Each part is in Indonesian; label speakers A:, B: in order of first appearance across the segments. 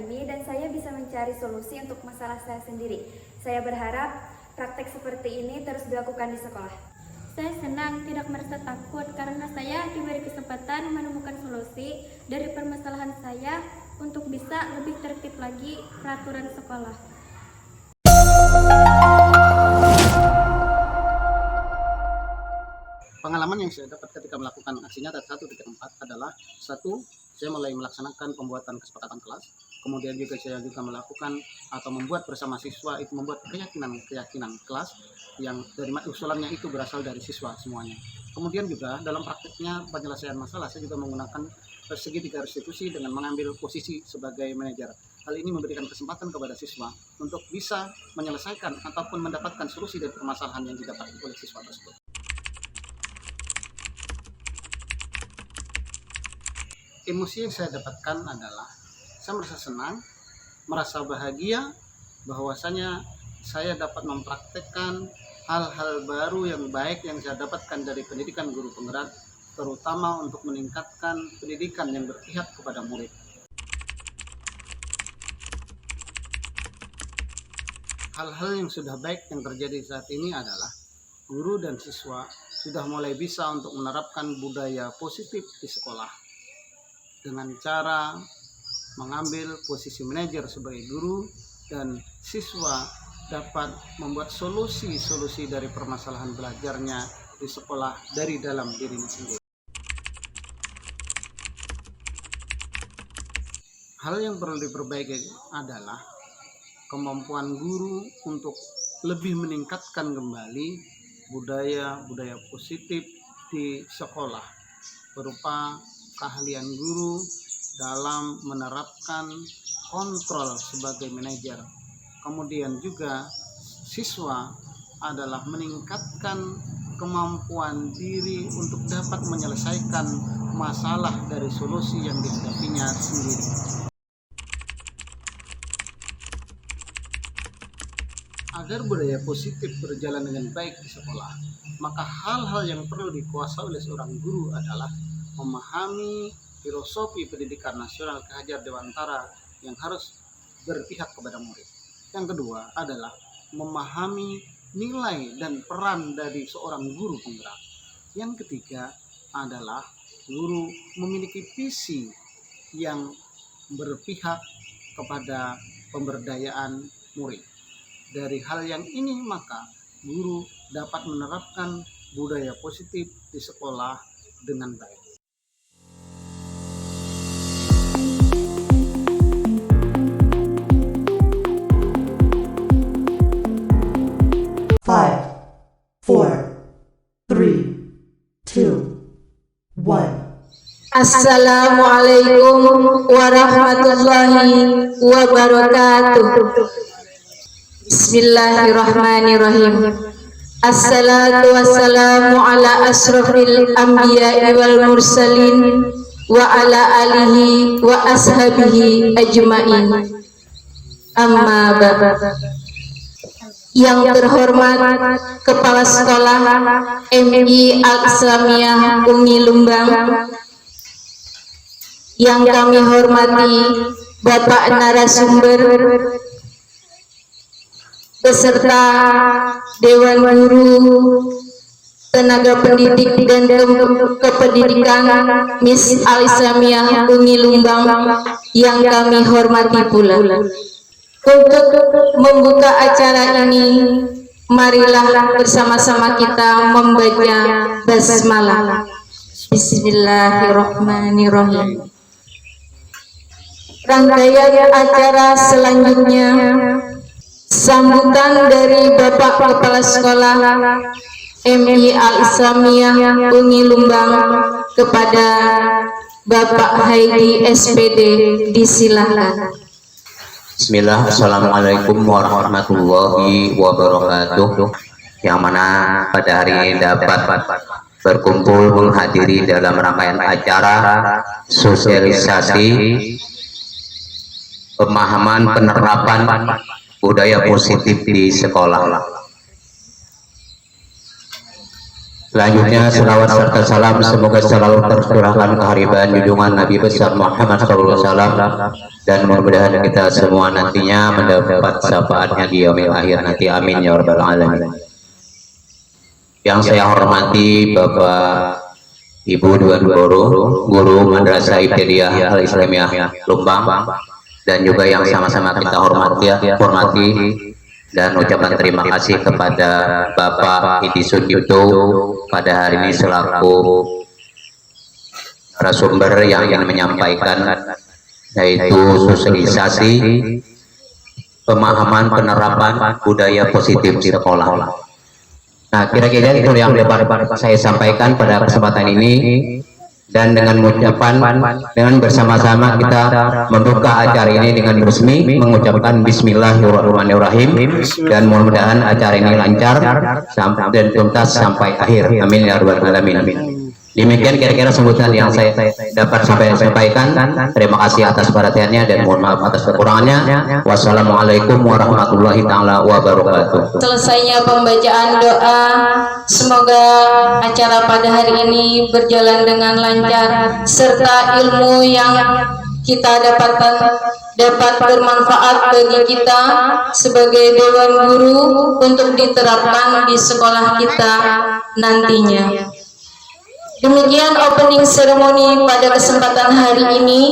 A: ini dan saya bisa mencari solusi untuk masalah saya sendiri. Saya berharap praktek seperti ini terus dilakukan di sekolah.
B: Saya senang tidak merasa takut karena saya diberi kesempatan menemukan solusi dari permasalahan saya untuk bisa lebih tertib lagi peraturan sekolah.
C: Pengalaman yang saya dapat ketika melakukan aksi nyata 1.4 adalah satu, saya mulai melaksanakan pembuatan kesepakatan kelas. Kemudian juga saya melakukan atau membuat bersama siswa itu membuat keyakinan kelas yang dari usulannya itu berasal dari siswa semuanya. Kemudian juga dalam praktiknya penyelesaian masalah saya juga menggunakan segitiga restitusi dengan mengambil posisi sebagai manajer. Hal ini memberikan kesempatan kepada siswa untuk bisa menyelesaikan ataupun mendapatkan solusi dari permasalahan yang didapati oleh siswa tersebut. Emosi yang saya dapatkan adalah saya merasa senang, merasa bahagia bahwasanya saya dapat mempraktekkan hal-hal baru yang baik yang saya dapatkan dari pendidikan guru penggerak, terutama untuk meningkatkan pendidikan yang berpihak kepada murid. Hal-hal yang sudah baik yang terjadi saat ini adalah guru dan siswa sudah mulai bisa untuk menerapkan budaya positif di sekolah dengan cara mengambil posisi manajer sebagai guru dan siswa dapat membuat solusi-solusi dari permasalahan belajarnya di sekolah dari dalam dirinya sendiri. Hal yang perlu diperbaiki adalah kemampuan guru untuk lebih meningkatkan kembali budaya positif di sekolah berupa keahlian guru dalam menerapkan kontrol sebagai manajer. Kemudian juga siswa adalah meningkatkan kemampuan diri untuk dapat menyelesaikan masalah dari solusi yang dihadapinya sendiri. Agar budaya positif berjalan dengan baik di sekolah, maka hal-hal yang perlu dikuasai oleh seorang guru adalah memahami filosofi pendidikan nasional Ki Hajar Dewantara yang harus berpihak kepada murid. Yang kedua adalah memahami nilai dan peran dari seorang guru penggerak. Yang ketiga adalah guru memiliki visi yang berpihak kepada pemberdayaan murid. Dari hal yang ini maka guru dapat menerapkan budaya positif di sekolah dengan baik.
D: Five, four, three, two, one.
E: Assalamualaikum warahmatullahi wabarakatuh. Bismillahirrahmanirrahim. Assalatu wassalamu ala asrafil anbiya'i wal mursalin wa ala alihi wa ashabihi ajma'in. Amma ba'd. Yang terhormat Kepala Sekolah MI Al-Islamiyah Umi Lumbang, yang kami hormati Bapak narasumber beserta Dewan Guru, tenaga pendidik dan kependidikan Miss Al-Islamiyah Umi Lumbang yang kami hormati pula. Untuk membuka acara ini, marilah bersama-sama kita membaca basmalah. Bismillahirrahmanirrahim. Rangkaian acara selanjutnya, sambutan dari Bapak Kepala Sekolah MI Al-Islamiyah Umi Lumbang kepada Bapak Haidi SPD, disilakan.
F: Bismillah, Assalamualaikum warahmatullahi wabarakatuh. Yang mana pada hari ini dapat berkumpul menghadiri dalam rangkaian acara sosialisasi pemahaman penerapan budaya positif di sekolah. Selanjutnya selawat serta salam semoga selalu tercurahkan keharibaan junjungan Nabi besar Muhammad SAW, dan mudah-mudahan kita semua nantinya mendapat syafaatnya di yaumil akhir nanti, amin ya rabbal alamin. Yang saya hormati Bapak Ibu Dewan Guru Madrasah Ibtidaiyah Al Islamiyah Lumbang, dan juga yang sama-sama kita hormati dan ucapan terima kasih kepada Bapak Idi Sudipto pada hari ini selaku narasumber yang ingin menyampaikan, yaitu sosialisasi pemahaman penerapan budaya positif di sekolah. Nah, kira-kira itu yang dapat saya sampaikan pada kesempatan ini. Dan dengan bersama-sama kita membuka acara ini dengan resmi mengucapkan Bismillahirrahmanirrahim, dan mudah-mudahan acara ini lancar dan tuntas sampai akhir, amin ya rabbal alamin. Demikian kira-kira sambutan yang saya dapat sampaikan. Terima kasih atas perhatiannya dan mohon maaf atas kekurangannya. Wassalamualaikum warahmatullahi taala wabarakatuh.
E: Selesainya pembacaan doa, semoga acara pada hari ini berjalan dengan lancar, serta ilmu yang kita dapatkan dapat bermanfaat bagi kita sebagai dewan guru untuk diterapkan di sekolah kita nantinya. Demikian opening ceremony pada kesempatan hari ini.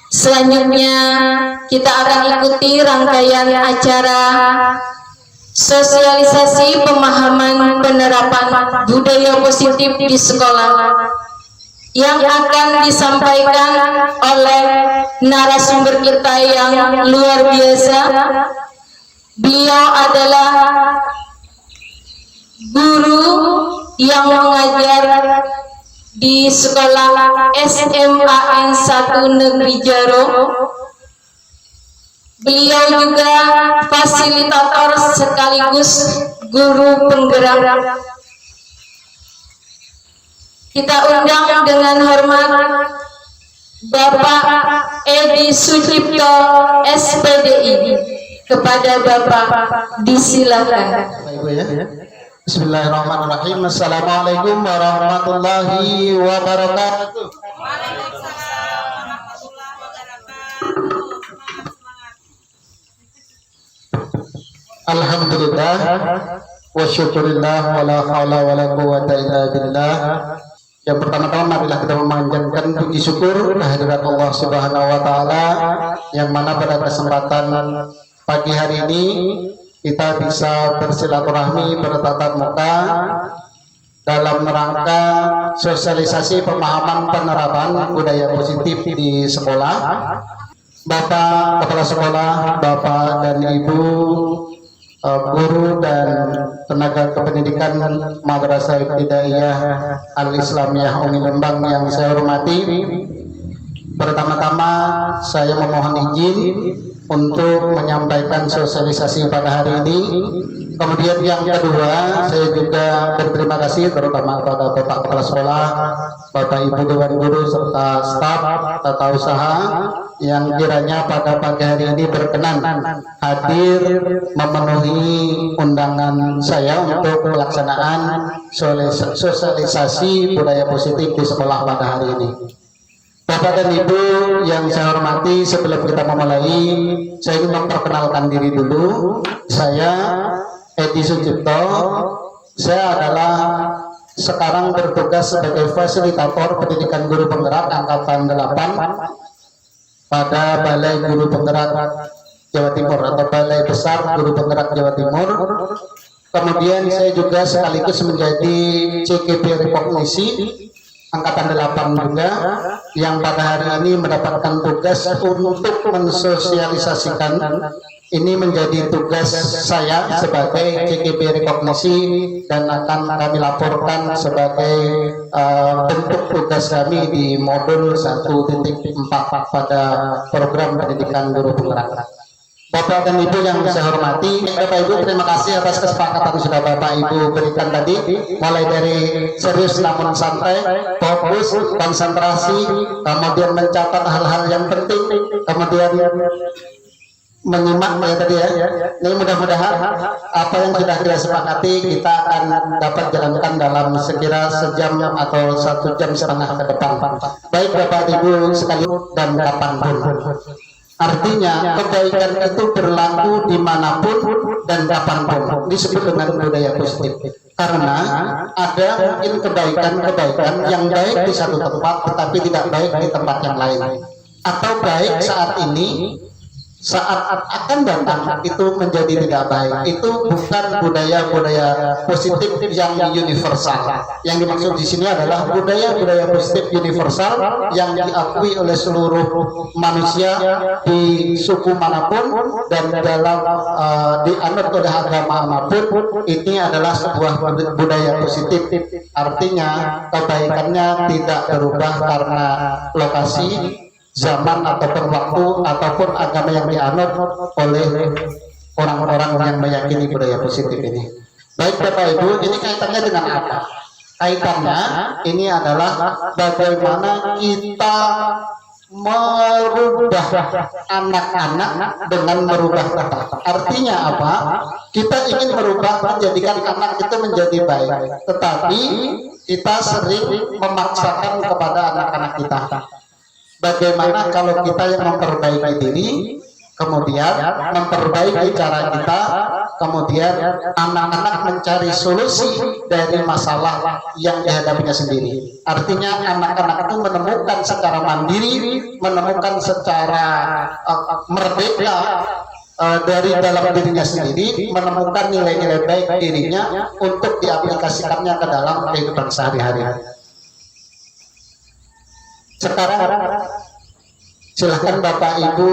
E: Selanjutnya kita akan ikuti rangkaian acara sosialisasi pemahaman penerapan budaya positif di sekolah yang akan disampaikan oleh narasumber kita yang luar biasa. Beliau adalah guru yang mengajar di sekolah SMAN 1 Negeri Jaro. Beliau juga fasilitator sekaligus guru penggerak. Kita undang dengan hormat Bapak Edi Sudipto SPDI. Kepada Bapak disilakan.
C: Bismillahirrahmanirrahim. Assalamualaikum warahmatullahi wabarakatuh. Alhamdulillah wa syukurillah wa la hawla wa la quwwata illa billah. Yang pertama-tama marilah kita memanjatkan puji syukur kehadirat Allah Subhanahu wa taala, yang mana pada kesempatan pagi hari ini kita bisa bersilaturahmi bertatap muka dalam rangka sosialisasi pemahaman penerapan budaya positif di sekolah. Bapak Kepala Sekolah, Bapak dan Ibu guru dan tenaga kependidikan Madrasah Ibtidaiyah Al Islamiyah Umi Lembang yang saya hormati, pertama-tama saya memohon izin untuk menyampaikan sosialisasi pada hari ini. Kemudian yang kedua, saya juga berterima kasih terutama kepada Bapak Kepala Sekolah, Bapak Ibu Dewan Guru serta staf tata usaha yang kiranya pada pagi hari ini berkenan hadir memenuhi undangan saya untuk pelaksanaan sosialisasi budaya positif di sekolah pada hari ini. Bapak dan Ibu yang saya hormati, sebelum kita memulai, saya ingin memperkenalkan diri dulu. Saya Edi Sudipto. Saya adalah sekarang bertugas sebagai fasilitator pendidikan guru penggerak angkatan 8 pada Balai Guru Penggerak Jawa Timur atau Balai Besar Guru Penggerak Jawa Timur. Kemudian saya juga sekaligus menjadi CKP Rekognisi angkatan 8 juga, yang pada hari ini mendapatkan tugas untuk mensosialisasikan. Ini menjadi tugas saya sebagai CKP Rekognisi dan akan kami laporkan sebagai bentuk tugas kami di modul 1.4 pada program pendidikan guru penggerak. Bapak dan Ibu yang saya hormati, Bapak Ibu terima kasih atas kesepakatan sudah Bapak Ibu berikan tadi, mulai dari serius namun santai, fokus, konsentrasi, kemudian mencatat hal-hal yang penting, kemudian menyimak ya tadi ya. Ini mudah-mudahan apa yang sudah kita sepakati kita akan dapat jalankan dalam sekira sejam atau 1,5 jam ke depan. Baik Bapak Ibu sekalian dan kapanpun. Artinya kebaikan itu berlaku dimanapun dan kapanpun. Disebut dengan budaya positif. Karena ada mungkin kebaikan-kebaikan yang baik di satu tempat tetapi tidak baik di tempat yang lain. Atau baik saat ini, saat akan datang itu menjadi tidak baik. Itu bukan budaya-budaya positif yang universal. Yang dimaksud di sini adalah budaya-budaya positif universal yang diakui oleh seluruh manusia di suku manapun dan dalam dianut oleh agama manapun. Ini adalah sebuah budaya positif. Artinya kebaikannya tidak berubah karena lokasi, zaman ataupun waktu ataupun agama yang dianut oleh orang-orang yang meyakini budaya positif ini. Baik Bapak Ibu, ini kaitannya dengan apa? Kaitannya ini adalah bagaimana kita merubah anak-anak dengan merubah kita. Artinya apa? Kita ingin merubah, menjadikan anak itu menjadi baik, tetapi kita sering memaksakan kepada anak-anak kita. Bagaimana kalau kita yang memperbaiki diri, kemudian memperbaiki cara kita, kemudian anak-anak mencari solusi dari masalah yang dihadapinya sendiri. Artinya anak-anak itu menemukan secara mandiri, menemukan secara merdeka dari dalam dirinya sendiri, menemukan nilai-nilai baik dirinya untuk diaplikasikannya ke dalam kehidupan sehari-hari. Sekarang silahkan Bapak Ibu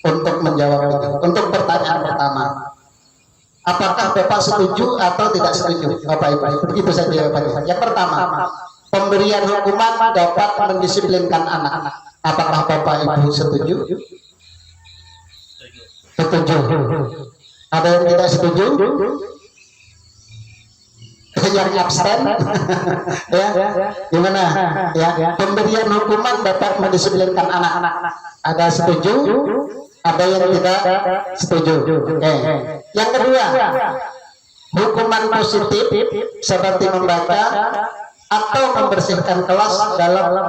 C: untuk menjawab ini. Untuk pertanyaan pertama, apakah Bapak setuju atau tidak setuju Bapak Ibu? Begitu saja jawabannya. Yang pertama, pemberian hukuman dapat mendisiplinkan anak-anak. Apakah Bapak Ibu setuju? Setuju. Ada yang tidak setuju? Yang abstain ya, gimana ya? Pemberian hukuman dapat mendisiplinkan anak-anak. Ada setuju, ada yang tidak setuju. Yang kedua, hukuman positif seperti membaca atau membersihkan kelas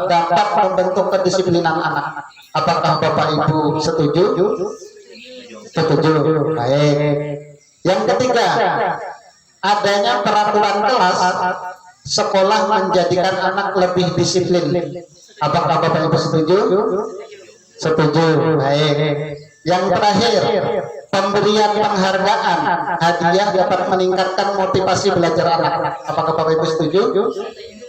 C: dapat membentuk kedisiplinan anak. Apakah Bapak Ibu setuju? Setuju. Baik. Yang ketiga, adanya peraturan kelas sekolah menjadikan anak lebih disiplin. Apakah Bapak Ibu setuju? Setuju. Baik. Yang terakhir, pemberian penghargaan hadiah dapat meningkatkan motivasi belajar anak. Apakah Bapak Ibu setuju?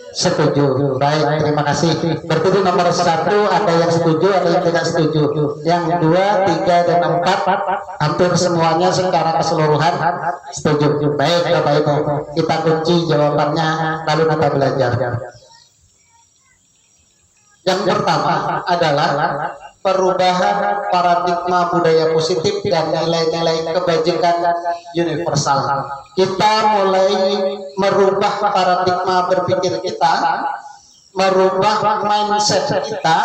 C: Setuju. Baik, terima kasih. Berarti itu nomor 1 ada yang setuju, ada yang tidak setuju. Yang 2, 3, dan 4 hampir semuanya secara keseluruhan setuju. Baik Bapak Ibu, kita kunci jawabannya lalu kita belajar. Yang pertama adalah perubahan paradigma budaya positif dan nilai-nilai kebajikan universal. Kita mulai merubah paradigma berpikir kita, merubah mindset kita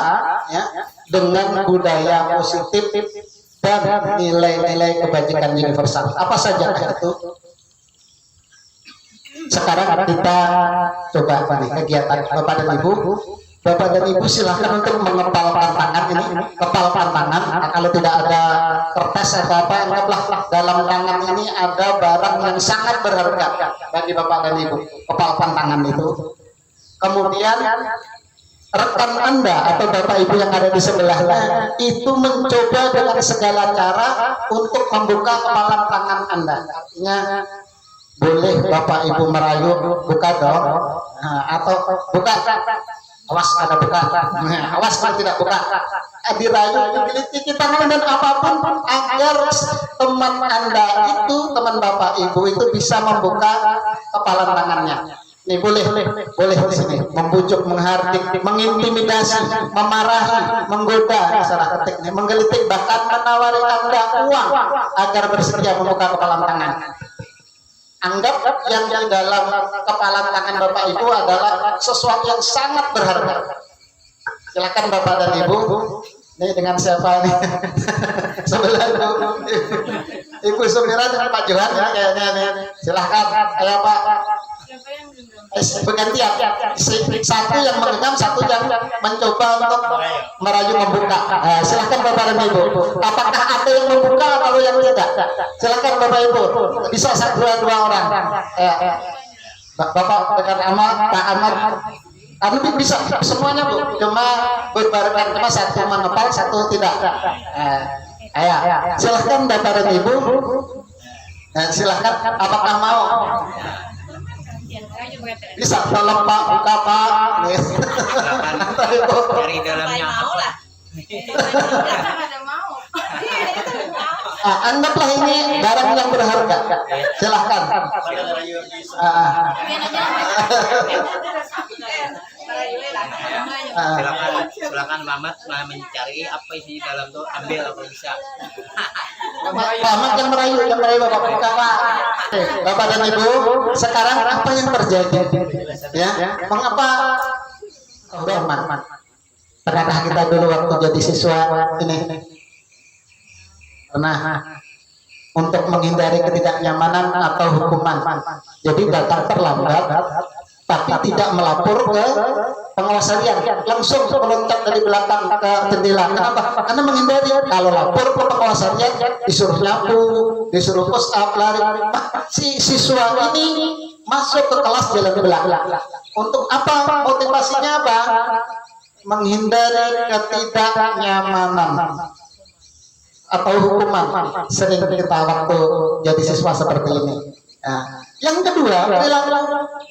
C: ya, dengan budaya positif dan nilai-nilai kebajikan universal. Apa saja itu? Sekarang kita coba kegiatan Bapak dan Ibu. Bapak dan Ibu silahkan untuk mengepalkan tangan ini, kepalkan tangan. Kalau tidak ada kertas atau apa, anggaplah dalam tangan ini ada barang yang sangat berharga bagi Bapak dan Ibu. Kepalkan tangan itu. Kemudian rekan Anda atau Bapak Ibu yang ada di sebelahnya itu mencoba dengan segala cara untuk membuka kepalan tangan Anda. Artinya boleh Bapak Ibu merayu, buka dong, atau buka. Awas ada buka, awas kalau tidak buka, dirayu, digelitik tangan dan apapun agar teman Anda itu, teman Bapak Ibu itu bisa membuka kepala tangannya. Nih boleh di sini, membujuk, menghardik, mengintimidasi, memarahi, menggoda, salah ketik nih, menggelitik, bahkan menawari Anda uang agar bersedia membuka kepala tangan. Anggap yang di dalam kepala tangan Bapak Ibu adalah sesuatu yang sangat berharga. Silakan Bapak dan Ibu Nih dengan siapa nih? Sebelah Ibu Sumira dengan Pak Johan ya kayaknya nih. Silahkan, ayo Pak. Bergantian. Satu yang menggenggam, satu yang mencoba untuk merayu membuka. Silahkan Bapak dan Ibu. Apakah ada yang membuka atau yang tidak? Silahkan Bapak Ibu. Bisa dua orang. Bapak dengan Ahmad, Pak Ahmad. Anu bisa semuanya Bu, cuma berbarengan, cuma satu menepal, satu tidak. Ayo, silahkan Bapak dan Ibu. Silahkan, apakah mau? Bisa, tolong Pak, buka Pak.
F: Dari dalamnya apa?
C: Anggaplah ini barang yang berharga. Silahkan.
F: Silakan Mamat mencari apa isi dalam tuh, ambil apa bisa.
C: Mamat yang merayu Bapak buka Pak. Bapak dan Ibu, sekarang apa yang terjadi? Ya, mengapa? Pernahkah kita dulu waktu jadi siswa ini pernah untuk menghindari ketidaknyamanan atau hukuman, jadi datang terlambat tapi tidak melapor ke pengawas harian, langsung meloncat dari belakang ke jendela. Kenapa? Karena menghindari kalau lapor ke pengawas harian disuruh nyapu, disuruh push up, lari. Si siswa ini masuk ke kelas jalan belakang. Untuk apa? Motivasinya apa? Menghindari ketidaknyamanan atau hukuman. Sering kita waktu jadi siswa seperti ini. Nah, yang kedua,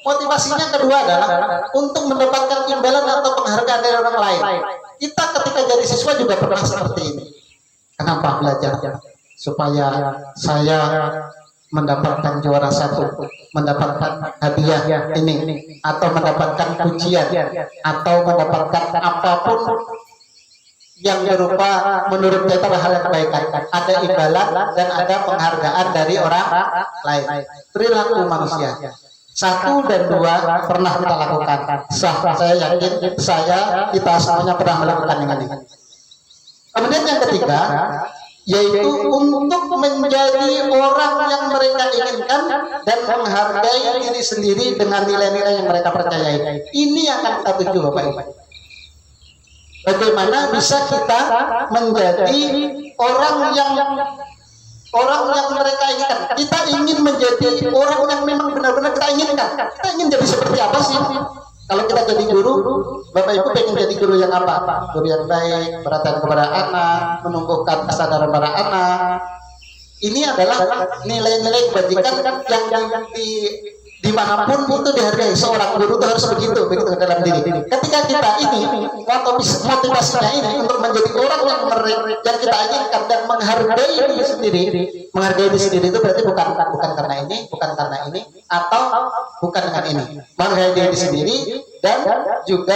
C: motivasinya kedua adalah untuk mendapatkan imbalan atau penghargaan dari orang lain. Kita ketika jadi siswa juga pernah seperti ini. Kenapa belajar? Supaya saya mendapatkan juara satu, mendapatkan hadiah ini, atau mendapatkan pujian, atau mendapatkan apapun yang berupa menurut kita hal yang kebaikan. Ada imbalan dan ada penghargaan dari orang lain. Perilaku manusia. 1 dan 2 pernah kita lakukan. Saya yakin kita semuanya pernah melakukan yang ini. Kemudian yang ketiga, yaitu untuk menjadi orang yang mereka inginkan dan menghargai diri sendiri dengan nilai-nilai yang mereka percayai. Ini yang akan kita tuju Bapak Ibu. Bagaimana bisa kita menjadi orang yang mereka inginkan. Kita ingin menjadi orang yang memang benar-benar kita inginkan. Kita ingin jadi seperti apa sih? Kalau kita jadi guru, Bapak Ibu pengen jadi guru yang apa? Guru yang baik, perhatian kepada anak, menumbuhkan kesadaran pada anak. Ini adalah nilai-nilai kebajikan yang dimanapun itu dihargai. Seorang guru itu harus begitu dalam diri. Ketika kita ini motivasinya ini untuk menjadi orang yang kita inginkan dan menghargai diri sendiri. Menghargai diri sendiri itu berarti bukan karena ini, bukan karena ini, atau bukan dengan ini. Menghargai diri sendiri dan juga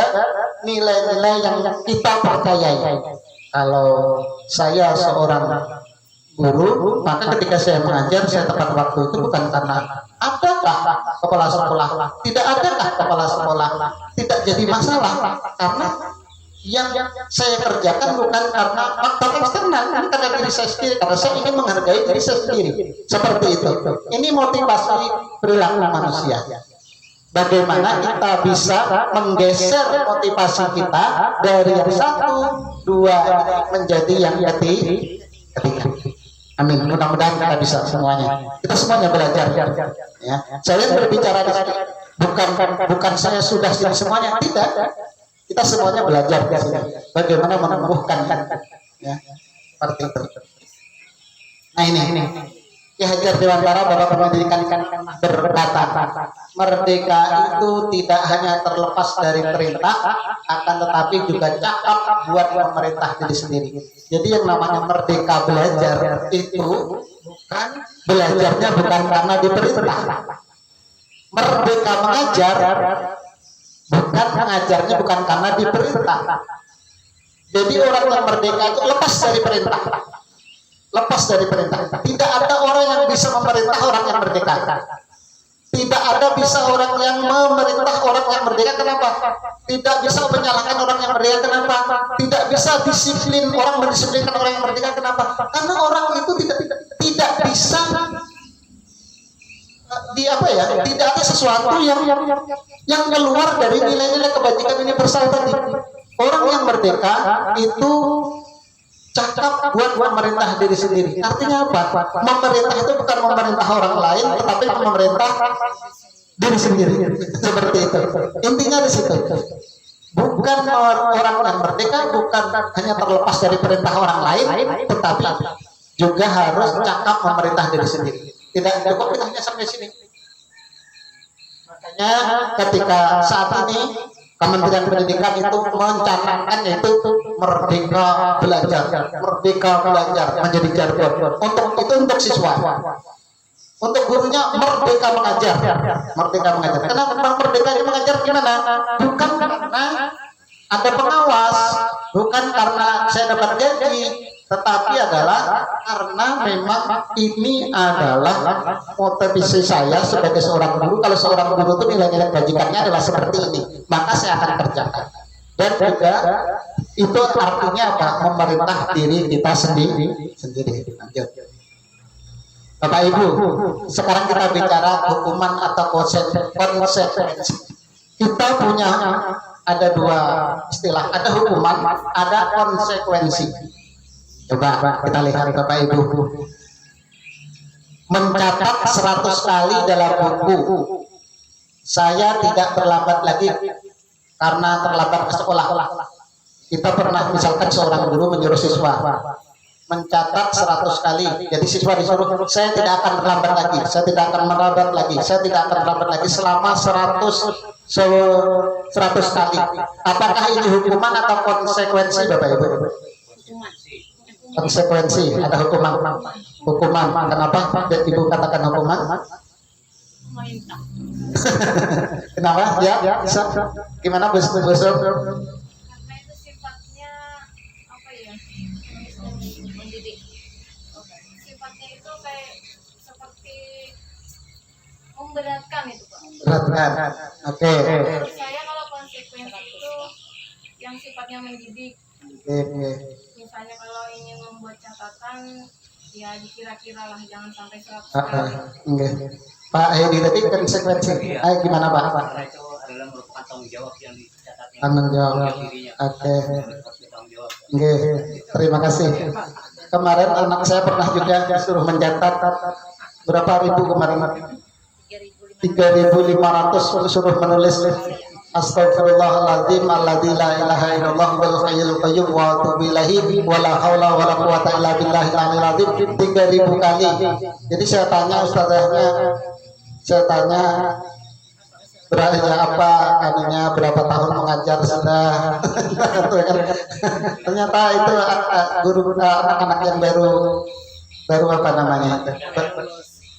C: nilai-nilai yang kita percayai. Kalau saya seorang guru, maka ketika saya mengajar, saya tepat waktu itu bukan karena adakah kepala sekolah, tidak adakah kepala sekolah, tidak jadi masalah, karena yang saya kerjakan bukan karena faktor eksternal, karena diri saya sendiri, karena saya ingin menghargai diri saya sendiri. Seperti itu. Ini motivasi perilaku manusia. Bagaimana kita bisa menggeser motivasi kita dari yang 1, 2 menjadi yang ketiga. Amin. Mudah-mudahan kita bisa semuanya. Kita semuanya belajar. Ya. Saya berbicara di sini bukan saya sudah semuanya, tidak. Kita semuanya belajar di sini. Bagaimana menumbuhkan, ya, seperti itu. Nah ini. Ki Hajar Dewantara, Bapak Pendidikan berkata, merdeka itu tidak hanya terlepas dari perintah, akan tetapi juga cakap buat pemerintah diri sendiri. Jadi yang namanya merdeka belajar itu bukan belajarnya bukan karena diperintah. Merdeka mengajar bukan mengajarnya bukan karena diperintah. Jadi orang yang merdeka itu lepas dari perintah. Lepas dari perintah. Tidak ada orang yang bisa memerintah orang yang merdeka. Tidak ada bisa orang yang memerintah orang yang merdeka. Kenapa? Tidak bisa menyalahkan orang yang merdeka. Kenapa? Tidak bisa disiplin orang mendisiplinkan orang yang merdeka. Kenapa? Karena orang itu tidak bisa tidak ada sesuatu yang keluar dari nilai-nilai kebajikan universal tadi. Orang yang merdeka itu cakap buat memerintah diri sendiri. Artinya apa? Memerintah itu bukan memerintah orang lain, tetapi memerintah diri sendiri. Seperti itu. Intinya di situ. Bukan orang yang merdeka bukan hanya terlepas dari perintah orang lain, tetapi juga harus cakap memerintah diri sendiri. Tidak cukup kita hanya sampai sini. Makanya ketika saat ini Kementerian Pendidikan itu mencanangkan yaitu merdeka belajar menjadi jargon. Untuk siswa, untuk gurunya merdeka mengajar. Kenapa merdeka mengajar gimana? Bukan karena ada pengawas, bukan karena saya dapat gaji, tetapi adalah karena memang ini adalah motivasi saya sebagai seorang guru. Kalau seorang guru itu nilai-nilai bajikannya adalah seperti ini, maka saya akan kerjakan. Dan juga itu artinya apa? Memerintah diri kita sendiri. Lanjut. Bapak Ibu, sekarang kita bicara hukuman atau konsekuensi. Kita punya ada dua istilah, ada hukuman, ada konsekuensi. Coba kita lihat Bapak Ibu. Mencatat 100 kali dalam buku, saya tidak terlambat lagi karena terlambat ke sekolah. Kita pernah misalkan seorang guru menyuruh siswa mencatat 100 kali. Jadi siswa disuruh, saya tidak akan terlambat lagi, saya tidak akan melambat lagi, saya tidak akan terlambat lagi selama 100 kali. Apakah ini hukuman atau konsekuensi Bapak Ibu? Konsekuensi, ada hukuman. Kenapa Ibu katakan hukuman? Kenapa? Ya, bisa. Gimana Bu?
B: Karena itu sifatnya apa ya? Mendidik. Sifatnya itu kayak seperti memberatkan itu, Pak.
C: Beratkan. Oke.
B: Menurut saya kalau konsekuensi itu yang sifatnya mendidik. Misalnya kalau ingin membuat catatan, ya dikira-kira lah, jangan sampai 100 kali.
C: Pak Hedi tadi konsekuensi. Gimana Pak?
G: Karena itu adalah merupakan tanggung jawab yang dicatatnya.
C: Tanggung jawab. Oke. Terima kasih. Kemarin anak saya pernah juga disuruh mencatat berapa ribu kemarin? 3.500 suruh menulis Astagfirullahaladzim alladzi la ilaha illallah wal hayyul qayyum wa atubu ilaihi wa la haula wa la quwata illa billahil aliyil azim 3.000 kali. Jadi saya tanya berapa tahun mengajar sudah. Ternyata itu guru anak-anak yang baru apa namanya?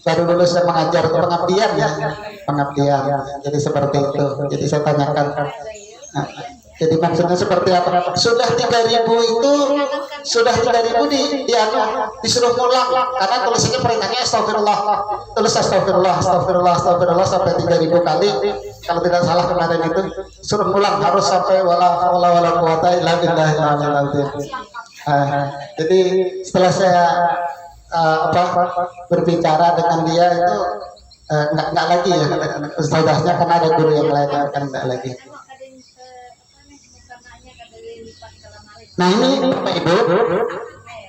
C: Baru lulus dan mengajar itu pengabdian. Jadi seperti itu. Jadi saya tanyakan. Jadi maksudnya seperti apa? Sudah 3.000 itu disuruh pulang karena tulisannya perintahnya astagfirullah. Tulis astagfirullah sampai 3.000 kali. Kalau tidak salah kemarin itu suruh pulang harus sampai wala haula wala quwata illa billahil aliyil azim. Jadi setelah saya berbicara dengan dia itu nggak lagi ya ustadzahnya, karena ada guru yang lain kan nggak lagi. Nah ini Bapak Ibu,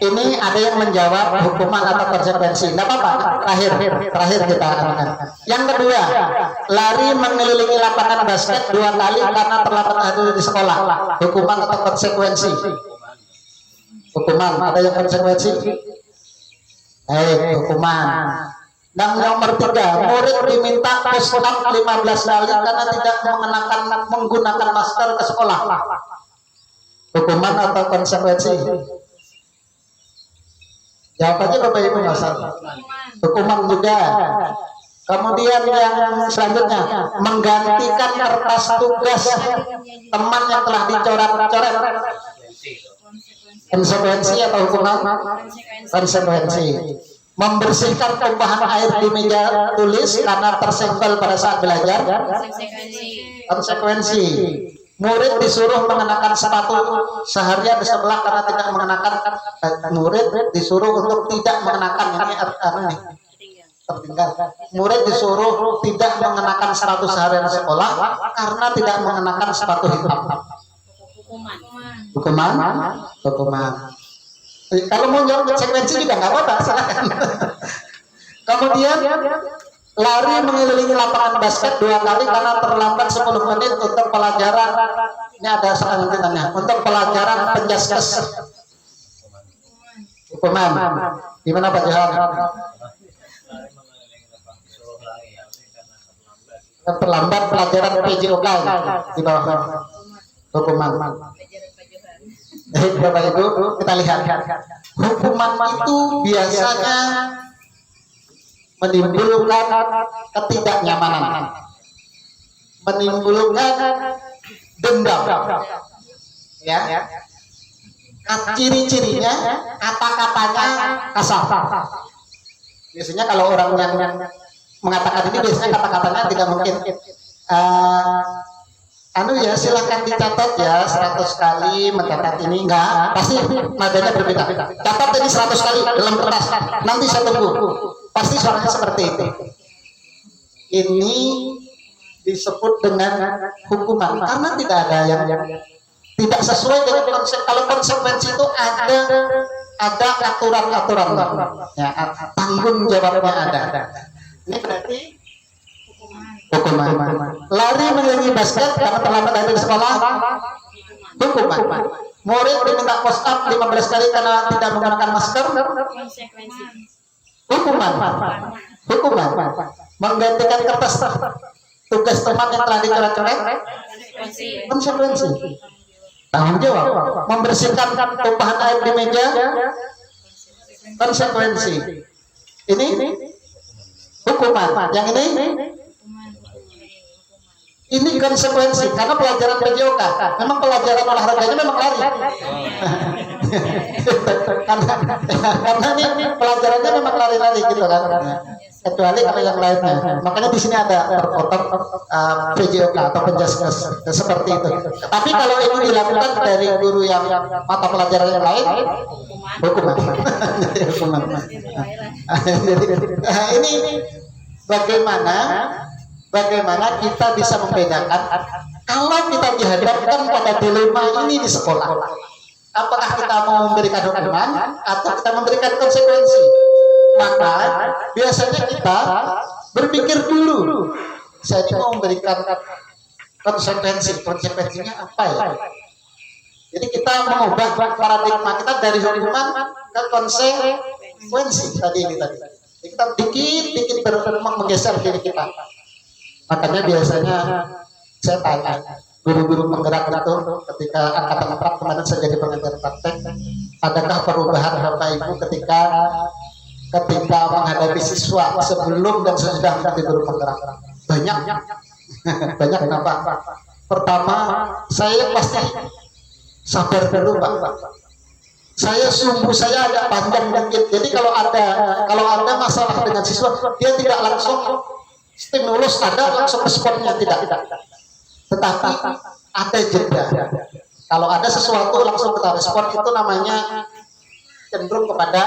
C: ini ada yang menjawab hukuman atau konsekuensi. Nggak apa-apa, terakhir kita akan. Yang kedua, lari mengelilingi lapangan basket 2 kali karena terlambat hadir di sekolah. Hukuman atau konsekuensi? Hukuman, ada yang konsekuensi? Hukuman. Dan nomor 3, murid diminta push up 15 kali karena tidak menggunakan masker ke sekolah. Hukuman atau konsekuensi? Jawab aja Bapak Ibu, nggak usah. Hukuman juga. Kemudian yang selanjutnya, menggantikan kertas tugas teman yang telah dicoret-coret. Konsekuensi atau hukuman? Konsekuensi. membersihkan tumpahan air di meja tulis karena tersenggol pada saat belajar. Konsekuensi. Murid disuruh mengenakan sepatu seharian di sebelah karena tidak mengenakan. Murid disuruh untuk tidak mengenakan ini tertinggal. Murid disuruh tidak mengenakan sepatu seharian di sekolah karena tidak mengenakan sepatu hitam. Hukuman. Kalau mau jawab konsekuensi juga nggak apa-apa, silakan. Kemudian lari mengelilingi lapangan basket 2 kali karena terlambat 10 menit untuk pelajaran. Ini ada selanjutnya untuk pelajaran penjaskes. Hukuman. Gimana Pak Johan? Terlambat pelajaran PJOK di bawah hukuman. Bapak Ibu, kita lihat hukuman itu biasanya menimbulkan ketidaknyamanan, menimbulkan dendam, ya. Ciri-cirinya kata-katanya kasar. Biasanya kalau orang yang mengatakan ini biasanya kata-katanya tidak mungkin. Ya silahkan dicatat ya 100 kali mencatat ini, enggak pasti nadanya berbeda. Catat ini 100 kali dalam kertas, nanti saya tunggu, pasti suaranya seperti itu. Ini disebut dengan hukuman karena tidak ada yang tidak sesuai dengan konsep. Kalau konsekuensi itu ada aturan-aturan, ya, tanggung jawabnya ada. Ini berarti hukuman. Lari mengelilingi basket karena terlambat dari sekolah, hukuman. Murid diminta push up 15 kali karena tidak menggunakan masker, hukuman. Menggantikan kertas tugas teman yang telah dicoret-coret, konsekuensi. Tanggung jawab. Membersihkan tumpahan air di meja, konsekuensi. Ini hukuman. Yang ini konsekuensi karena pelajaran PJOK memang pelajaran olahraganya memang lari. karena ini pelajarannya memang lari-lari gitu kan. Kecuali kalau yang lainnya. Makanya di sini ada terkotak PJOK atau penjaskes seperti itu. Tapi kalau ini dilakukan dari guru yang mata pelajaran yang lain, hukuman. Ini bagaimana kita bisa membedakan kalau kita dihadapkan pada dilema ini di sekolah, apakah kita mau memberikan hukuman atau kita memberikan konsekuensi. Maka biasanya kita berpikir dulu, saya mau memberikan konsekuensinya apa ya. Jadi kita mengubah paradigma kita dari hukuman ke konsekuensi tadi. Jadi kita dikit menggeser diri kita. Makanya biasanya saya tanya guru-guru penggerak itu ketika angkatan 4 kemarin saya jadi pengajar praktek, adakah perubahan Bapak Ibu ketika menghadapi siswa sebelum dan sesudah menjadi guru penggerak? Banyak. Kenapa? Pertama, saya pasti sabar dulu Pak. Saya agak panjang dikit. Jadi kalau ada masalah dengan siswa, dia tidak langsung stimulus langsung responnya, tidak. Tetapi ada jeda. Kalau ada sesuatu langsung kita respon, itu namanya cenderung kepada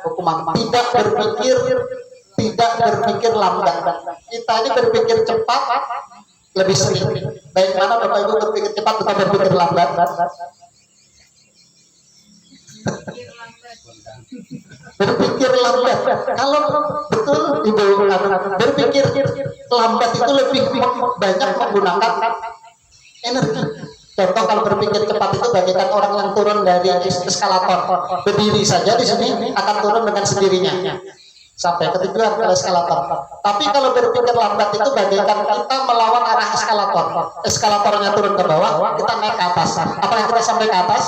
C: hukuman. Tidak berpikir lambat. Kita ini berpikir cepat lebih sering. Baik mana Bapak Ibu berpikir cepat atau berpikir lambat? Berpikir lambat. Kalau betul Ibu berpikir lambat itu lebih banyak menggunakan energi. Contoh kalau berpikir cepat itu bagaikan orang yang turun dari eskalator, berdiri saja di sini akan turun dengan sendirinya sampai ke tujuan ke eskalator. Tapi kalau berpikir lambat itu bagaikan kita melawan arah eskalator. Eskalatornya turun ke bawah, kita naik ke atas. Apa yang kita sampai ke atas?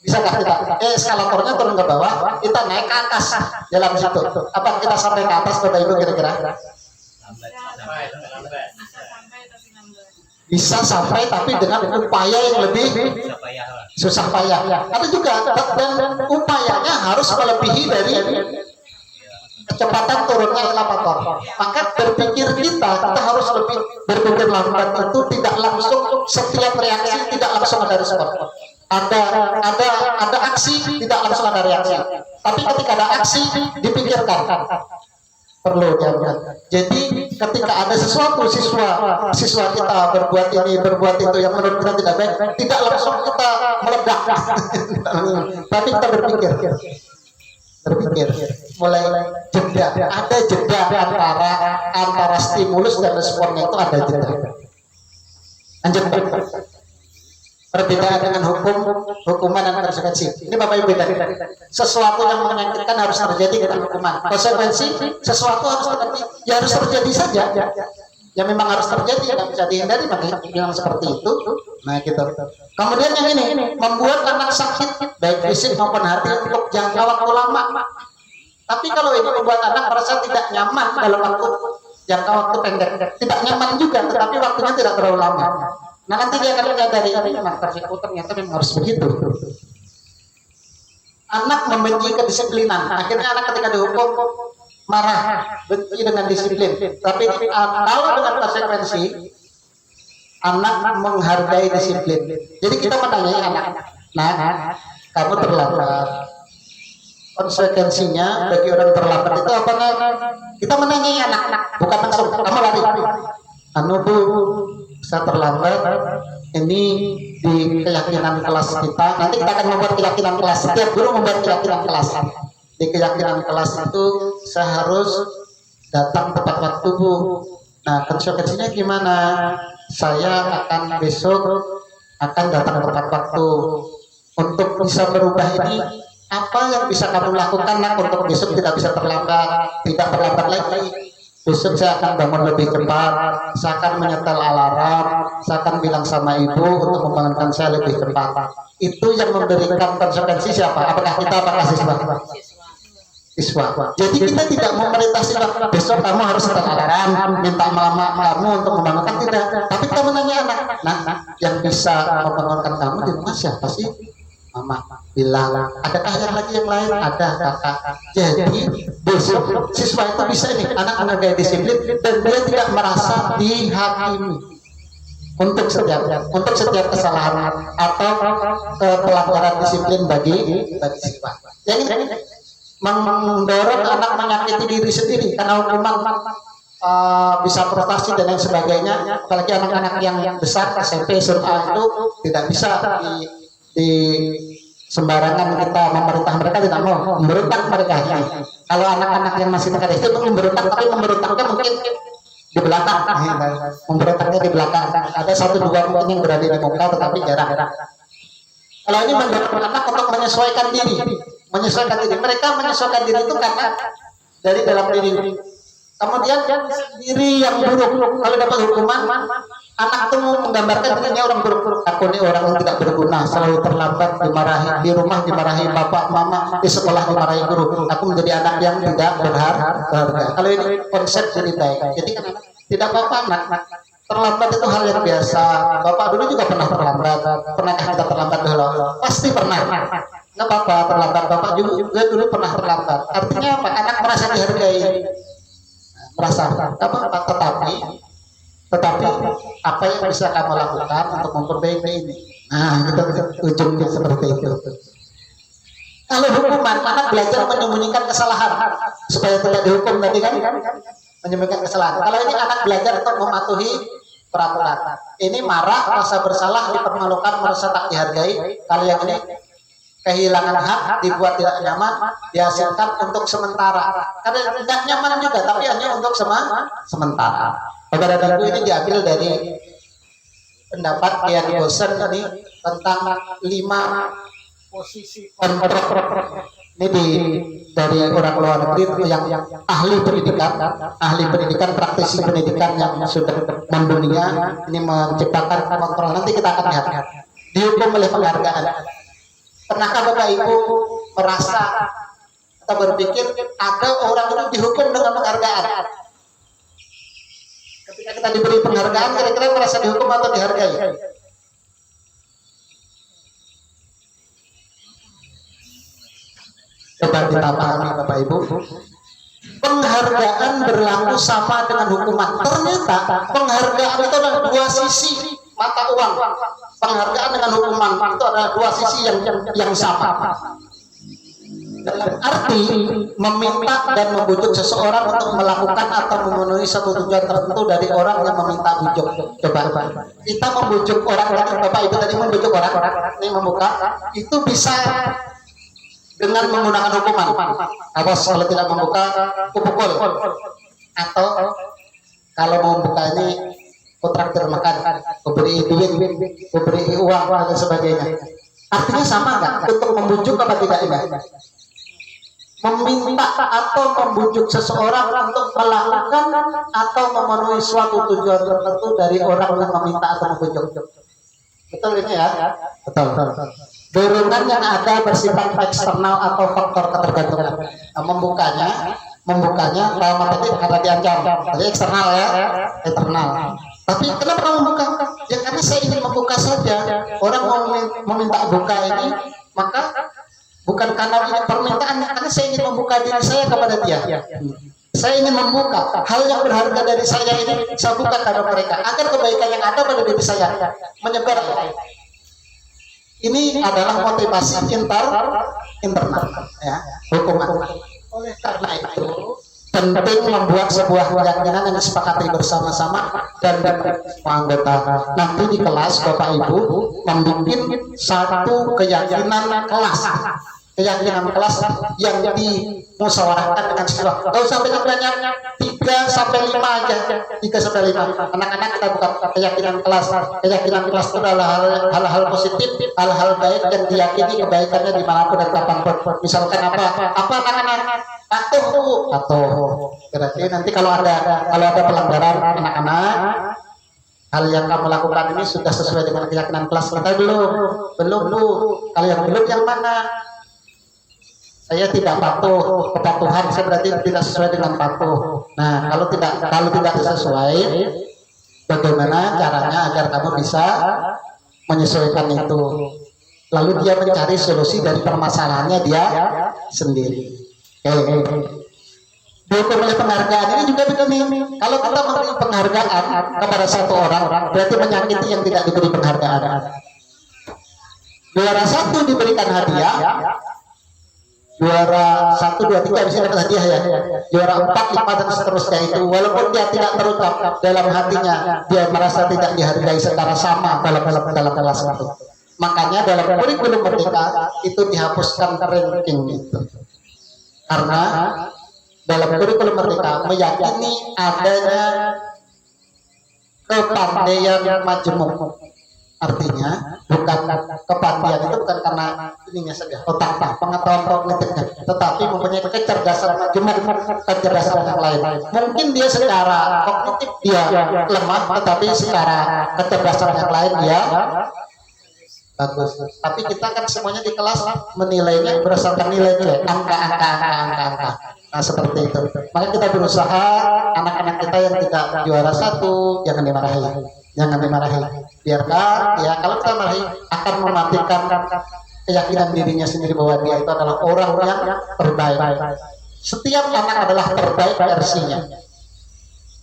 C: Bisakah kita? Eskalatornya turun ke bawah, kita naik ke atas jalan situ. Apa kita sampai ke atas Bapak Ibu kira-kira? bisa sampai tapi dengan upaya yang lebih susah payah. Ada juga dan upayanya harus melebihi dari kecepatan turunnya eskavator. Maka berpikir kita harus lebih berpikir lambat itu tidak langsung setiap reaksi tidak langsung ada respon. Ada aksi tidak langsung ada reaksi. Tapi ketika ada aksi dipikirkan. Perlu jangan. Jadi ketika ada sesuatu siswa kita berbuat ini berbuat itu yang menurut kita tidak baik, tidak langsung kita meledak, tapi kita berpikir, mulai jeda, ada jeda antara stimulus dan responnya itu ada jeda. Lanjut. Perbedaan dengan hukuman dan konsekuensi. Ini Bapak Ibu beda. Sesuatu yang menyakitkan harus terjadi dengan hukuman. Konsekuensi sesuatu harus terjadi. Ya harus terjadi saja. Ya memang harus terjadi. Tidak bisa dihindari. Makanya bilang seperti itu. Nah gitu. Kemudian yang ini membuat anak sakit baik fisik maupun hati untuk jangka waktu lama. Tapi kalau ini membuat anak merasa tidak nyaman dalam jangka waktu pendek, tidak nyaman juga, tetapi waktunya tidak terlalu lama. Nah nanti dia akan menyadari ternyata memang harus begitu. Anak membenci kedisiplinan. Akhirnya anak ketika dihukum marah, benci dengan disiplin. Tapi kalau dengan konsekuensi, anak menghargai disiplin. Jadi kita menanyai anak, nah kamu terlambat. Konsekuensinya bagi orang terlambat itu apa? Kita menanyai anak, bukan langsung kamu lari. Bu, saya terlambat. Ini di keyakinan kelas kita. Nanti kita akan membuat keyakinan kelas. Setiap guru membuat keyakinan kelas. Di keyakinan kelas itu saya harus datang tepat waktu, Bu. Nah, konsekuensinya gimana? Saya akan besok akan datang tepat waktu. Untuk bisa berubah ini, apa yang bisa kamu lakukan untuk besok tidak bisa terlambat, tidak terlambat lagi? Besok saya akan bangun lebih cepat, saya akan menyetel alarm, saya akan bilang sama ibu untuk membangunkan saya lebih cepat. Itu yang memberikan konsekuensi siapa? Apakah kita, apakah siswa? Siswa. Jadi kita tidak memerintah siswa, besok kamu harus setel alarm, minta mama kamu untuk membangunkan, tidak. Tapi kita menanya anak, nah yang bisa membangunkan kamu di rumah siapa sih? Mama bilang, adakah yang lagi yang lain? Ada kakak. Jadi besok siswa itu bisa ini anak-anak gaya disiplin dan dia tidak merasa dihakimi untuk setiap kesalahan atau pelanggaran disiplin bagi siswa. Yang ini mendorong anak menyakiti diri sendiri karena hukuman bisa prestasi dan lain sebagainya. Apalagi anak-anak yang besar SMP SMA itu tidak bisa di sembarangan kita memerintah mereka, tidak mau memberontak mereka. Kalau anak-anak yang masih TK itu memberontak, tapi memberontaknya mungkin di belakang, memberontaknya di belakang. Ada 1-2 mungkin yang berada di muka, tetapi jarang. Kalau ini mendorong anak untuk menyesuaikan diri, mereka menyesuaikan diri itu karena dari dalam diri. Kemudian diri yang buruk, kalau dapat hukuman, anak itu menggambarkan dirinya orang buruk. Aku ini orang yang tidak berguna, selalu terlambat, dimarahi di rumah, dimarahi bapak, mama, di sekolah dimarahi guru. Aku menjadi anak yang tidak berharga. Kalau ini konsep jadi baik. Jadi tidak apa-apa anak. Terlambat itu hal yang biasa. Bapak dulu juga pernah terlambat. Pernahkah kita terlambat dulu? Pasti pernah. Nggak apa-apa terlambat. Bapak juga dulu pernah terlambat. Artinya apa? Anak merasa dihargai. Merasa apa? Tetapi apa yang bisa kamu lakukan untuk memperbaiki ini? Nah, kita ujungnya seperti itu. Kalau hukuman, anak belajar menyembunyikan kesalahan supaya tidak dihukum tadi kan? Menyembunyikan kesalahan. Kalau ini anak belajar untuk mematuhi peraturan. Ini marah, rasa bersalah, dipermalukan, merasa tak dihargai. Kalau yang ini kehilangan hak, dibuat tidak nyaman, dihasilkan untuk sementara. Karena tidak nyaman juga, tapi hanya untuk sementara. Bapak-bapak ini diambil dari pendapat Kiai Bosen tadi tentang 5 posisi kontrol. Ini dari orang luar negeri yang ahli pendidikan, praktisi pendidikan yang sudah mendunia ini menciptakan kontrol. Nanti kita akan lihat dihukum oleh penghargaan. Pernahkah Bapak Ibu merasa atau berpikir ada orang itu dihukum dengan penghargaan? Ketika ketika kita diberi penghargaan kira-kira merasa dihukum atau dihargai? Coba kita pahami Bapak Ibu, penghargaan berlaku sama dengan hukuman. Ternyata penghargaan itu adalah dua sisi mata uang. Penghargaan dengan hukuman itu adalah dua sisi yang sama. Dalam arti meminta dan membujuk seseorang untuk melakukan atau memenuhi satu tujuan tertentu dari orang yang meminta bujuk. Coba kita membujuk orang, Bapak Ibu tadi membujuk orang, ini membuka, itu bisa dengan menggunakan hukuman. Awas kalau tidak membuka, kupukul. Atau kalau mau membuka ini, kontraktor makan, kuberi duit, kuberi uang dan sebagainya. Artinya sama nggak? Untuk membujuk apa tidak ini? Meminta atau membujuk seseorang untuk melakukan atau memenuhi suatu tujuan tertentu dari orang yang meminta atau membujuk. Betul ini ya? Betul. Dorongan yang ada bersifat eksternal atau faktor ketergantungan. Nah, membukanya dalam arti karena diancam. Jadi eksternal ya, eksternal. Tapi kenapa kamu membuka? Ya karena saya ingin membuka saja. Orang mau meminta buka ini, maka bukan karena permintaan, karena saya ingin membuka diri saya kepada dia. Saya ingin membuka hal yang berharga dari saya ini, saya buka kepada mereka agar kebaikan yang ada pada diri saya menyebar. Ini adalah motivasi internal ya, hukuman. Oleh karena itu penting membuat sebuah keyakinan yang disepakati bersama-sama dan semua anggota. Nanti di kelas Bapak Ibu membuat satu keyakinan kelas yang dimusyawarahkan dengan sebuah. Gak usah banyak-banyak, 3 sampai 5 aja. 3 sampai 5. Anak-anak kita buka keyakinan kelas. Keyakinan kelas itu adalah hal-hal positif, hal-hal baik yang diyakini kebaikannya dimanapun dan kapanpun. Misalkan apa anak-anak? Patuh. Berarti nanti kalau ada pelanggaran anak-anak, hal yang kamu lakukan ini sudah sesuai dengan keyakinan kelas kita belum Bu. Kalau yang belum yang mana? Saya tidak patuh, kepatuhan saya berarti tidak sesuai dengan patuh. Nah, kalau tidak sesuai, bagaimana caranya agar kamu bisa menyesuaikan itu? Lalu dia mencari solusi dari permasalahannya dia sendiri. Dihukum oleh penghargaan ini juga begini. Kalau kita memberi penghargaan kepada satu orang, berarti menyakiti yang tidak diberi penghargaan. Juara 1 diberikan hadiah, juara 1, 2, 3 bisa dapat hadiah ya. Juara 4, 5 dan seterusnya itu, walaupun dia tidak terucap dalam hatinya, dia merasa tidak dihargai secara sama dalam kelas itu. Makanya dalam kurikulum Merdeka itu dihapuskan ranking itu. Karena dalam kurikulum Merdeka meyakini adanya kepandaian majemuk. Artinya bukan kepandaian itu bukan karena ininya saja otak pengetahuan kognitifnya, tetapi mempunyai kecerdasan majemuk, kecerdasan yang lain. Mungkin dia secara kognitif dia lemah, tetapi secara kecerdasan yang lain dia bagus. Tapi kita kan semuanya di kelas menilainya berdasarkan nilai angka. Nah seperti itu. Maka kita berusaha anak-anak kita yang tidak juara 1 jangan dimarahi. Biarkan ya, kalau kita marahi akan mematikan keyakinan dirinya sendiri bahwa dia itu adalah orang yang terbaik. Setiap anak adalah terbaik versinya.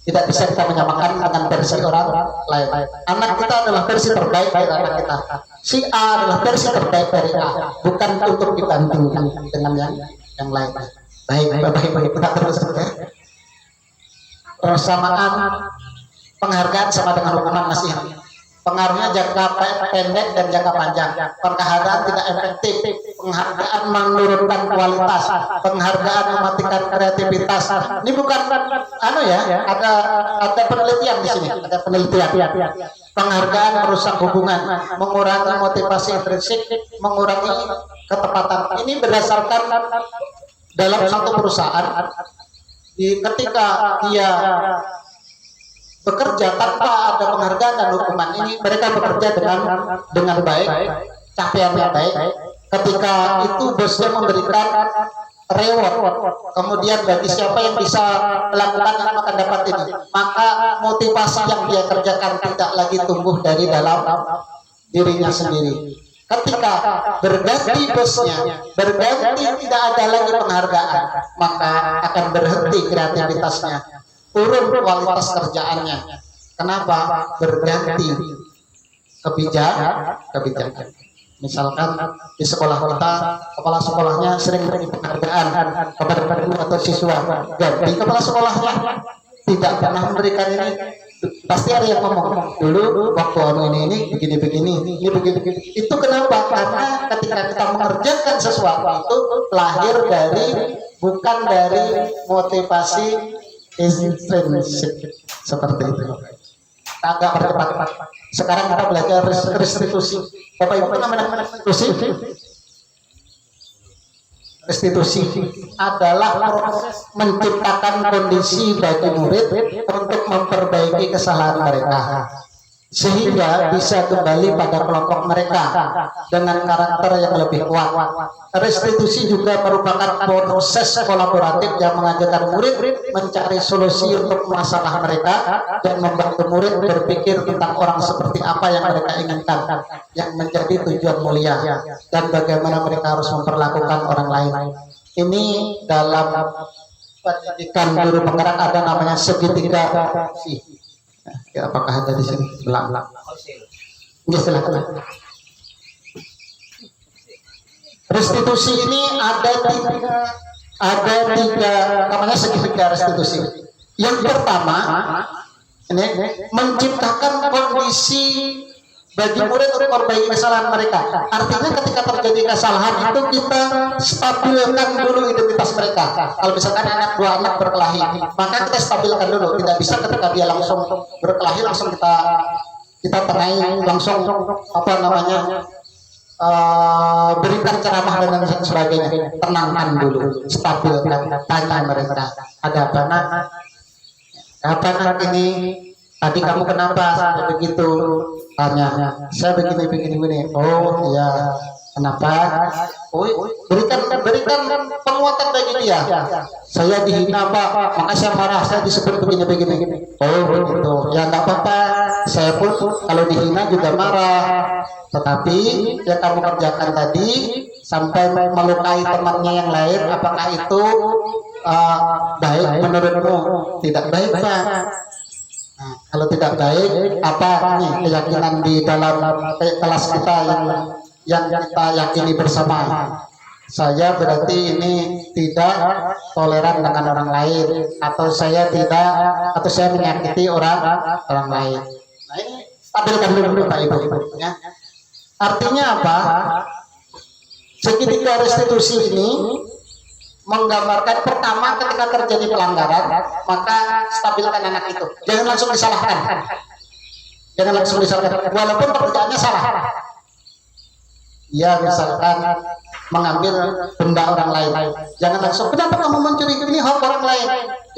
C: Tidak bisa kita menyamakan dengan versi orang lain. Anak kita adalah versi terbaik dari anak kita. Si A adalah versi terbaik dari A, bukan untuk dibandingkan dengan yang lain. Baik, kita terus ya. Persamaan penghargaan sama dengan hukuman masih. Pengaruhnya jangka pendek dan jangka panjang. Penghargaan tidak efektif, penghargaan menurunkan kualitas, penghargaan mematikan kreativitas. Ini bukan ada penelitian di sini, ada penelitian. Penghargaan merusak hubungan, mengurangi motivasi intrinsik, mengurangi ketepatan. Ini berdasarkan dalam satu perusahaan, ketika dia bekerja tanpa ada penghargaan dan hukuman ini, mereka bekerja dengan baik, capaiannya baik. Ketika itu bosnya memberikan reward, kemudian bagi siapa yang bisa melakukan akan dapat ini, maka motivasi yang dia kerjakan tidak lagi tumbuh dari dalam dirinya sendiri. Ketika berganti bosnya, berganti tidak ada lagi penghargaan, maka akan berhenti kreativitasnya, turun kualitas kerjaannya. Kenapa? Berganti kebijakan. Misalkan di sekolah kita, kepala sekolahnya sering beri penghargaan kepada guru atau siswa, ganti kepala sekolahnya tidak pernah memberikan ini. Pasti ada yang ngomong, dulu waktu ini begini. Itu kenapa? Karena ketika kita mengerjakan sesuatu itu lahir dari, bukan dari motivasi intrinsik seperti itu. Agak percepat. Sekarang kita belajar restitusi. Bapak Ibu namanya restitusi. Restitusi adalah proses menciptakan kondisi bagi murid untuk memperbaiki kesalahan mereka, sehingga bisa kembali pada kelompok mereka dengan karakter yang lebih kuat. Restitusi juga merupakan proses kolaboratif yang mengajarkan murid mencari solusi untuk masalah mereka dan membantu murid berpikir tentang orang seperti apa yang mereka inginkan, yang menjadi tujuan mulia, dan bagaimana mereka harus memperlakukan orang lain. Ini dalam pendidikan guru penggerak ada namanya segitiga. Ya, apakah ada di sini? Belak. Ya, silakan. Restitusi ini ada tiga namanya segitiga restitusi. Yang pertama ini menciptakan kondisi bagi murid untuk memperbaiki kesalahan mereka. Artinya ketika terjadi kesalahan itu kita stabilkan dulu identitas mereka. Kalau misalkan dua anak berkelahi, maka kita stabilkan dulu. Tidak bisa ketika dia langsung berkelahi langsung kita tengahi, langsung berikan ceramah dan sebagainya. Tenangkan dulu, stabilkan, tanya mereka, ada apa nak ini? Tadi kamu kenapa sampai begitu? Tanya, saya begini. Oh iya, kenapa? Oh, berikan penguatan bagi dia. Saya dihina Pak, maka saya marah, saya disebut begini. Oh begitu, ya nggak apa-apa. Saya pun kalau dihina juga marah. Tetapi yang kamu kerjakan tadi sampai melukai temannya yang lain, apakah itu baik menurutmu? Tidak baik Pak. Nah, kalau tidak baik, apa nih keyakinan di dalam kelas kita yang kita yakini bersama? Saya berarti ini tidak toleran dengan orang lain, atau saya menyakiti orang lain. Nah, ini stabilkan dulu Pak Ibu. Ya. Artinya apa? Segitiga restitusi ini menggambarkan pertama ketika terjadi pelanggaran, maka stabilkan anak itu. Jangan langsung disalahkan. Walaupun pekerjaannya salah. Ya misalkan mengambil benda orang lain. Jangan langsung, kenapa kamu mencuri ini hak orang lain?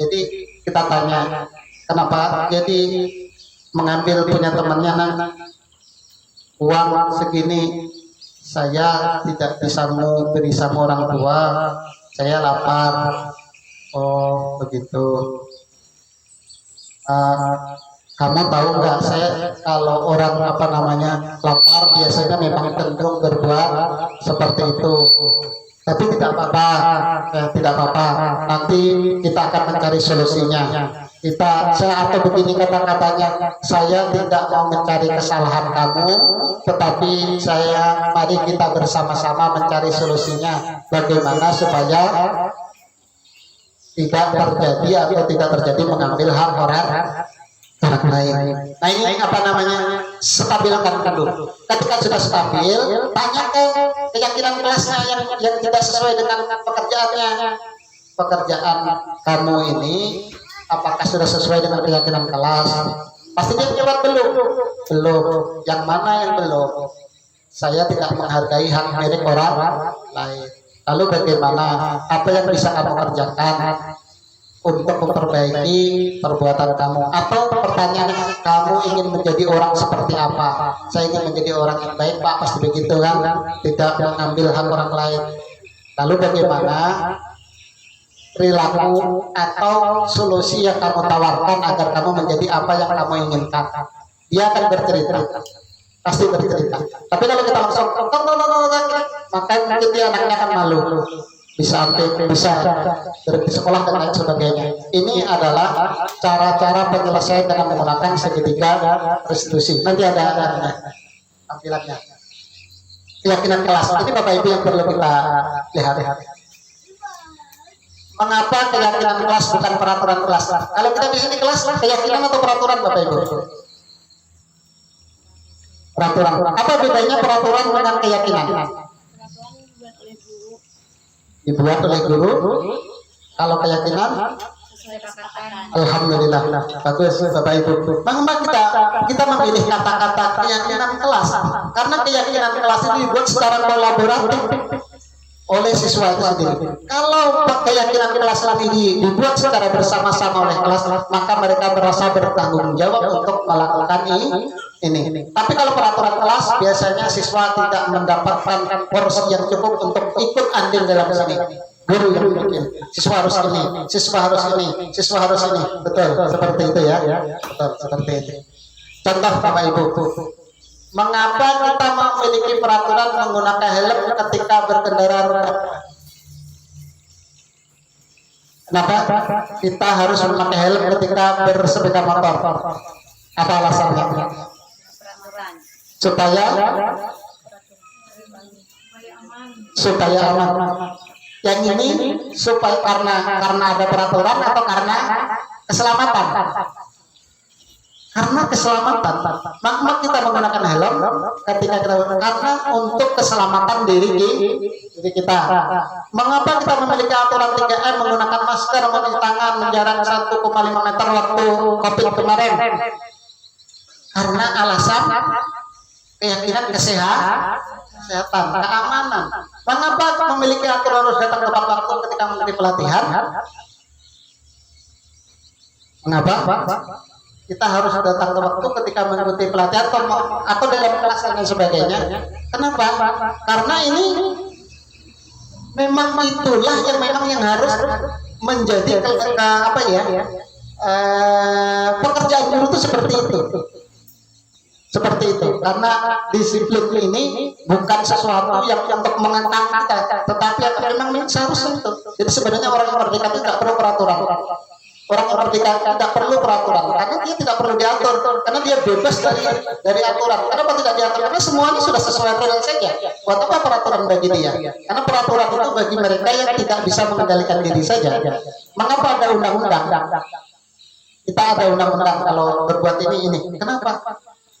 C: Jadi kita tanya, kenapa? Jadi mengambil punya temannya uang segini, saya tidak bisa beri sama orang tua. Saya lapar. Oh begitu. Kamu tahu nggak, saya kalau orang lapar biasanya memang cenderung berbuat seperti itu. Tapi tidak apa-apa. Nanti kita akan mencari solusinya. Saya atau begini kata-katanya, saya tidak mau mencari kesalahan kamu, tetapi mari kita bersama-sama mencari solusinya. Bagaimana supaya tidak terjadi mengambil hak orang lain. Nah ini stabilkan dulu. Ketika sudah stabil, tanya ke keyakinan kelasnya yang tidak sesuai dengan pekerjaan kamu ini, apakah sudah sesuai dengan keyakinan kelas? Pasti dia jawab belum. Yang mana yang belum? Saya tidak menghargai hak milik orang lain. Lalu bagaimana? Apa yang bisa kamu kerjakan untuk memperbaiki perbuatan kamu? Atau pertanyaan, kamu ingin menjadi orang seperti apa? Saya ingin menjadi orang yang baik Pak, pasti begitu kan? Tidak mengambil hak orang lain. Lalu bagaimana? perilaku atau solusi yang kamu tawarkan agar kamu menjadi apa yang kamu inginkan. Dia akan bercerita, pasti bercerita. Tapi kalau kita langsung maka mungkin dia anaknya akan malu, bisa berhenti sekolah dan lain sebagainya. Ini adalah cara-cara penyelesaian dengan menggunakan segitiga restitusi. Nanti ada tampilannya. Keyakinan kelas. Ini Bapak Ibu yang perlu kita lihat. Mengapa keyakinan kelas bukan peraturan kelas? Kalau kita di sini kelas, keyakinan atau peraturan Bapak Ibu? Peraturan. Apa bedanya peraturan dengan keyakinan? Dibuat oleh guru. Kalau keyakinan, alhamdulillah, bagus Bapak Ibu. Mengapa kita memilih kata-kata keyakinan kelas? Karena keyakinan kelas ini dibuat secara kolaboratif oleh siswa itu sendiri. Kalau keyakinan kelas ini dibuat secara bersama-sama oleh kelas, maka mereka merasa bertanggung jawab untuk melakukan ini. Tapi kalau peraturan kelas, biasanya siswa tidak mendapatkan porsi yang cukup untuk ikut andil dalam sini. Guru yang bikin, siswa harus ini, siswa harus ini, siswa harus ini. Betul, seperti itu ya. Betul, seperti itu. Contoh Bapak Ibu, mengapa kita memiliki peraturan menggunakan helm ketika berkendara roda? Kenapa kita harus memakai helm ketika bersepeda motor? Apa alasannya? Supaya aman. Yang ini supaya karena ada peraturan atau karena keselamatan? Karena keselamatan. Maka kita menggunakan helm ketika kita karena untuk keselamatan diri kita. Mengapa kita memiliki aturan 3M menggunakan masker, mencuci tangan, menjarak 1,5 meter waktu COVID kemarin? Karena alasan keyakinan kesehatan, keamanan. Mengapa memiliki aturan harus datang tepat waktu ketika mengikuti pelatihan? Mengapa kita harus datang ke waktu ketika mengikuti pelatihan atau dalam kelas dan sebagainya? Kenapa? Karena ini memang itulah yang harus menjadi pekerjaan guru itu seperti itu. Karena disiplin ini bukan sesuatu yang untuk mengangkat kita, tetapi memang seharusnya itu. Jadi sebenarnya orang yang merdeka tidak perlu peraturan. Orang yang merdeka tidak perlu peraturan karena dia tidak perlu diatur, karena dia bebas dari aturan. Kenapa tidak diatur? Karena semuanya sudah sesuai real saja. Buat apa peraturan bagi dia? Karena peraturan itu bagi mereka yang tidak bisa mengendalikan diri saja. Mengapa ada undang-undang? Kita ada undang-undang kalau berbuat ini. Kenapa?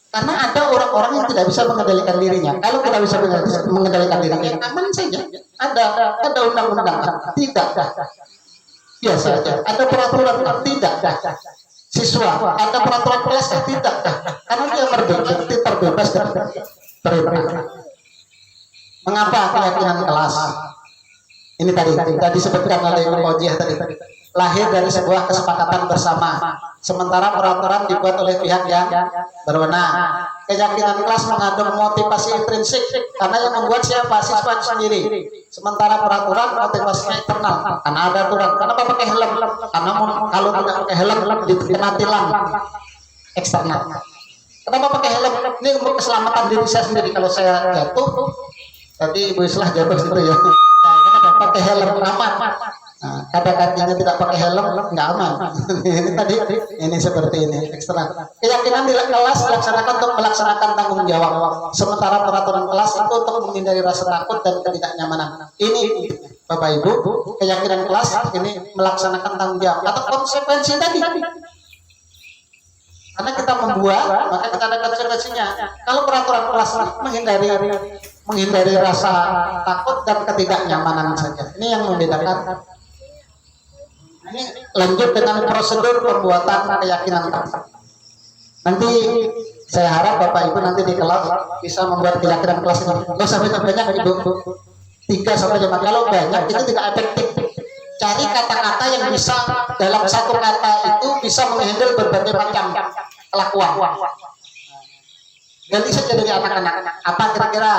C: Karena ada orang-orang yang tidak bisa mengendalikan dirinya. Kalau kita bisa mengendalikan dirinya, aman saja. Ada undang-undang. Tidak. Biasa aja. Ada peraturan? Tidak. Siswa, ada peraturan kelas? Tidak. Karena dia terbebas dari peraturan. Mengapa keyakinan kelas? Ini tadi disebutkan oleh Ibu Ojiah tadi. Lahir dari sebuah kesepakatan bersama, sementara peraturan dibuat oleh pihak yang berwenang. Keyakinan kelas mengandung motivasi intrinsik karena yang membuat siapa? Siswa sendiri. Sementara peraturan motivasinya internal karena ada aturan. Kenapa pakai helm? Karena kalau tidak pakai helm dikena tilang eksternal. Kenapa pakai helm? Ini untuk keselamatan diri saya sendiri. Kalau saya jatuh, tadi Ibu Islah jatuh situ ya. Kenapa pakai helm? Aman. Nah, kadang-kadang tidak pakai helm nggak aman. ini seperti ini eksternal. Keyakinan di kelas dilaksanakan untuk melaksanakan tanggung jawab, sementara peraturan kelas itu untuk menghindari rasa takut dan ketidaknyamanan. Ini Bapak Ibu, keyakinan kelas ini melaksanakan tanggung jawab atau konsekuensi tadi. Karena kita membuat, maka kita ada konsekuensinya. Kalau peraturan kelas menghindari rasa takut dan ketidaknyamanan saja. Ini yang membedakan. Ini lanjut dengan prosedur pembuatan keyakinan kelas. Nanti saya harap Bapak Ibu nanti di kelas bisa membuat keyakinan kelas ini. Nggak usah banyak Ibu, 3 sampai 5. Kalau banyak itu tidak efektif. Cari kata-kata yang bisa dalam satu kata itu bisa menghandle berbagai macam kelakuan. Ganti saja dari anak-anak. Apa kira-kira?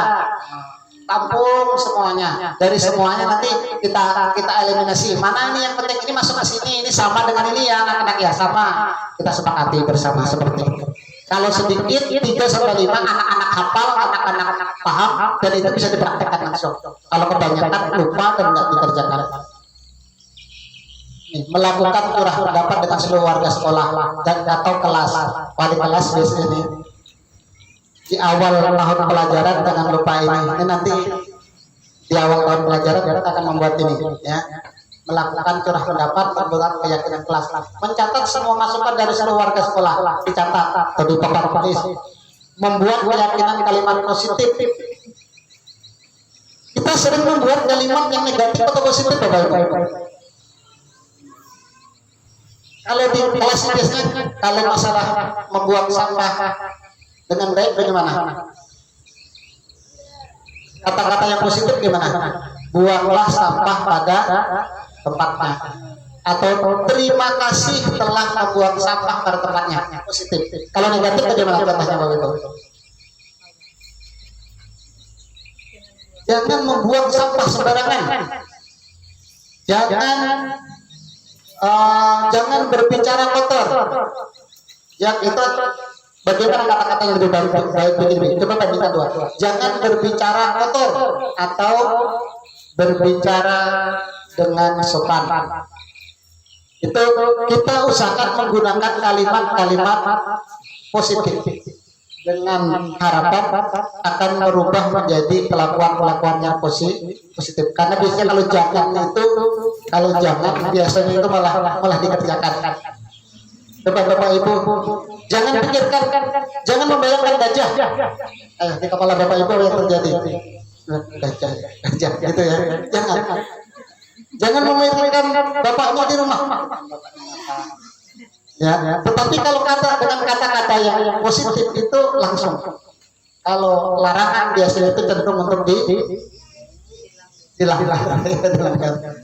C: tampung semuanya. Dari semuanya nanti kita eliminasi. Mana ini yang penting, ini masuk ke sini, ini sama dengan ini ya anak-anak ya, sama. Kita sepakati bersama seperti itu. Kalau sedikit 3-5 anak-anak hafal, anak-anak paham, dan itu bisa dipraktekkan langsung. Kalau kebanyakan lupa dan nggak dikerjakan. Melakukan curah pendapat dengan seluruh warga sekolah dan atau kelas, wali kelas biasanya ini di awal tahun pelajaran jangan lupa ini nanti di awal tahun pelajaran kita akan membuat ini ya, melakukan curah pendapat, membuat keyakinan kelas, mencatat semua masukan dari seluruh warga sekolah, dicatat atau di papan tulis, membuat keyakinan kalimat positif. Kita sering membuat kalimat yang negatif atau positif, Bapak-Ibu. Kalau di kelas biasanya kalau masalah membuang sampah dengan baik bagaimana? Kata-kata yang positif gimana? Buanglah sampah pada tempatnya. Atau terima kasih telah membuang sampah pada tempatnya. Positif. Kalau negatif bagaimana contohnya Bapak Ibu? Jangan membuang sampah sembarangan. Jangan berbicara kotor. Yang itu bagaimana kata-kata yang lebih baik begini? Coba bandingkan dua. Jangan berbicara kotor atau berbicara dengan sopan. Itu kita usahakan menggunakan kalimat-kalimat positif dengan harapan akan merubah menjadi kelakuan yang positif. Karena biasanya kalau jangan biasanya itu malah dikerjakan. Bapak Ibu, jangan pikirkan, jangan membayangkan gajah. Di kepala Bapak Ibu yang terjadi gajah gitu ya. Jangan memikirkan bapaknya di rumah. Ya, tetapi kalau dengan kata-kata yang positif itu langsung. Kalau larangan biasanya itu cenderung untuk dilanggar.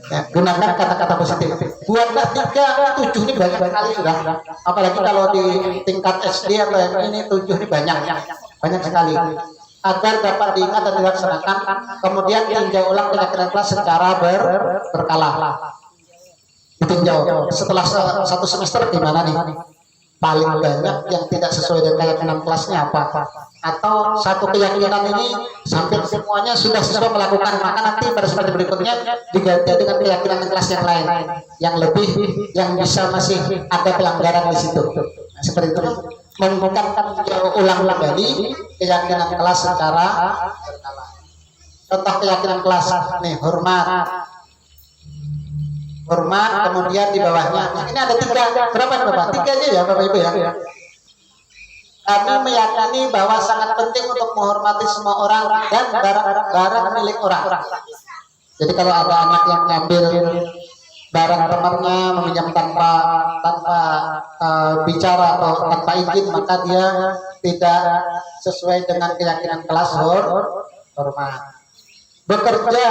C: Ya, gunakan kata-kata positif. Buatlah 3, 7 ini banyak sekali sudah. Apalagi kalau di tingkat SD atau yang ini 7 ini banyak sekali. Agar dapat diingat dan dilaksanakan. Kemudian tinjau ulang keyakinan kelas secara berkala. Ditinjau setelah 1 semester gimana nih, paling banyak yang tidak sesuai dengan keyakinan kelasnya apa, atau satu keyakinan ini hampir semuanya sudah siswa melakukan, maka nanti pada semester berikutnya diganti dengan keyakinan kelas yang lain yang lebih, yang bisa masih ada pelanggaran di situ. Nah, seperti itu menggunakan ulang kembali keyakinan kelas secara berkala. Contoh keyakinan kelas nih, hormat, kemudian di bawahnya. Ini ada 3, berapa nih Bapak? 3 aja ya Bapak Ibu ya. Kami meyakini bahwa sangat penting untuk menghormati semua orang dan barang milik orang. Jadi kalau ada anak yang ngambil barang temannya, meminjam tanpa bicara atau tanpa izin, maka dia tidak sesuai dengan keyakinan kelas hormat. Bekerja,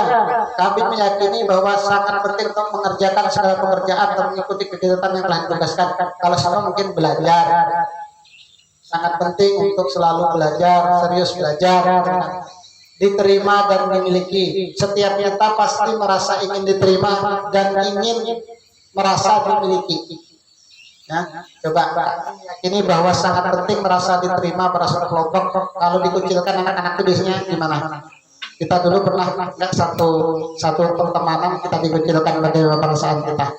C: kami meyakini bahwa sangat penting untuk mengerjakan segala pekerjaan dan mengikuti kegiatan yang telah ditugaskan. Kalau sama mungkin belajar, sangat penting untuk selalu belajar, serius belajar, diterima dan dimiliki. Setiap kita pasti merasa ingin diterima dan ingin merasa dimiliki. Ya, coba yakini bahwa sangat penting merasa diterima, merasa kelompok. Kalau dikucilkan anak-anak itu biasanya gimana? Kita dulu pernah satu pertemanan kita dikucilkan bagaimana perasaan kita,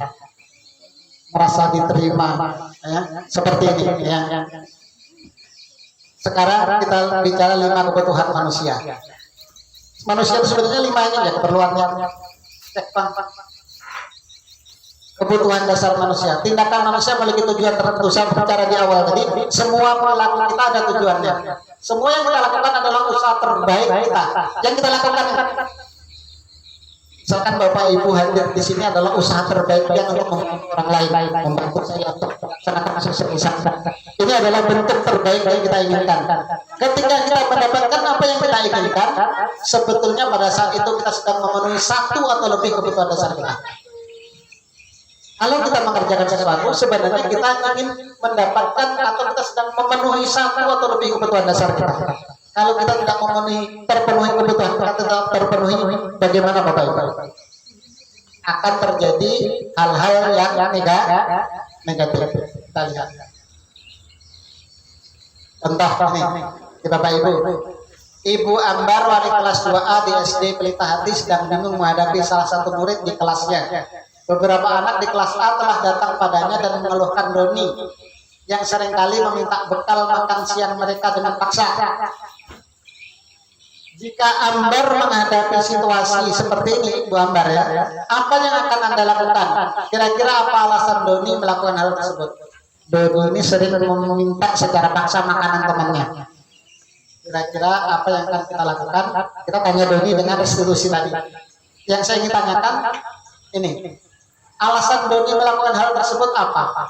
C: merasa diterima ya, seperti ini ya. Sekarang kita bicara 5 kebutuhan manusia. Manusia itu sebenarnya 5 ini ya keperluannya. Kebutuhan dasar manusia. Tindakan manusia memiliki tujuan tertentu. Saya bicara di awal tadi, semua perilaku kita ada tujuannya. Semua yang kita lakukan adalah usaha terbaik kita. Yang kita lakukan, misalkan Bapak Ibu hadir di sini adalah usaha terbaik dia untuk membantu orang lain, membantu saya untuk melaksanakan sebisa. Ini adalah bentuk terbaik yang kita inginkan. Ketika kita mendapatkan apa yang kita inginkan, sebetulnya pada saat itu kita sedang memenuhi 1 atau lebih kebutuhan dasar kita. Kalau kita mengerjakan sesuatu, sebenarnya kita ingin mendapatkan atau kita sedang memenuhi 1 atau lebih kebutuhan dasar kita. Kalau kita tidak terpenuhi kebutuhan kita tidak terpenuhi, bagaimana Bapak Ibu? Akan terjadi hal-hal yang negatif. Kita lihat. Contoh nih, Bapak Ibu. Ibu Ambar wali kelas 2A di SD Pelita Hati sedang bingung menghadapi salah satu murid di kelasnya. Beberapa anak di kelas A telah datang padanya dan mengeluhkan Doni yang seringkali meminta bekal makan siang mereka dengan paksa. Jika Ambar menghadapi situasi seperti ini, Bu Ambar ya, apa yang akan Anda lakukan? Kira-kira apa alasan Doni melakukan hal tersebut? Doni ini sering meminta secara paksa makanan temannya. Kira-kira apa yang akan kita lakukan? Kita tanya Doni dengan restitusi tadi. Yang saya ingin tanyakan ini, alasan Doni melakukan hal tersebut apa?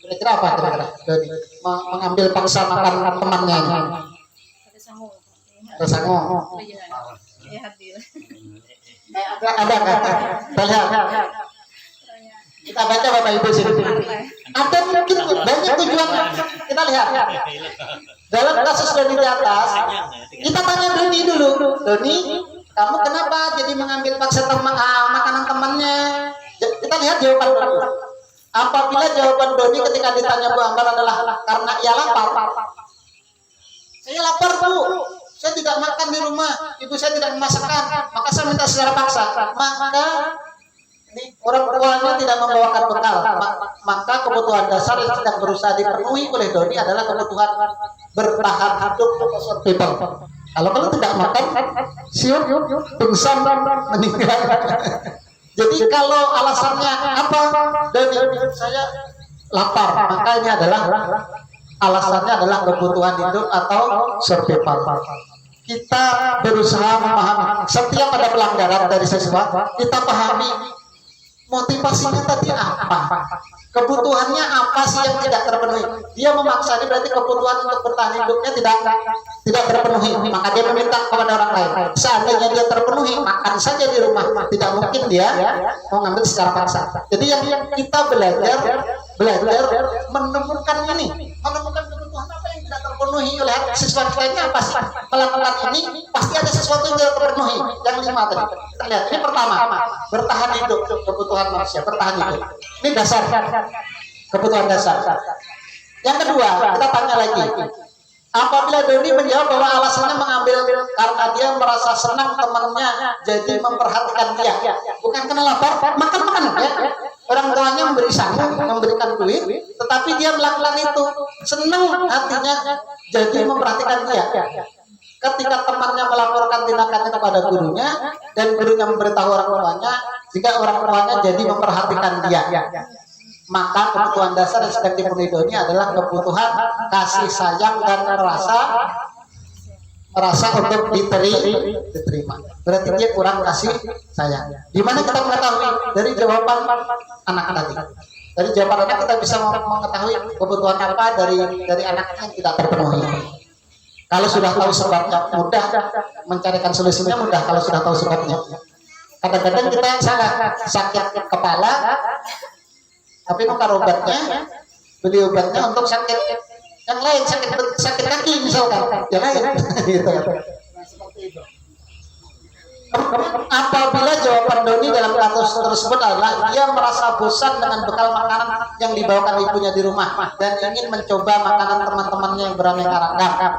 C: Kira-kira apa kira-kira Doni mengambil paksa makan temannya? Ada sangu. Ada kan? Kita baca Bapak Ibu sini. Ada mungkin banyak tujuan. Kita lihat. Dalam kasus Doni di atas, kita tanya Doni dulu. Doni, kamu kenapa jadi mengambil paksa makanan temannya? Kita lihat jawaban dulu. Apabila jawaban Doni ketika ditanya Bu Ambar adalah karena ia lapar. Saya lapar Bu, saya tidak makan di rumah, ibu saya tidak memasakkan, maka saya minta secara paksa. Maka orang tuanya tidak membawakan bekal, maka kebutuhan dasar yang sedang berusaha dipenuhi oleh Doni adalah kebutuhan bertahan hidup people. Kalau tidak makan, siup, pingsan, meninggal. Jadi kalau alasannya apa? Doni, saya lapar, maka ini adalah alasannya adalah kebutuhan hidup atau survival. Kita berusaha memahami setiap ada pelanggaran dari siswa, kita pahami motivasinya tadi apa, kebutuhannya apa sih yang tidak terpenuhi. Dia memaksa, ini berarti kebutuhan untuk bertahan hidupnya tidak terpenuhi, maka dia meminta kepada orang lain. Seandainya dia terpenuhi, makan saja di rumah, tidak mungkin dia mau ngambil secara paksa. Jadi yang kita belajar menemukan kebutuhan apa yang tidak terpenuhi oleh siswa kita ini apa sih. Melakukan ini pasti ada sesuatu yang tidak terpenuhi. Yang 5 tadi kita lihat, ini pertama, bertahan hidup, kebutuhan manusia bertahan hidup, ini dasar, kebutuhan dasar. Yang kedua, kita tanya lagi, apabila Doni menjawab bahwa alasannya mengambil karena dia merasa senang temannya jadi memperhatikan dia, bukan karena lapar, makan ya. Orang tuanya memberi sangu, memberikan duit, tetapi dia melakukan itu senang hatinya jadi memperhatikan dia. Ketika temannya melaporkan tindakannya kepada gurunya dan gurunya memberitahu orang tuanya, jika orang tuanya jadi memperhatikan dia, maka kebutuhan dasar yang sedang dipenuhi Doni adalah kebutuhan kasih sayang dan merasa untuk diterima. Berarti dia kurang kasih sayang. Di mana kita mengetahui dari jawaban anak tadi? Dari jawaban anak kita bisa mengetahui kebutuhan apa dari anak yang tidak terpenuhi. Kalau sudah tahu sebabnya mudah, mencarikan solusinya mudah. Kalau sudah tahu sebabnya, kadang-kadang kita yang salah, sakit kepala, tapi nukar obatnya, beli obatnya untuk sakit yang lain, sakit kaki misalkan, yang lain. Gitu. Apabila jawaban Doni dalam kasus tersebut adalah dia merasa bosan dengan bekal makanan yang dibawakan ibunya di rumah dan ingin mencoba makanan teman-temannya yang beraneka ragam,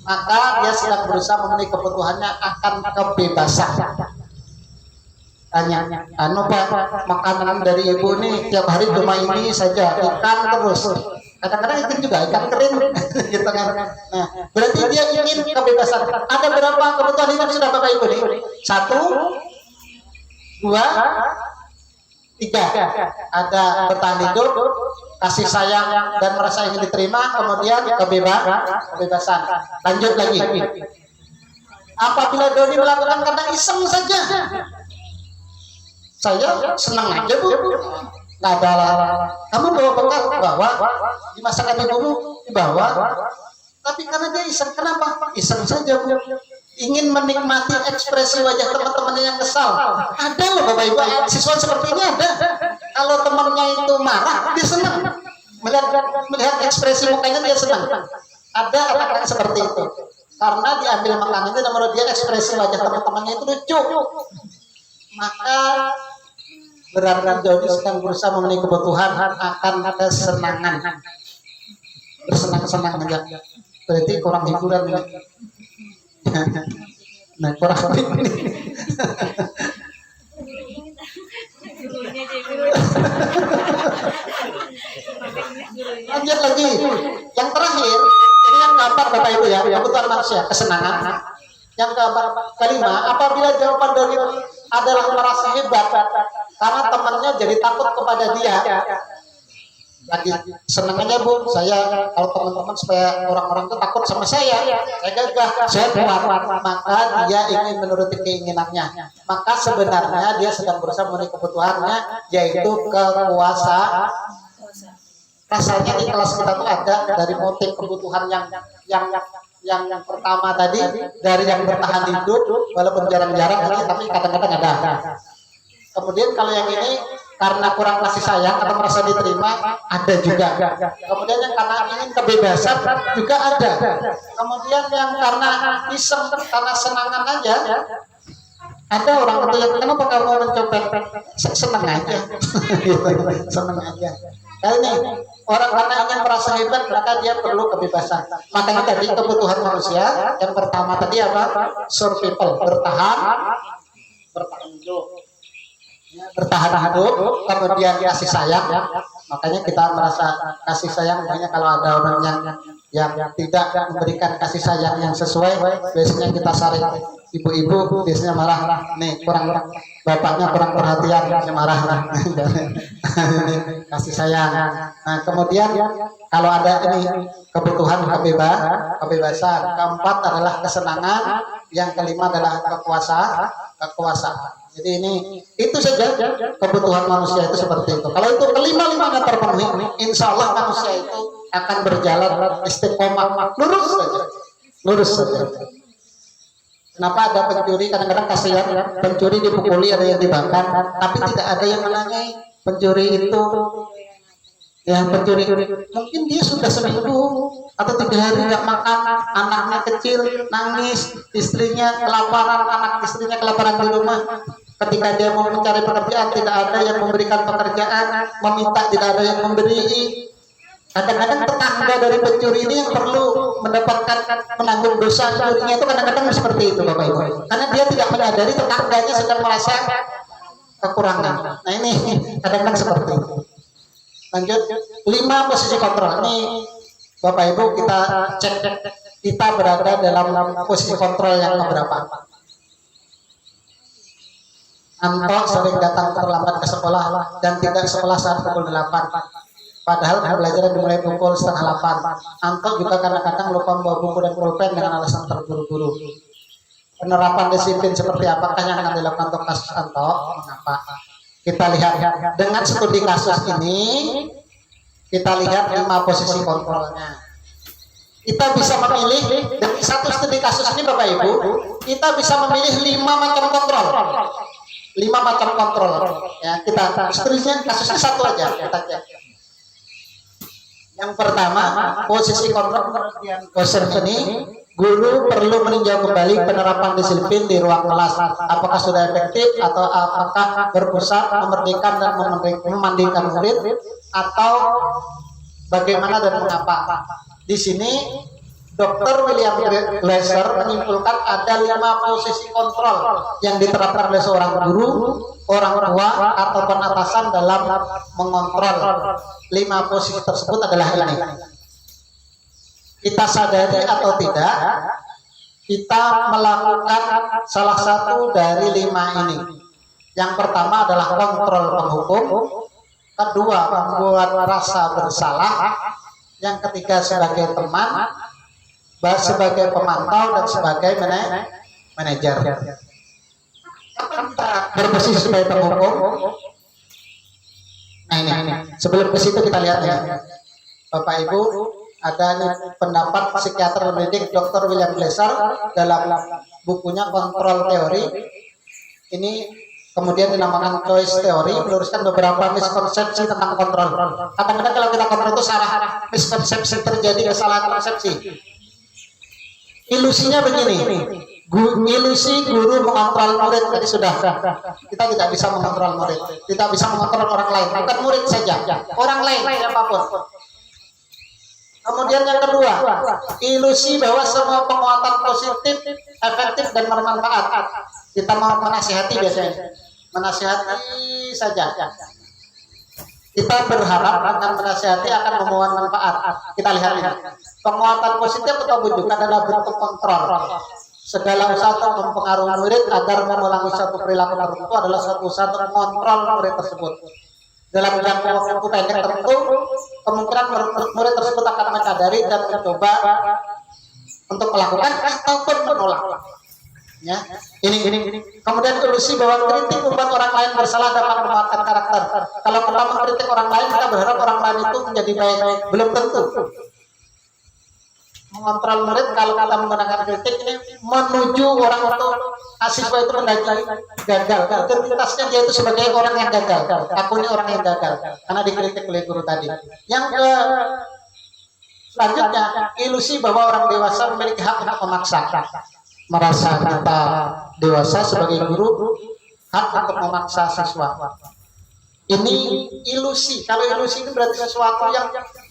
C: maka dia sedang berusaha memenuhi kebutuhannya akan kebebasan. Tanya, Pak, makanan dari ibu ini tiap hari cuma ini saja, ikan terus. Kadang-kadang ikan juga, ikan kering, gitu kan. Nah, berarti dia ingin kebebasan. Ada berapa kebutuhan hidup sudah Bapak Ibu nih? 1, 2, 3. Ada bertahan hidup, kasih sayang dan merasa ingin diterima, kemudian kebebasan. Lanjut lagi. Apabila Doni melakukan karena iseng saja, saya senang aja Bu, nggak ada kamu bawa bekal, bawa dimasakan ibumu, dibawa, tapi karena dia iseng. Kenapa? Iseng saja Bu, ingin menikmati ekspresi wajah teman-temannya yang kesal. Ada loh Bapak Ibu, siswa seperti ini ada. Kalau temannya itu marah, dia senang melihat ekspresi mukanya, dia senang. Ada anak-anak seperti itu. Karena diambil makanan itu, menurut dia ekspresi wajah teman-temannya itu lucu. Maka benar-benar jadi sedang berusaha memenuhi kebutuhan akan kesenangan. Bersenang-senang aja. Berarti kurang hiburan ini. Nah, kurang ini. Lanjut lagi. Yang terakhir, jadi yang keempat Bapak Ibu ya, kebutuhan manusia, kesenangan. Yang kelima, apabila jawaban dari adalah merasa hebat karena temannya jadi takut kepada dia. Lagi senang aja Bu, saya kalau teman-teman supaya orang-orang itu takut sama saya gagah, saya kuat, maka dia ingin menuruti keinginannya. Maka sebenarnya dia sedang berusaha memenuhi kebutuhannya, yaitu kekuasaan. Rasanya di kelas kita tuh ada dari motif kebutuhan yang pertama tadi, dari yang bertahan hidup walaupun jarang-jarang tapi kadang-kadang ada. Kemudian kalau yang ini karena kurang kasih sayang atau merasa diterima ada juga. Kemudian yang karena ingin kebebasan juga ada. Kemudian yang karena iseng, karena senangan aja ada orang itu yang kenapa kamu mencoba, senang aja. Senang aja. Kali ini orang karena ingin merasa hebat maka dia perlu kebebasan. Makanya tadi kebutuhan manusia yang pertama tadi apa? Survival, bertahan hidup, kemudian kasih sayang. Makanya kita merasa kasih sayang, makanya kalau ada orang yang tidak memberikan kasih sayang yang sesuai, biasanya kita saring. Ibu-ibu biasanya marah, nih kurang bapaknya kurang perhatian, dia marah. Kasih sayang. Nah kemudian kalau ada ini kebutuhan kebebasan, keempat adalah kesenangan, yang kelima adalah kekuasaan. Jadi ini itu saja kebutuhan manusia itu seperti itu. Kalau itu kelima-limanya terpenuhi, insya Allah manusia itu akan berjalan istiqomah, lurus saja. Kenapa ada pencuri? Kadang-kadang kasihan pencuri dipukuli, ada yang dibakar, tapi tidak ada yang menanyai pencuri itu. Ya pencuri mungkin dia sudah seminggu atau 3 hari tidak makan, anaknya kecil nangis, istrinya kelaparan, anak istrinya kelaparan di rumah. Ketika dia mau mencari pekerjaan tidak ada yang memberikan pekerjaan, meminta tidak ada yang memberi. Kadang-kadang tetangga dari pencuri ini yang perlu mendapatkan menanggung dosa curinya itu kadang-kadang seperti itu Bapak Ibu. Karena dia tidak menyadari tetangganya sedang merasa kekurangan. Nah ini kadang-kadang seperti itu. Lanjut, 5 posisi kontrol. Ini Bapak Ibu kita cek kita berada dalam posisi kontrol yang keberapa. Anto sering datang terlambat ke sekolah dan tidak sekolah saat pukul 8. Padahal pembelajaran dimulai pukul 7:30. Anto juga kadang-kadang lupa membawa buku dan pulpen dengan alasan terburu-buru. Penerapan disiplin seperti apakah yang akan dilakukan untuk kasus Anto? Mengapa? Kita lihat dengan studi kasus ini, kita lihat 5 posisi kontrolnya. Kita bisa memilih dari satu studi kasus ini Bapak Ibu, kita bisa memilih 5 macam kontrol. 5 macam kontrol. Ya, kita studinya kasusnya satu aja. Kita cek. Yang pertama, posisi kontrol dosen ini, guru perlu meninjau kembali penerapan disiplin di ruang kelas. Apakah sudah efektif atau apakah berpusat memerdekakan dan memandikan murid atau bagaimana dan mengapa. Di sini Dr. William Glasser menyimpulkan ada 5 posisi kontrol yang diterapkan oleh seorang guru, orang tua, ataupun atasan dalam mengontrol. 5 posisi tersebut adalah ini. Kita sadari atau tidak, kita melakukan salah satu dari 5 ini. Yang pertama adalah kontrol penghukum, kedua membuat rasa bersalah, yang ketiga sebagai teman, sebagai pemantau, dan sebagai manajer. Kita berposisi sebagai penghukum. Nah ini, sebelum ke situ kita lihat ya, Bapak Ibu, ada pendapat psikiater pendidik Dr. William Glasser dalam bukunya Kontrol Teori. Ini kemudian dinamakan choice theory, meluruskan beberapa miskonsepsi tentang kontrol. Kadang-kadang kalau kita kontrol itu salah miskonsepsi, terjadi kesalahan persepsi. Ilusinya begini, ilusi guru mengontrol murid tadi sudah. Kita tidak bisa mengontrol murid, tidak bisa mengontrol orang lain, bukan murid saja, orang lain siapapun. Kemudian yang kedua, ilusi bahwa semua penguatan positif, efektif dan bermanfaat. Kita mau menasihati biasanya, menasihati saja. Kita berharap akan menasihati akan membawa manfaat. Kita lihat penguatan positif atau bujuk adalah bentuk kontrol. Segala usaha untuk mempengaruhi murid agar mengulangi suatu perilaku tertentu adalah suatu usaha untuk mengontrol murid tersebut. Dalam jangka waktu pendek tertentu, kemungkinan murid tersebut akan menyadari dan mencoba untuk melakukan ataupun menolak. Ya, ini. Kemudian ilusi bahwa kritik membuat orang lain bersalah dapat menguatkan karakter. Kalau kita mengkritik orang lain, kita berharap orang lain itu menjadi baik. Belum tentu. Mengontrol murid kalau kita menggunakan kritik ini menuju orang itu siswa itu menjadi gagal. Identitasnya dia itu sebagai orang yang gagal. Aku ini orang yang gagal karena dikritik oleh guru tadi. Yang selanjutnya, ilusi bahwa orang dewasa memiliki hak untuk memaksa. Merasa kita dewasa sebagai guru, hak untuk memaksa siswa. Ini ilusi. Kalau ilusi itu berarti sesuatu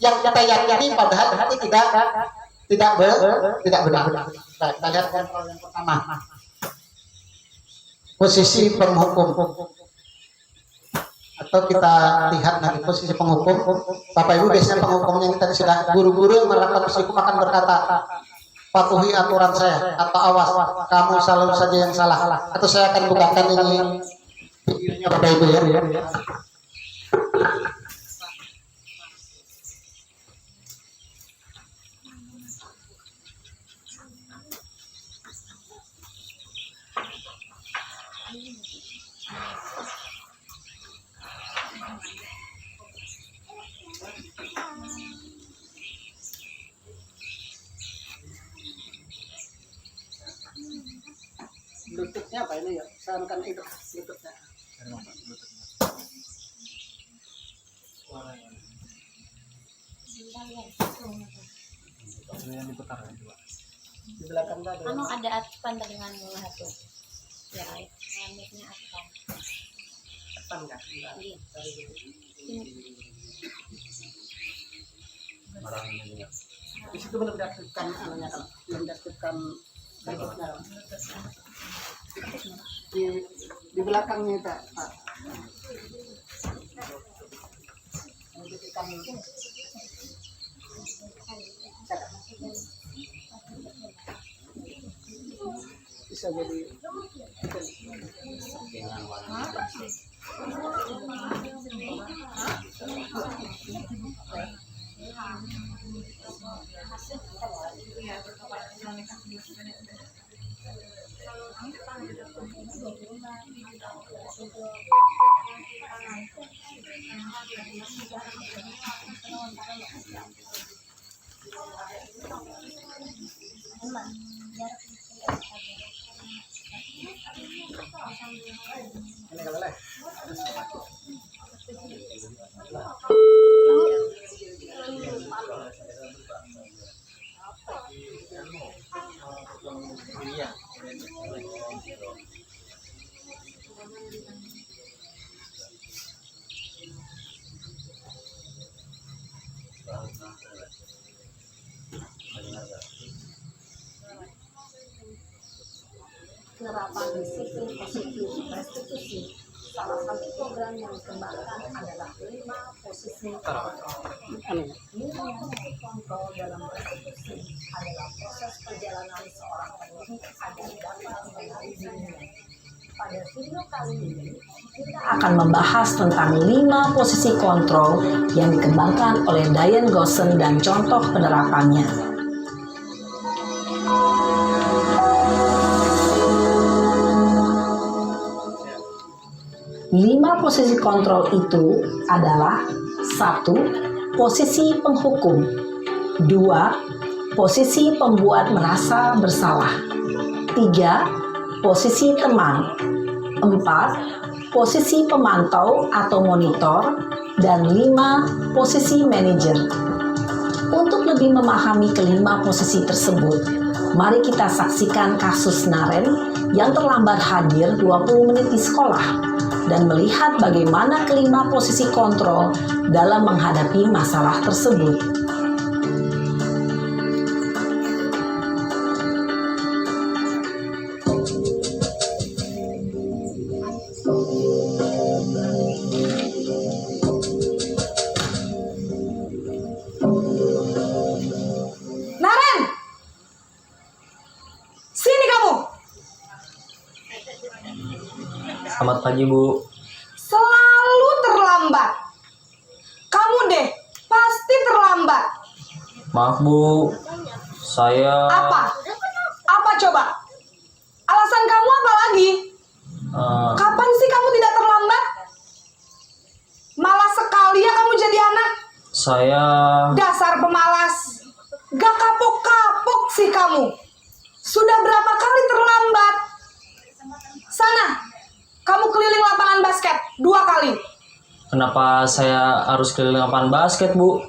C: yang kita yakini padahal itu tidak benar. Baik, kita lihat kontrol yang pertama. Posisi penghukum. Atau kita lihat nanti posisi penghukum. Bapak Ibu biasanya penghukumnya kita sudah guru-guru yang melakukan posisi hukum akan berkata, patuhi aturan saya, atau awas, kamu selalu saja yang salah. Atau saya akan bukakan ini videonya Bapak Ibu ya. Bluetoothnya apa ini ya? Saya akan itu Bluetoothnya. Di belakang ada.
H: Anu ada atupan dengan satu. Ya, mic-nya atupan.
C: Atupan enggak?
H: Iya.
C: Di situ belum diaktifkan anunya kalau belum diaktifkan berikutnya. Di belakangnya Pak. Bisa jadi
H: penerapan disiplin positif restitusi. Salah satu program yang dikembangkan adalah 5 posisi kontrol. 5 posisi kontrol dalam restitusi adalah proses perjalanan seorang pendidik agar dapat mengenali dirinya. Pada video kali ini, kita akan membahas tentang 5 posisi kontrol yang dikembangkan oleh Diane Gosson dan contoh penerapannya. 5 posisi kontrol itu adalah 1. Posisi penghukum, 2. Posisi pembuat merasa bersalah, 3. Posisi teman, 4. posisi pemantau atau monitor, dan 5 posisi manajer. Untuk lebih memahami kelima posisi tersebut, mari kita saksikan kasus Naren yang terlambat hadir 20 menit di sekolah dan melihat bagaimana kelima posisi kontrol dalam menghadapi masalah tersebut.
I: Naren! Sini kamu!
J: Selamat pagi, Bu.
I: Selalu terlambat. Kamu deh, pasti terlambat.
J: Maaf, Bu. Saya...
I: Apa? Apa coba? Alasan kamu apa lagi? Kapan sih kamu tidak terlambat? Malas sekali ya kamu jadi anak.
J: Saya...
I: Dasar pemalas. Gak kapok-kapok sih kamu. Sudah berapa kali terlambat? Sana, kamu keliling lapangan basket 2 kali.
J: Kenapa saya harus keliling lapangan basket, Bu?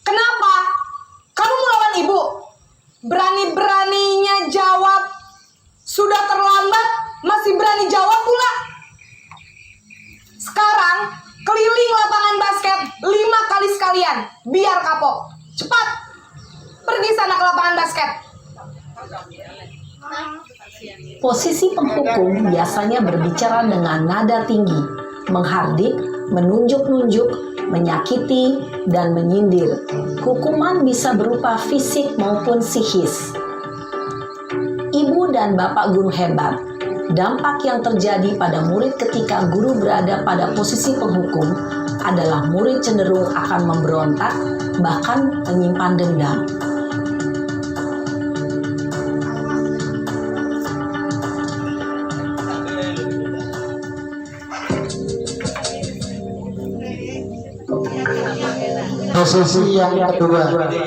I: Kenapa? Kamu melawan ibu? Berani-beraninya jawab. Sudah terlambat, masih berani jawab pula. Sekarang, keliling lapangan basket 5 kali sekalian. Biar kapok. Cepat. Pergi sana ke lapangan basket.
H: Posisi penghukum biasanya berbicara dengan nada tinggi, menghardik, menunjuk-nunjuk, menyakiti, dan menyindir. Hukuman bisa berupa fisik maupun psikis. Ibu dan bapak guru hebat. Dampak yang terjadi pada murid ketika guru berada pada posisi penghukum adalah murid cenderung akan memberontak, bahkan menyimpan dendam.
C: Posisi yang kedua.
I: Naren!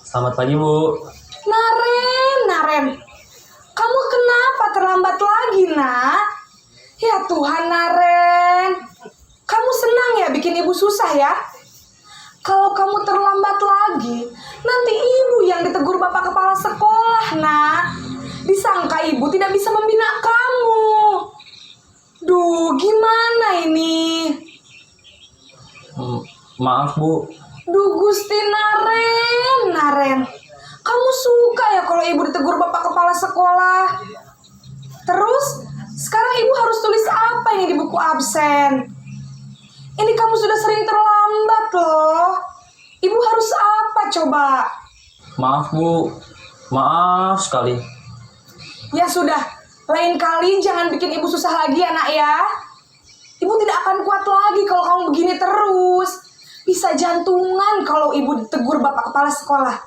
J: Selamat pagi, Bu.
I: Naren. Kamu kenapa terlambat lagi, nak? Ya Tuhan, Naren. Kamu senang ya bikin ibu susah ya? Kalau kamu terlambat lagi, nanti ibu yang ditegur bapak kepala sekolah, nak. Disangka ibu tidak bisa membina kamu. Duh, gimana ini?
J: Maaf, Bu.
I: Duh, Gusti Naren. Kamu suka ya kalau ibu ditegur bapak kepala sekolah? Terus, sekarang ibu harus tulis apa yang di buku absen? Ini kamu sudah sering terlambat loh. Ibu harus apa coba?
J: Maaf, Bu. Maaf sekali.
I: Ya sudah, lain kali jangan bikin ibu susah lagi ya, nak ya. Ibu tidak akan kuat lagi kalau kamu begini terus. Bisa jantungan kalau ibu ditegur bapak kepala sekolah.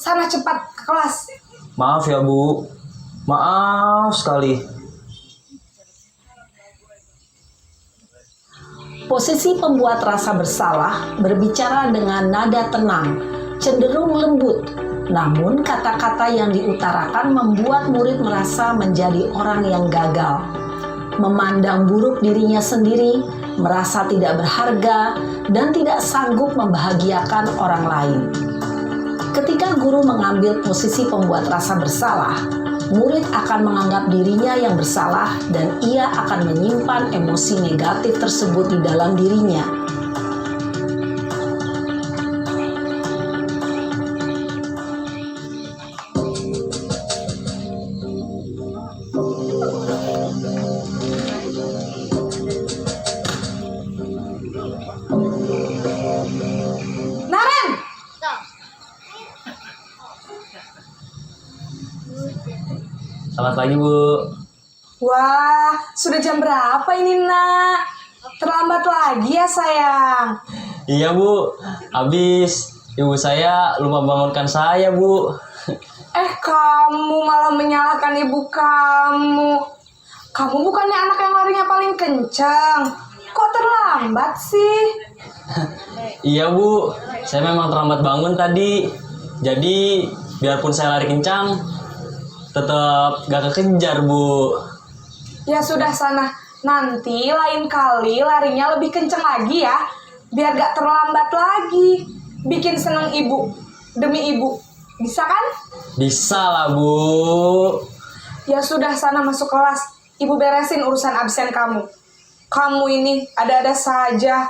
I: Sana cepat ke kelas.
J: Maaf ya, Bu. Maaf sekali.
H: Posisi pembuat rasa bersalah berbicara dengan nada tenang, cenderung lembut. Namun kata-kata yang diutarakan membuat murid merasa menjadi orang yang gagal. Memandang buruk dirinya sendiri, merasa tidak berharga, dan tidak sanggup membahagiakan orang lain. Ketika guru mengambil posisi pembuat rasa bersalah, murid akan menganggap dirinya yang bersalah dan ia akan menyimpan emosi negatif tersebut di dalam dirinya.
I: Naren!
J: Selamat pagi, Bu.
I: Wah, sudah jam berapa ini, nak? Terlambat lagi ya, sayang.
J: Iya, Bu. Habis ibu saya lupa bangunkan saya, Bu.
I: Kamu malah menyalahkan ibu kamu. Kamu bukannya anak yang larinya paling kencang. Kok terlambat sih?
J: Iya Bu, saya memang terlambat bangun tadi. Jadi biarpun saya lari kencang, tetap gak kekejar Bu.
I: Ya sudah sana, nanti lain kali larinya lebih kenceng lagi ya, biar gak terlambat lagi. Bikin seneng ibu, demi ibu. Bisa kan?
J: Bisa lah Bu.
I: Ya sudah sana masuk kelas, ibu beresin urusan absen kamu. Kamu ini ada-ada saja.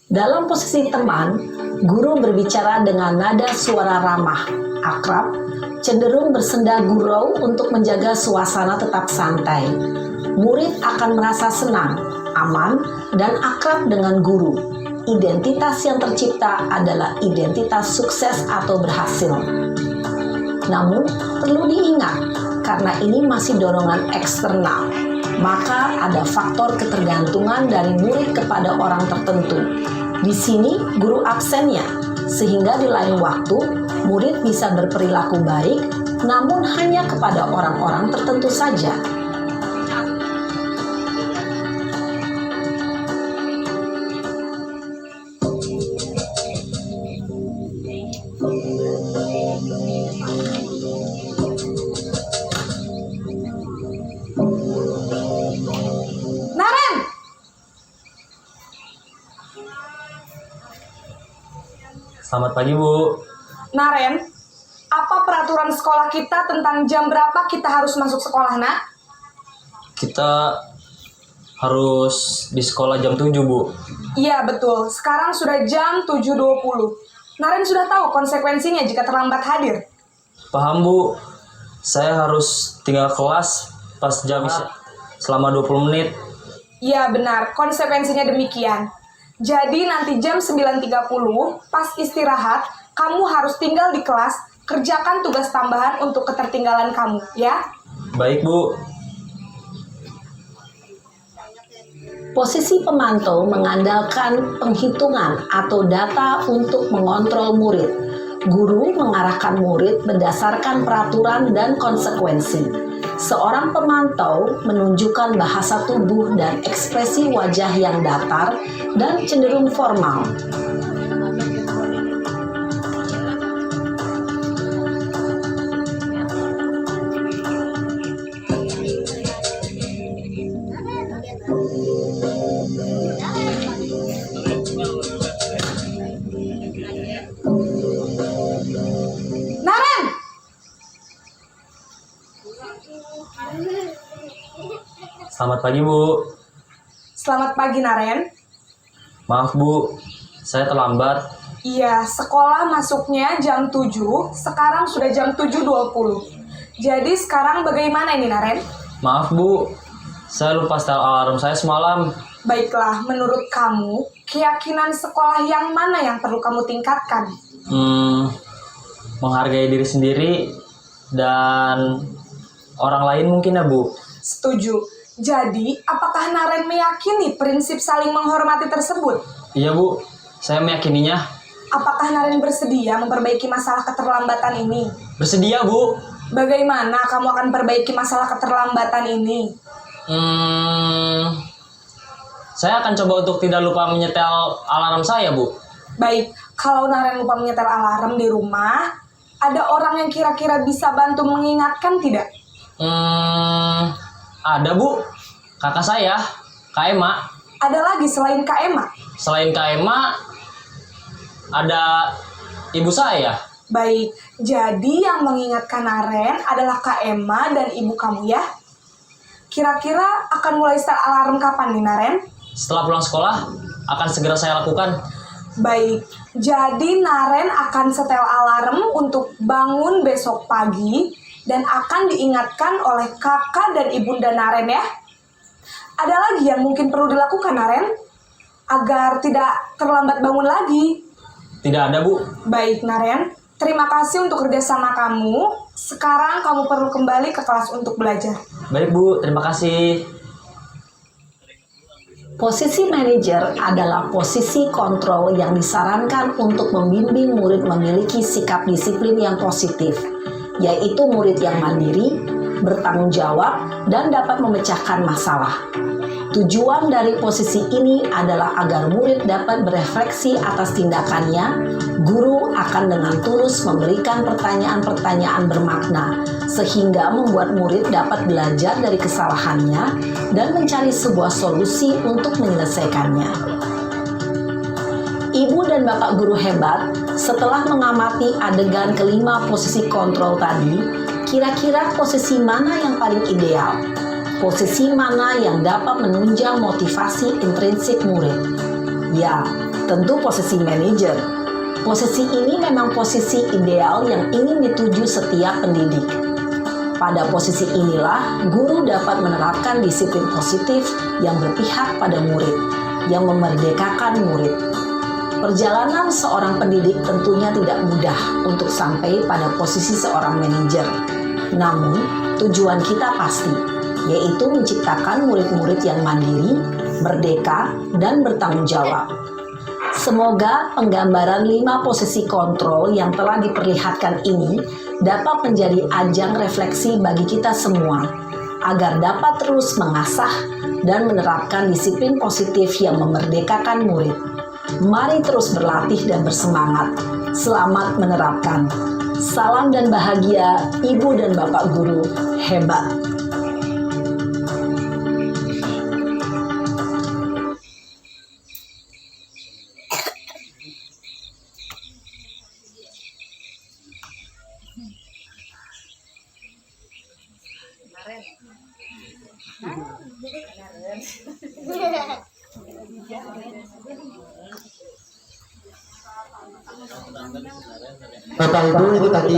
H: Dalam posisi teman, guru berbicara dengan nada suara ramah, akrab, cenderung bersenda gurau untuk menjaga suasana tetap santai. Murid akan merasa senang, aman, dan akrab dengan guru. Identitas yang tercipta adalah identitas sukses atau berhasil. Namun, perlu diingat, karena ini masih dorongan eksternal, maka ada faktor ketergantungan dari murid kepada orang tertentu. Di sini guru absennya, sehingga di lain waktu murid bisa berperilaku baik, namun hanya kepada orang-orang tertentu saja.
I: Naren!
J: Selamat pagi Bu.
I: Naren, apa peraturan sekolah kita tentang jam berapa kita harus masuk sekolah, nak?
J: Kita harus di sekolah jam 7 Bu.
I: Iya, betul. Sekarang sudah jam 7.20. Naren sudah tahu konsekuensinya jika terlambat hadir.
J: Paham Bu. Saya harus tinggal kelas pas jam selama 20 menit.
I: Iya, benar. Konsekuensinya demikian. Jadi nanti jam 9.30 pas istirahat, kamu harus tinggal di kelas, kerjakan tugas tambahan untuk ketertinggalan kamu, ya?
J: Baik Bu.
H: Posisi pemantau mengandalkan penghitungan atau data untuk mengontrol murid. Guru mengarahkan murid berdasarkan peraturan dan konsekuensi. Seorang pemantau menunjukkan bahasa tubuh dan ekspresi wajah yang datar dan cenderung formal.
I: Naren!
J: Selamat pagi Bu.
I: Selamat pagi, Naren.
J: Maaf Bu, saya terlambat.
I: Iya, sekolah masuknya jam 7, sekarang sudah jam 7.20. Jadi sekarang bagaimana ini, Naren?
J: Maaf Bu, saya lupa setel alarm saya semalam.
I: Baiklah, menurut kamu, keyakinan sekolah yang mana yang perlu kamu tingkatkan?
J: Menghargai diri sendiri dan orang lain mungkin ya Bu.
I: Setuju. Jadi, apakah Naren meyakini prinsip saling menghormati tersebut?
J: Iya Bu, saya meyakininya.
I: Apakah Naren bersedia memperbaiki masalah keterlambatan ini?
J: Bersedia Bu.
I: Bagaimana kamu akan perbaiki masalah keterlambatan ini?
J: Saya akan coba untuk tidak lupa menyetel alarm saya Bu.
I: Baik, kalau Naren lupa menyetel alarm di rumah, ada orang yang kira-kira bisa bantu mengingatkan tidak?
J: Ada Bu, kakak saya, Kak Ema.
I: Ada lagi selain Kak Ema?
J: Selain Kak Ema, ada ibu saya.
I: Baik, jadi yang mengingatkan Naren adalah Kak Ema dan ibu kamu ya? Kira-kira akan mulai start alarm kapan nih, Naren?
J: Setelah pulang sekolah, akan segera saya lakukan.
I: Baik, jadi Naren akan setel alarm untuk bangun besok pagi dan akan diingatkan oleh kakak dan ibunda Naren ya. Ada lagi yang mungkin perlu dilakukan, Naren? Agar tidak terlambat bangun lagi.
J: Tidak ada Bu.
I: Baik, Naren. Terima kasih untuk kerjasama kamu. Sekarang kamu perlu kembali ke kelas untuk belajar.
J: Baik Bu, terima kasih.
H: Posisi manajer adalah posisi kontrol yang disarankan untuk membimbing murid memiliki sikap disiplin yang positif, yaitu murid yang mandiri, bertanggung jawab, dan dapat memecahkan masalah. Tujuan dari posisi ini adalah agar murid dapat berefleksi atas tindakannya. Guru akan dengan tulus memberikan pertanyaan-pertanyaan bermakna, sehingga membuat murid dapat belajar dari kesalahannya dan mencari sebuah solusi untuk menyelesaikannya. Ibu dan Bapak guru hebat, setelah mengamati adegan kelima posisi kontrol tadi, kira-kira posisi mana yang paling ideal? Posisi mana yang dapat menunjang motivasi intrinsik murid? Ya, tentu posisi manajer. Posisi ini memang posisi ideal yang ingin dituju setiap pendidik. Pada posisi inilah, guru dapat menerapkan disiplin positif yang berpihak pada murid, yang memerdekakan murid. Perjalanan seorang pendidik tentunya tidak mudah untuk sampai pada posisi seorang manajer. Namun, tujuan kita pasti, yaitu menciptakan murid-murid yang mandiri, merdeka, dan bertanggung jawab. Semoga penggambaran 5 posisi kontrol yang telah diperlihatkan ini dapat menjadi ajang refleksi bagi kita semua, agar dapat terus mengasah dan menerapkan disiplin positif yang memerdekakan murid. Mari terus berlatih dan bersemangat. Selamat menerapkan. Salam dan bahagia, Ibu dan Bapak guru hebat.
C: Bapak Ibu, itu tadi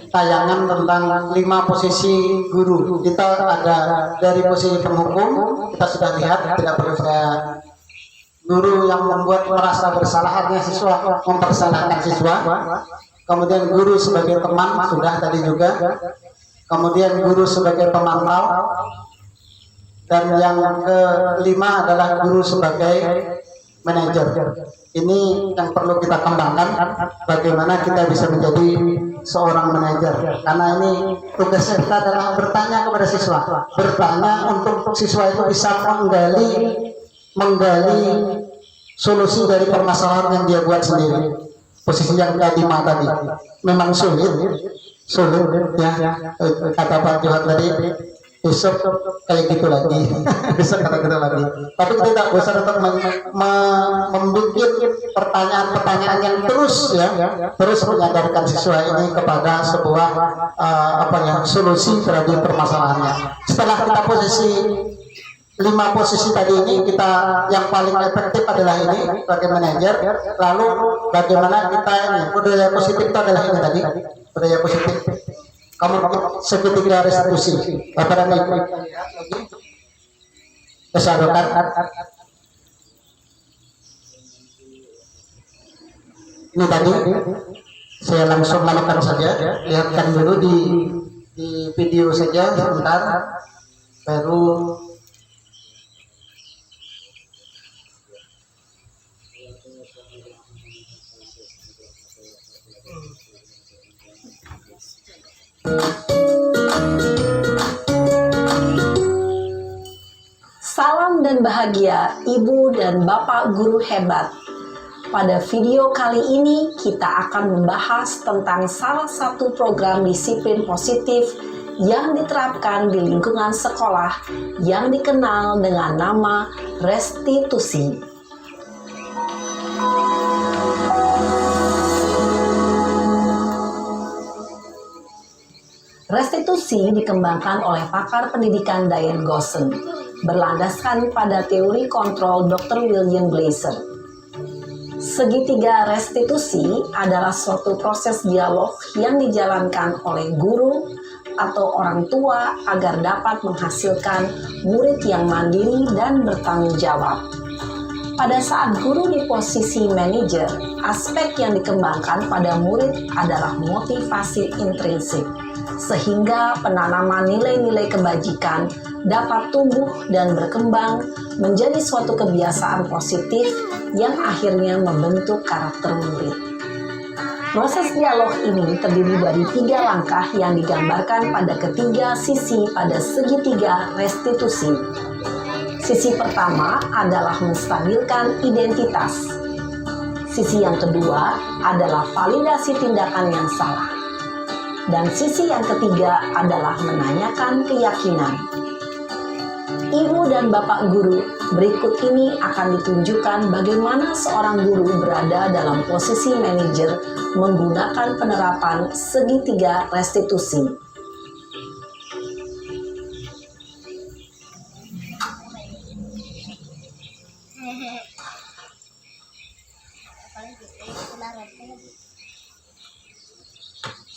C: tayangan tentang 5 posisi guru. Kita ada dari posisi penghukum, kita sudah lihat, tidak perlu saya. Guru yang membuat merasa bersalah, artinya siswa mempersalahkan siswa. Kemudian guru sebagai teman, sudah tadi juga. Kemudian guru sebagai pemantau. Dan yang kelima adalah guru sebagai manajer. Ini yang perlu kita kembangkan, bagaimana kita bisa menjadi seorang manajer. Karena ini tugas kita adalah bertanya kepada siswa, bertanya untuk siswa itu bisa menggali solusi dari permasalahan yang dia buat sendiri. Posisi yang kelima tadi memang sulit ya, kata Pak Johan tadi. Besok kayak gitu lagi, besok kata gitu lagi. Tapi kita tidak bosan untuk membuat pertanyaan-pertanyaan yang terus menyadarkan siswa ini kepada sebuah solusi terhadap permasalahannya. Setelah kita posisi 5 posisi tadi ini, kita yang paling efektif adalah ini sebagai manajer. Lalu bagaimana kita ini budaya positif itu adalah ini tadi, budaya positif. Kamu segitiga restitusi, Bapak dan Ibu, kesadaran. Ini tadi saya langsung lakukan saja, lihatkan dulu di video saja sebentar, baru
H: Salam dan bahagia Ibu dan Bapak guru hebat. Pada video kali ini kita akan membahas tentang salah satu program disiplin positif yang diterapkan di lingkungan sekolah yang dikenal dengan nama restitusi. Restitusi dikembangkan oleh pakar pendidikan Diane Gosson, berlandaskan pada teori kontrol Dr. William Glasser. Segitiga restitusi adalah suatu proses dialog yang dijalankan oleh guru atau orang tua agar dapat menghasilkan murid yang mandiri dan bertanggung jawab. Pada saat guru di posisi manajer, aspek yang dikembangkan pada murid adalah motivasi intrinsik, sehingga penanaman nilai-nilai kebajikan dapat tumbuh dan berkembang menjadi suatu kebiasaan positif yang akhirnya membentuk karakter murid. Proses dialog ini terdiri dari 3 langkah yang digambarkan pada ketiga sisi pada segitiga restitusi. Sisi pertama adalah menstabilkan identitas. Sisi yang kedua adalah validasi tindakan yang salah. Dan sisi yang ketiga adalah menanyakan keyakinan. Ibu dan Bapak guru, berikut ini akan ditunjukkan bagaimana seorang guru berada dalam posisi manajer menggunakan penerapan segitiga restitusi.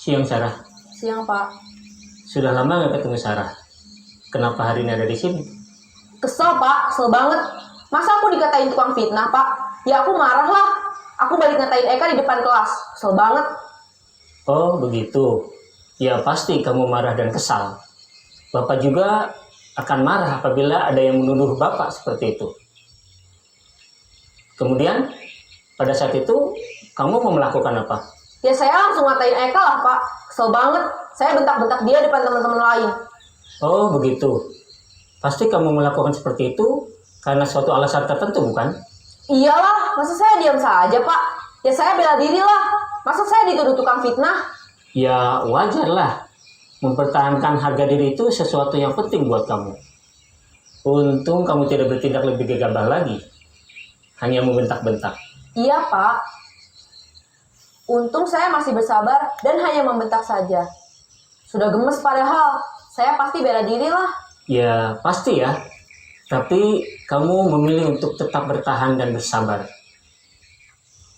J: Siang Sarah.
I: Siang, Pak.
J: Sudah lama nggak ketemu Sarah. Kenapa hari ini ada di sini?
I: Kesel, Pak. Kesel banget. Masa aku dikatain tukang fitnah, Pak? Ya aku marah lah. Aku balik ngatain Eka di depan kelas. Kesel banget.
J: Oh begitu. Ya pasti kamu marah dan kesal. Bapak juga akan marah apabila ada yang menuduh Bapak seperti itu. Kemudian pada saat itu kamu mau melakukan apa?
I: Ya saya langsung ngatain Eka lah, Pak. Kesel banget. Saya bentak-bentak dia depan teman-teman lain.
J: Oh begitu. Pasti kamu melakukan seperti itu karena suatu alasan tertentu, bukan?
I: Iyalah, masa saya diam saja, Pak? Ya saya bela diri lah. Masa saya dituduh tukang fitnah?
J: Ya wajar lah. Mempertahankan harga diri itu sesuatu yang penting buat kamu. Untung kamu tidak bertindak lebih gegabah lagi. Hanya membentak-bentak.
I: Iya, Pak. Untung saya masih bersabar dan hanya membentak saja. Sudah gemes padahal. Saya pasti bela diri lah.
J: Ya pasti ya. Tapi kamu memilih untuk tetap bertahan dan bersabar.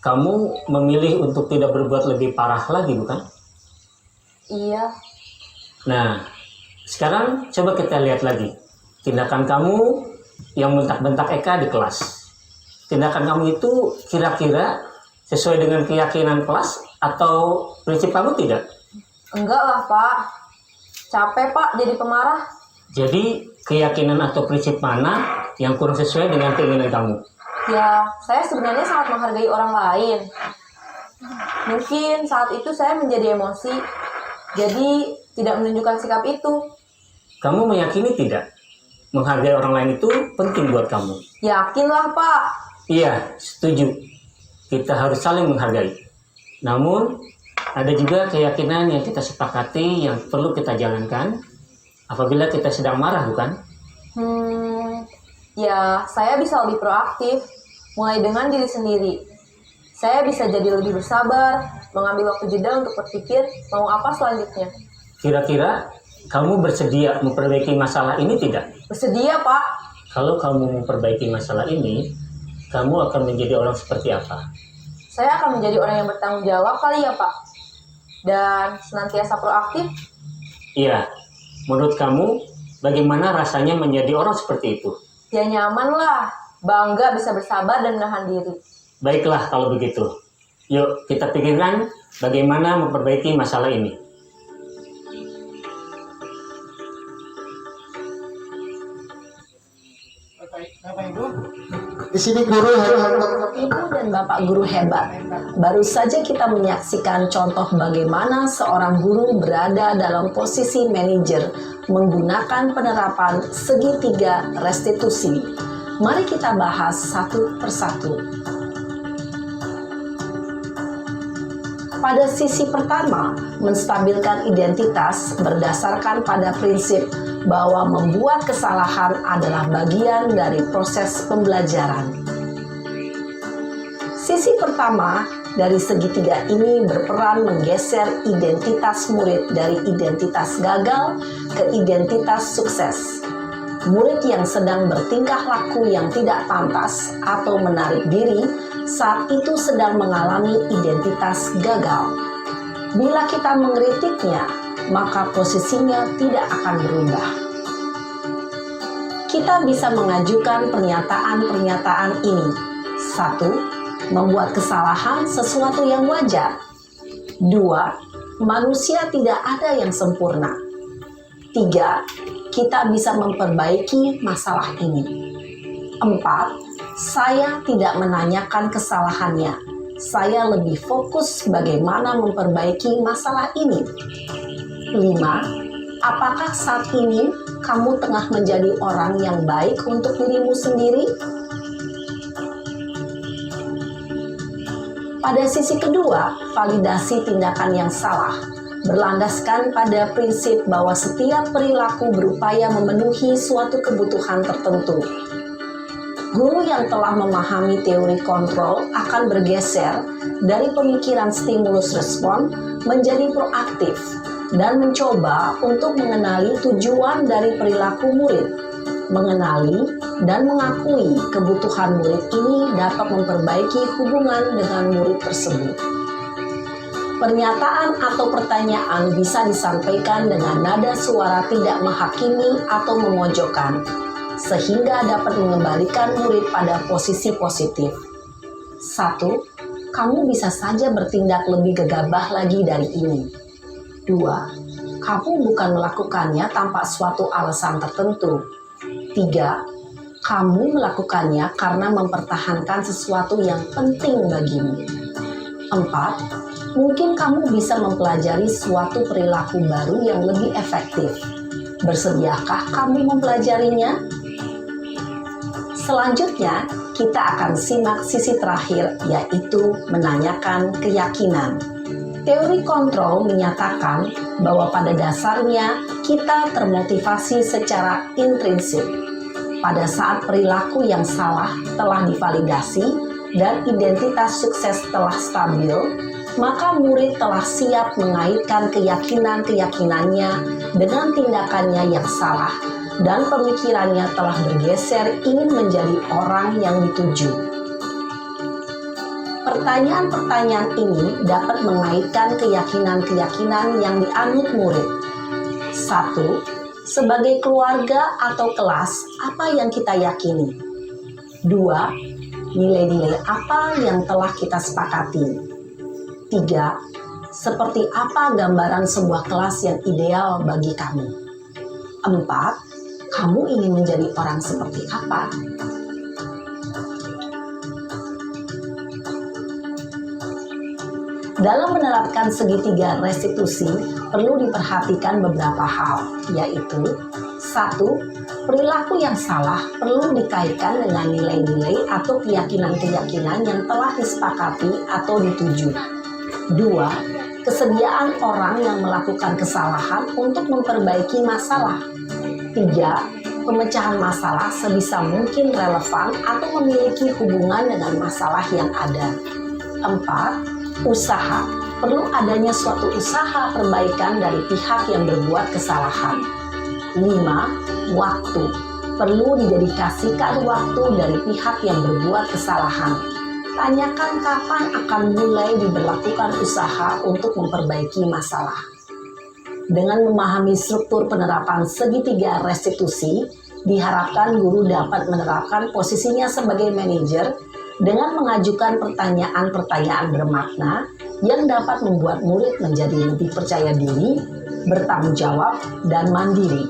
J: Kamu memilih untuk tidak berbuat lebih parah lagi, bukan?
I: Iya.
J: Nah, sekarang coba kita lihat lagi. Tindakan kamu yang bentak-bentak Eka di kelas. Tindakan kamu itu kira-kira sesuai dengan keyakinan kelas atau prinsip kamu tidak?
I: Enggak lah, Pak. Capek, Pak, jadi pemarah.
J: Jadi, keyakinan atau prinsip mana yang kurang sesuai dengan keinginan kamu?
I: Ya, saya sebenarnya sangat menghargai orang lain. Mungkin saat itu saya menjadi emosi, jadi tidak menunjukkan sikap itu.
J: Kamu meyakini tidak? Menghargai orang lain itu penting buat kamu.
I: Yakinlah, Pak.
J: Iya, setuju. Kita harus saling menghargai. Namun, ada juga keyakinan yang kita sepakati yang perlu kita jalankan apabila kita sedang marah, bukan?
I: Ya, saya bisa lebih proaktif, mulai dengan diri sendiri. Saya bisa jadi lebih bersabar, mengambil waktu jeda untuk berpikir mau apa selanjutnya.
J: Kira-kira kamu bersedia memperbaiki masalah ini tidak?
I: Bersedia, Pak.
J: Kalau kamu memperbaiki masalah ini, kamu akan menjadi orang seperti apa?
I: Saya akan menjadi orang yang bertanggung jawab kali ya, Pak. Dan senantiasa proaktif.
J: Iya. Menurut kamu, bagaimana rasanya menjadi orang seperti itu?
I: Ya nyaman lah, bangga bisa bersabar dan menahan diri.
J: Baiklah kalau begitu. Yuk kita pikirkan bagaimana memperbaiki masalah ini.
C: Di sini guru
H: Ibu dan Bapak guru hebat. Baru saja kita menyaksikan contoh bagaimana seorang guru berada dalam posisi manajer menggunakan penerapan segitiga restitusi. Mari kita bahas satu persatu. Pada sisi pertama, menstabilkan identitas berdasarkan pada prinsip bahwa membuat kesalahan adalah bagian dari proses pembelajaran. Sisi pertama dari segitiga ini berperan menggeser identitas murid dari identitas gagal ke identitas sukses. Murid yang sedang bertingkah laku yang tidak pantas atau menarik diri saat itu sedang mengalami identitas gagal. Bila kita mengkritiknya, maka posisinya tidak akan berubah. Kita bisa mengajukan pernyataan-pernyataan ini. 1. Membuat kesalahan sesuatu yang wajar. 2. Manusia tidak ada yang sempurna. 3. Kita bisa memperbaiki masalah ini. 4. Saya tidak menanyakan kesalahannya. saya lebih fokus bagaimana memperbaiki masalah ini. 5. Apakah saat ini kamu tengah menjadi orang yang baik untuk dirimu sendiri? Pada sisi kedua, validasi tindakan yang salah berlandaskan pada prinsip bahwa setiap perilaku berupaya memenuhi suatu kebutuhan tertentu. Guru yang telah memahami teori kontrol akan bergeser dari pemikiran stimulus respon menjadi proaktif dan mencoba untuk mengenali tujuan dari perilaku murid. Mengenali dan mengakui kebutuhan murid ini dapat memperbaiki hubungan dengan murid tersebut. Pernyataan atau pertanyaan bisa disampaikan dengan nada suara tidak menghakimi atau memojokkan, sehingga dapat mengembalikan murid pada posisi positif. 1. Kamu bisa saja bertindak lebih gegabah lagi dari ini. 2. Kamu bukan melakukannya tanpa suatu alasan tertentu. 3. Kamu melakukannya karena mempertahankan sesuatu yang penting bagimu. 4. Mungkin kamu bisa mempelajari suatu perilaku baru yang lebih efektif. Bersediakah kamu mempelajarinya? Selanjutnya, kita akan simak sisi terakhir, yaitu menanyakan keyakinan. Teori kontrol menyatakan bahwa pada dasarnya kita termotivasi secara intrinsik. Pada saat perilaku yang salah telah divalidasi dan identitas sukses telah stabil, maka murid telah siap mengaitkan keyakinan-keyakinannya dengan tindakannya yang salah, dan pemikirannya telah bergeser ingin menjadi orang yang dituju. Pertanyaan-pertanyaan ini dapat mengaitkan keyakinan-keyakinan yang dianut murid. 1. Sebagai keluarga atau kelas, apa yang kita yakini? 2. Nilai-nilai apa yang telah kita sepakati? 3. Seperti apa gambaran sebuah kelas yang ideal bagi kamu? 4. Kamu ingin menjadi orang seperti apa? Dalam menerapkan segitiga restitusi, perlu diperhatikan beberapa hal, yaitu 1. Perilaku yang salah perlu dikaitkan dengan nilai-nilai atau keyakinan-keyakinan yang telah disepakati atau dituju. 2. Kesediaan orang yang melakukan kesalahan untuk memperbaiki masalah. 3. Pemecahan masalah sebisa mungkin relevan atau memiliki hubungan dengan masalah yang ada. 4. Usaha. Perlu adanya suatu usaha perbaikan dari pihak yang berbuat kesalahan. 5. Waktu. Perlu didedikasikan waktu dari pihak yang berbuat kesalahan. Tanyakan kapan akan mulai diberlakukan usaha untuk memperbaiki masalah. Dengan memahami struktur penerapan segitiga restitusi, diharapkan guru dapat menerapkan posisinya sebagai manajer dengan mengajukan pertanyaan-pertanyaan bermakna yang dapat membuat murid menjadi lebih percaya diri, bertanggung jawab, dan mandiri.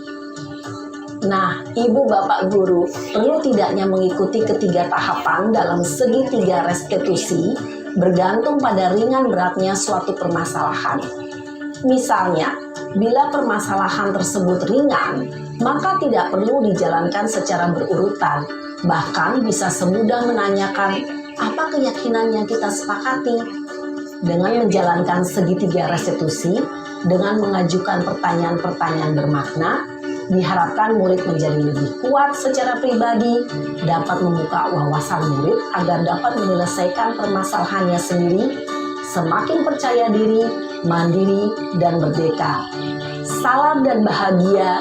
H: Nah, Ibu Bapak Guru perlu tidaknya mengikuti ketiga tahapan dalam segitiga restitusi bergantung pada ringan beratnya suatu permasalahan. Misalnya, bila permasalahan tersebut ringan, maka tidak perlu dijalankan secara berurutan. Bahkan bisa semudah menanyakan apa keyakinan yang kita sepakati. Dengan menjalankan segitiga restitusi, dengan mengajukan pertanyaan-pertanyaan bermakna, diharapkan murid menjadi lebih kuat secara pribadi, dapat membuka wawasan murid agar dapat menyelesaikan permasalahannya sendiri, semakin percaya diri, mandiri, dan merdeka. Salam dan bahagia,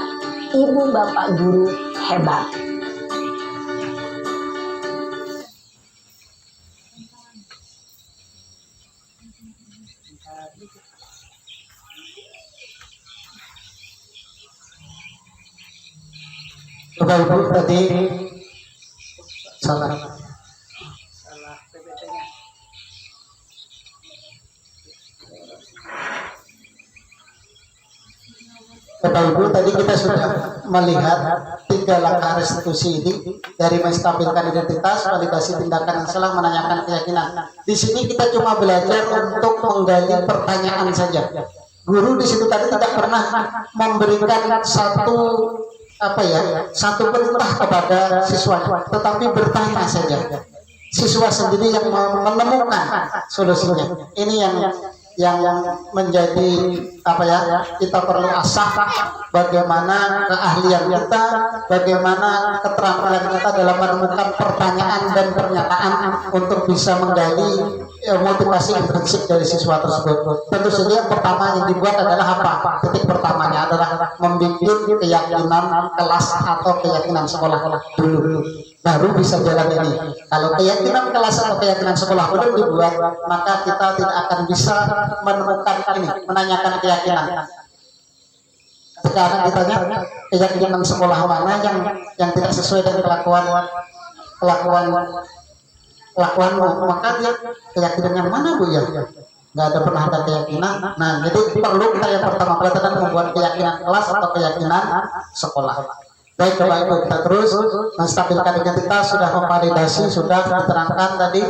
H: Ibu Bapak Guru hebat.
C: Bapak Ibu berarti salah
I: PPT-nya.
C: Bapak Ibu tadi kita sudah melihat 3 langkah restitusi ini dari menstabilkan identitas, validasi tindakan yang salah, menanyakan keyakinan. Di sini kita cuma belajar untuk menggali pertanyaan saja. Guru di situ tadi tidak pernah memberikan satu perintah kepada siswa, tetapi bertanya saja. Siswa sendiri yang menemukan solusinya. Ini yang menjadi kita perlu asah bagaimana keahlian kita, bagaimana keterampilan kita dalam menemukan pertanyaan dan pernyataan untuk bisa menggali motivasi intrinsik dari siswa tersebut. Tentu saja yang pertama yang dibuat adalah apa? Titik pertamanya adalah membuat keyakinan kelas atau keyakinan sekolah dulu, baru bisa jalan ini. Kalau keyakinan kelas atau keyakinan sekolah belum dibuat, maka kita tidak akan bisa menemukan ini, menanyakan keyakinan. Sekarang ditanya keyakinan sekolah mana yang tidak sesuai dengan kelakuanmu, maka dia keyakinan yang mana Bu ya? Nggak ada pernah ada keyakinan. Nah, jadi perlu kita yang pertama pelatihan membuat keyakinan kelas atau keyakinan sekolah. Baik Bapak Ibu, kita terus menstabilkan identitas, sudah memvalidasi, sudah diterangkan tadi,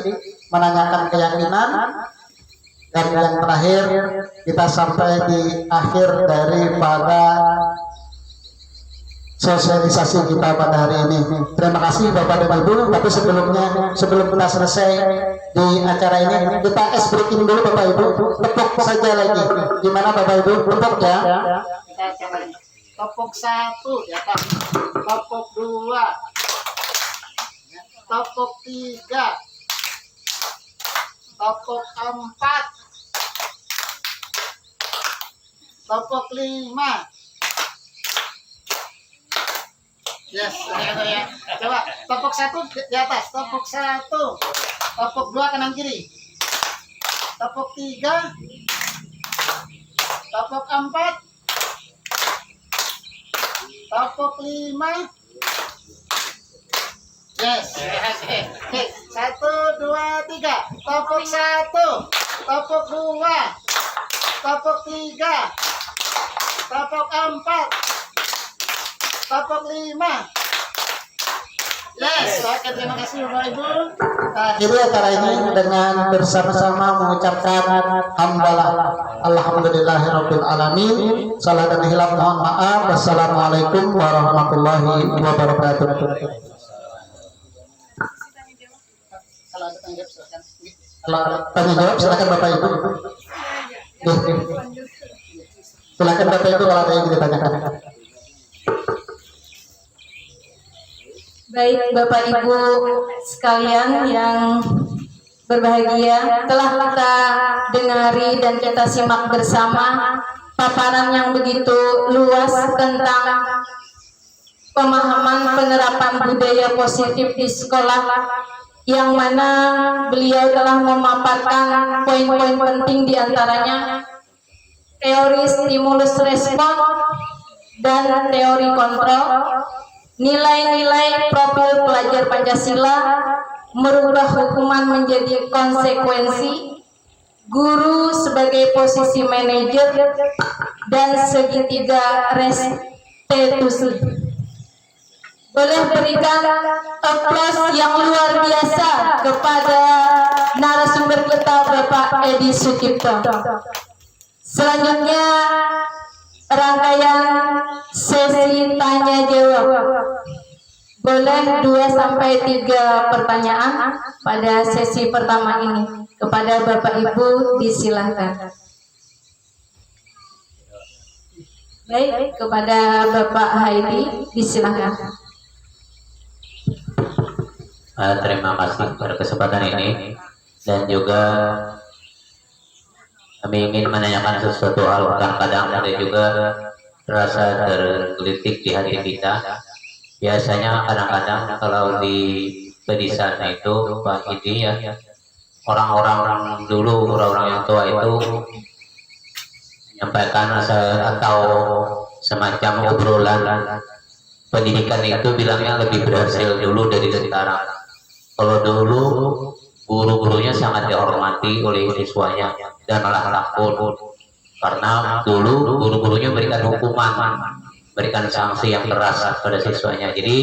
C: menanyakan keyakinan, dan yang terakhir kita sampai di akhir daripada sosialisasi kita pada hari ini. Terima kasih Bapak dan Ibu. Tapi sebelum kita selesai di acara ini, kita es breaking dulu Bapak Ibu. Tepuk saja lagi. Gimana Bapak Ibu? Tepuk ya.
G: Kita coba topok 1 ya Pak, topok 2, topok 3, topok 4, topok 5. Yes, ya. Coba topok 1 di atas, topok 1, topok 2 kanan kiri, topok 3, topok 4, topok 5. Yes. Oke. 1, 2, 3. Topok 1, topok 2, topok 3, topok 4, topok 5. Yes. Oke, terima kasih Bapak Ibu.
C: Akhiri acara ini dengan bersama-sama mengucapkan hamdalah alhamdulillahirabbil alamin. Salah dan hilaf mohon maaf. Wassalamualaikum warahmatullahi wabarakatuh. Kalau tanya jawab silakan Bapak Ibu. Silakan Bapak Ibu kalau ada yang ditanyakan.
E: Baik Bapak Ibu sekalian yang berbahagia, telah kita dengari dan kita simak bersama paparan yang begitu luas tentang pemahaman penerapan budaya positif di sekolah, yang mana beliau telah memaparkan poin-poin penting diantaranya teori stimulus respon dan teori kontrol, nilai-nilai profil pelajar Pancasila, merubah hukuman menjadi konsekuensi, guru sebagai posisi manajer, dan segitiga restitusi. Boleh berikan aplaus yang luar biasa kepada narasumber kita Bapak Edi Sutipto. Selanjutnya rangkaian sesi tanya jawab. Boleh 2-3 pertanyaan pada sesi pertama ini. Kepada Bapak Ibu disilahkan. Baik, kepada Bapak Haidi disilahkan.
F: Terima kasih pada kesempatan ini, dan juga kami ingin menanyakan sesuatu hal. Kadang-kadang ada juga rasa tergelitik di hati kita. Biasanya kadang-kadang kalau di pedesaan itu Pak Idi ya, orang-orang dulu, orang-orang yang tua itu menyampaikan atau semacam obrolan pendidikan itu bilangnya lebih berhasil dulu dari sekarang. Kalau dulu guru-gurunya sangat dihormati oleh siswanya dan malah takut, karena dulu guru-gurunya berikan hukuman berikan sanksi yang keras pada siswanya. Jadi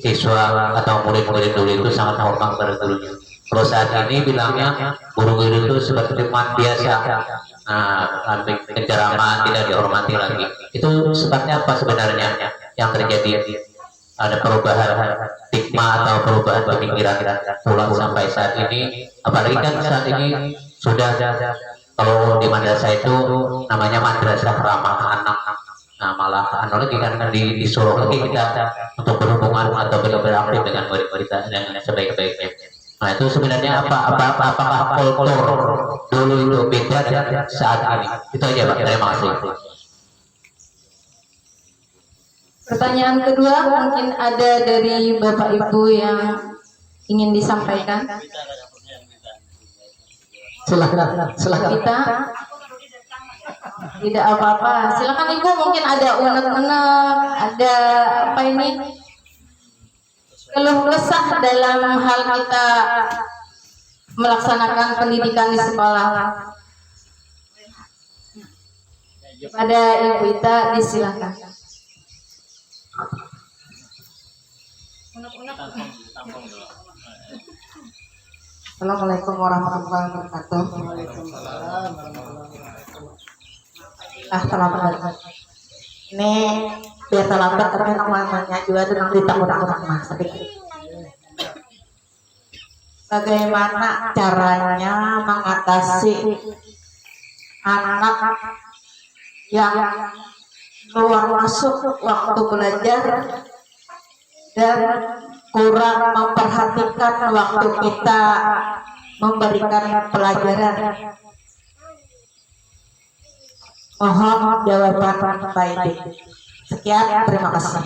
F: siswa atau murid-murid dulu itu sangat hormat pada gurunya. Kalau saat ini bilangnya guru-guru itu seperti teman biasa, kejaraman, tidak dihormati lagi. Itu sebabnya apa sebenarnya yang terjadi? Ada perubahan stigma atau perubahan pemikiran pulang sampai saat ini. Apalagi kan saat ini sudah, kalau di madrasah itu namanya madrasah ramah anak. Nah malah lagi kan disuruh lagi kita untuk berhubungan atau beraktif dengan murid-murid dengan sebaik-baiknya. Nah itu sebenarnya apakah kultur dulu itu beda dan saat ini? Itu aja Pak. Terima kasih.
E: Pertanyaan kedua mungkin ada dari Bapak Ibu yang ingin disampaikan.
C: Silakan.
E: Kita tidak apa-apa. Silakan Ibu, mungkin ada unek-unek, ada apa ini? Keluh kesah dalam hal kita melaksanakan pendidikan di sekolah. Pada Ibu Ita disilakan.
H: Assalamualaikum warahmatullahi wabarakatuh. Terlambat. Ini biar terlambat tapi namanya juga dengan ditakut-takut mas. Bagaimana caranya mengatasi anak yang keluar masuk waktu belajar dan kurang memperhatikan waktu kita memberikan pelajaran? Mohon jawaban Pak Edi. Sekian, terima kasih.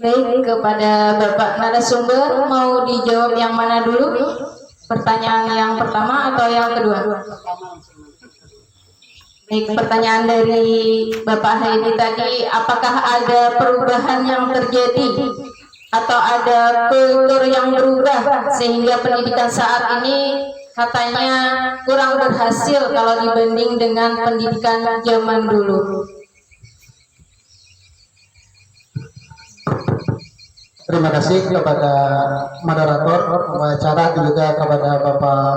E: Baik, kepada Bapak narasumber mau dijawab yang mana dulu? Pertanyaan yang pertama atau yang kedua? Baik, pertanyaan dari Bapak Haidi tadi, apakah ada perubahan yang terjadi atau ada kultur yang berubah sehingga pendidikan saat ini katanya kurang berhasil kalau dibanding dengan pendidikan zaman dulu?
C: Terima kasih kepada moderator pembicara, juga kepada Bapak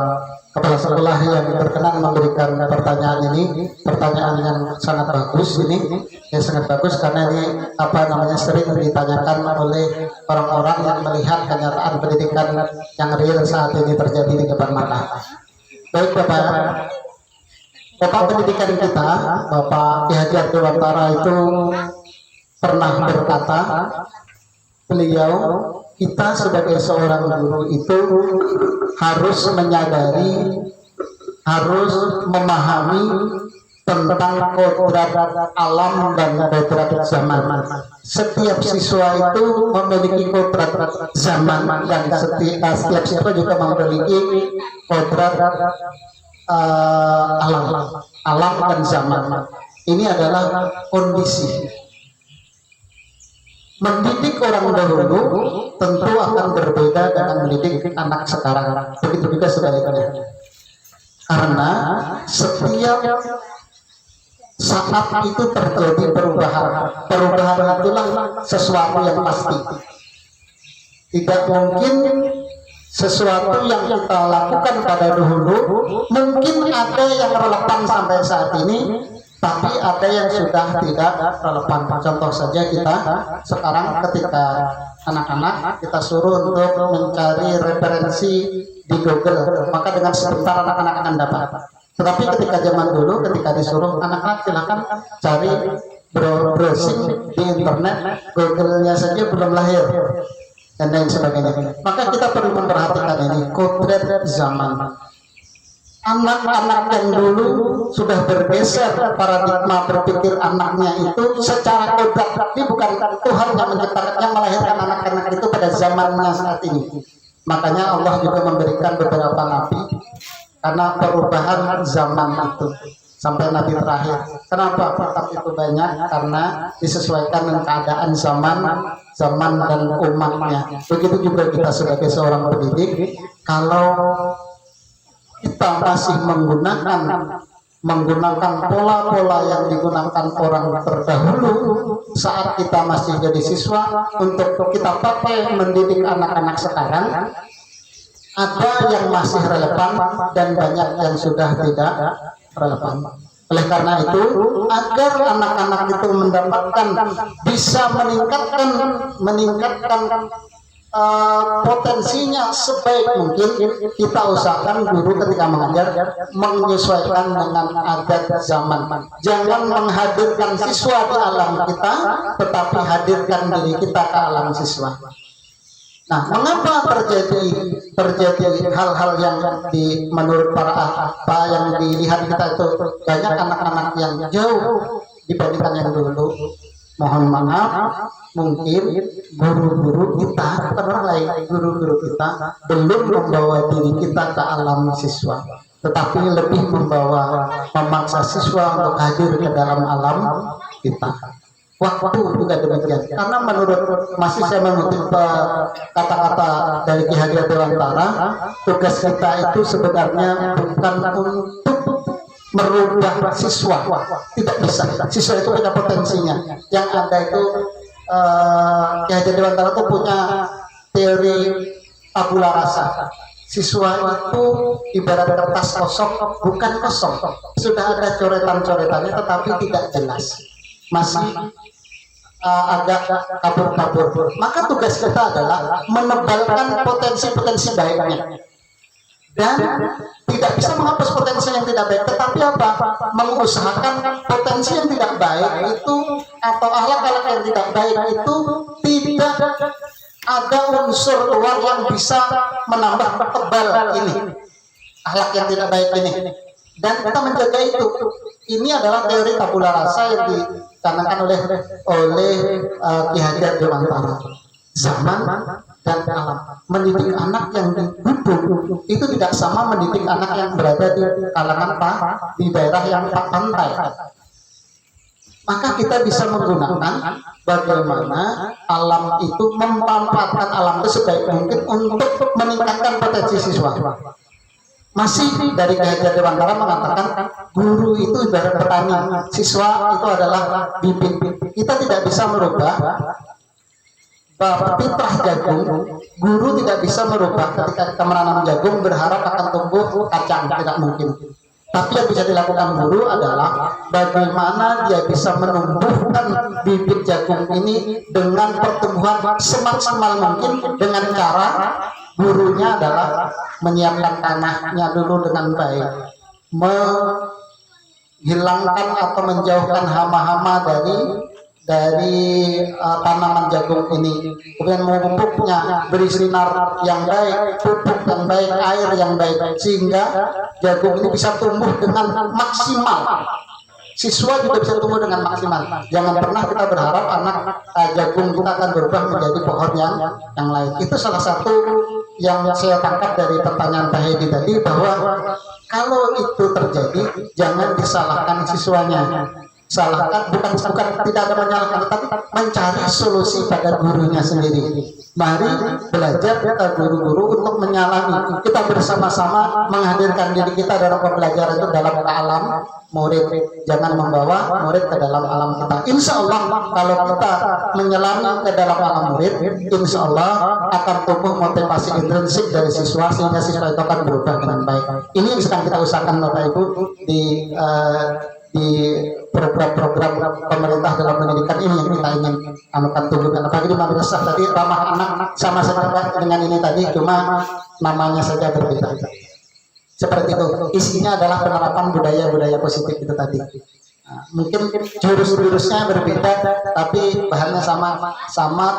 C: Kepala Sekolah yang berkenan memberikan pertanyaan ini. Pertanyaan yang sangat bagus ini, sangat bagus karena ini sering ditanyakan oleh orang-orang yang melihat kenyataan pendidikan yang real saat ini terjadi di depan mata. Baik Bapak pendidikan kita, Bapak Ki Haji Abdulwantara itu pernah berkata, beliau, kita sebagai seorang guru itu harus menyadari, harus memahami tentang kodrat alam dan kodrat zaman. Setiap siswa itu memiliki kodrat zaman dan setiap siswa juga memiliki kodrat alam dan zaman. Ini adalah kondisi. Mendidik orang dahulu tentu akan berbeda dengan mendidik anak sekarang. Begitu juga sebaliknya. Karena setiap saat itu terjadi perubahan. Perubahan itulah sesuatu yang pasti. Tidak mungkin sesuatu yang kita lakukan pada dahulu mungkin ada yang relevan sampai saat ini, tapi ada yang sudah tidak relevan. Contoh saja kita sekarang ketika anak-anak kita suruh untuk mencari referensi di Google, maka dengan sebentar anak-anak akan dapat. Tetapi ketika zaman dulu, ketika disuruh anak-anak silakan cari browsing di internet, Google-nya saja belum lahir dan lain sebagainya. Maka kita perlu memperhatikan ini kodrat zaman. Anak-anak yang dulu sudah bergeser paradigma berpikir anaknya itu secara kodrat. Ini bukan Tuhan yang menciptakan, yang melahirkan anak-anak itu pada zamannya saat ini. Makanya Allah juga memberikan beberapa nabi karena perubahan zaman itu sampai nabi terakhir. Kenapa kitab itu banyak? Karena disesuaikan dengan keadaan zaman zaman dan umatnya. Begitu juga kita sebagai seorang pendidik, kalau kita masih menggunakan pola-pola yang digunakan orang terdahulu saat kita masih jadi siswa untuk kita pakai mendidik anak-anak sekarang, ada yang masih relevan dan banyak yang sudah tidak relevan. Oleh karena itu, agar anak-anak itu mendapatkan, bisa meningkatkan potensinya sebaik mungkin, kita usahakan guru ketika mengajar menyesuaikan dengan adat zaman. Jangan menghadirkan siswa di alam kita, tetapi hadirkan diri kita ke alam siswa. Nah, mengapa terjadi hal-hal yang menurut para yang dilihat kita itu banyak anak-anak yang jauh dibandingkan yang dulu? Mohon maaf, mungkin guru-guru kita, bukan orang lain, guru-guru kita belum membawa diri kita ke alam siswa, tetapi lebih memaksa siswa untuk hadir ke dalam alam kita. Waktu juga demikian, karena menurut saya mengutip kata-kata dari Ki Hajar Dewantara, tugas kita itu sebenarnya bukan untuk merubah siswa, tidak bisa. Siswa itu punya potensinya. Yang ada itu Ki Hajar Dewantara itu punya teori tabula rasa. Siswa itu ibarat kertas kosong, bukan kosong, sudah ada coretan-coretannya tetapi tidak jelas, masih agak kabur-kabur. Maka tugas kita adalah menebalkan potensi-potensi baiknya, dan tidak bisa menghapus potensi yang tidak baik, tetapi mengusahakan potensi yang tidak baik itu atau akhlak-akhlak yang tidak baik itu tidak ada unsur luar yang bisa menambah tebal ini akhlak yang tidak baik ini, dan kita menjaga itu. Ini adalah teori tabula rasa yang dicanangkan oleh Ki Hajar Dewantara. Zaman dan alam. Mendidik anak yang di gubuk itu tidak sama mendidik anak yang berada di kalangan di daerah yang pantai. Maka kita bisa menggunakan bagaimana alam itu, memanfaatkan alam itu sebaik mungkin untuk meningkatkan potensi siswa. Masih dari Ki Hajar Dewantara mengatakan guru itu ibarat petani, siswa itu adalah bibit. Kita tidak bisa merubah fitrah jagung. Guru tidak bisa merubah ketika kita menanam jagung berharap akan tumbuh kacang, tidak mungkin. Tapi yang bisa dilakukan guru adalah bagaimana dia bisa menumbuhkan bibit jagung ini dengan pertumbuhan semaksimal mungkin, dengan cara gurunya adalah menyiapkan tanahnya dulu dengan baik, menghilangkan atau menjauhkan hama-hama dari tanaman jagung ini, kemudian memupuknya, beri sinar yang baik, pupuk yang baik, air yang baik, sehingga jagung ini bisa tumbuh dengan maksimal. Siswa juga bisa tumbuh dengan maksimal. Jangan pernah kita berharap anak jagung kita akan berubah menjadi pohon yang lain. Itu salah satu yang saya tangkap dari pertanyaan Pak Hedi tadi, bahwa kalau itu terjadi jangan disalahkan siswanya. Salahkan bukan tidak ada menyalahkan, tetapi mencari solusi pada gurunya sendiri. Mari belajar guru-guru untuk menyalami. Kita bersama-sama menghadirkan diri kita dalam pembelajaran itu dalam alam murid. Jangan membawa murid ke dalam alam kita. Insya Allah kalau kita menyelami ke dalam alam murid, insya Allah akan tumbuh motivasi intrinsik dari siswa, sehingga siswa itu akan berubah dengan baik. Ini yang sedang kita usahakan Bapak Ibu di program-program pemerintah dalam pendidikan ini, yang kita ingin akan tumbuhkan. Apalagi di madrasah tadi ramah anak sama dengan ini tadi, cuma namanya saja berbeda. Seperti itu. Isinya adalah penerapan budaya-budaya positif itu tadi. Nah, mungkin jurus-jurusnya berbeda, tapi bahannya sama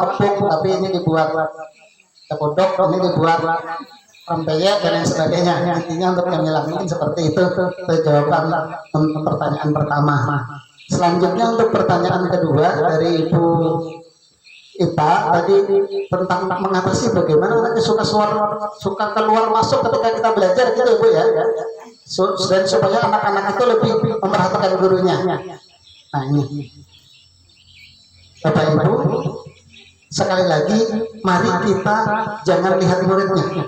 C: tepung, tapi ini dibuat kodok, ini dibuat rempeyek dan lain sebagainya. Intinya untuk yang mungkin seperti itu jawaban untuk pertanyaan pertama. Selanjutnya untuk pertanyaan kedua dari Ibu Ita tadi tentang mengatasi bagaimana anaknya suka keluar masuk ketika kita belajar, gitu Ibu ya. Dan supaya anak-anak itu lebih memperhatikan gurunya. Nah ini Bapak Ibu,
G: Sekali lagi, mari kita jangan lihat muridnya.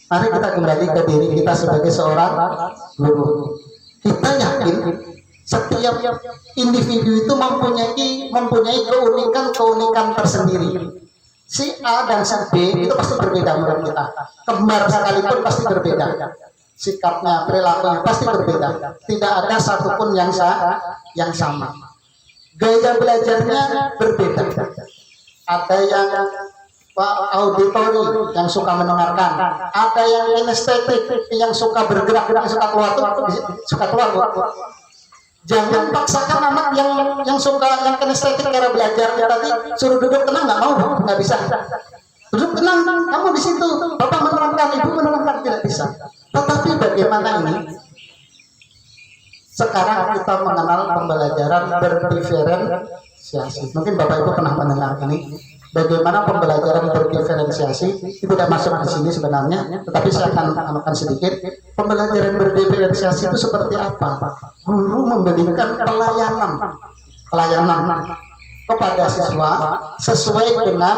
G: Mari kita kembali ke diri kita sebagai seorang guru. Kita yakin setiap individu itu mempunyai keunikan tersendiri. Si A dan si B itu pasti berbeda menurut kita. Kembar sekalipun pasti berbeda. Sikapnya, perilakunya pasti berbeda. Tidak ada satupun yang sama. Gaya belajarnya berbeda. Ada yang auditori yang suka mendengarkan, ada yang kinestetik yang suka bergerak, suka keluar. Jangan paksakan anak yang suka yang kinestetik cara belajar. Tadi suruh duduk tenang, nggak bisa. Duduk tenang, kamu di situ. Bapak menerangkan, ibu menerangkan, tidak bisa. Tetapi bagaimana ini? Sekarang kita mengenal pembelajaran berdiferensiasi. Mungkin Bapak Ibu pernah mendengar ini. Bagaimana pembelajaran berdiferensiasi? Itu tidak masuk di sini sebenarnya, tetapi saya akan sedikit. Pembelajaran berdiferensiasi itu seperti apa? Guru memberikan pelayanan kepada siswa sesuai dengan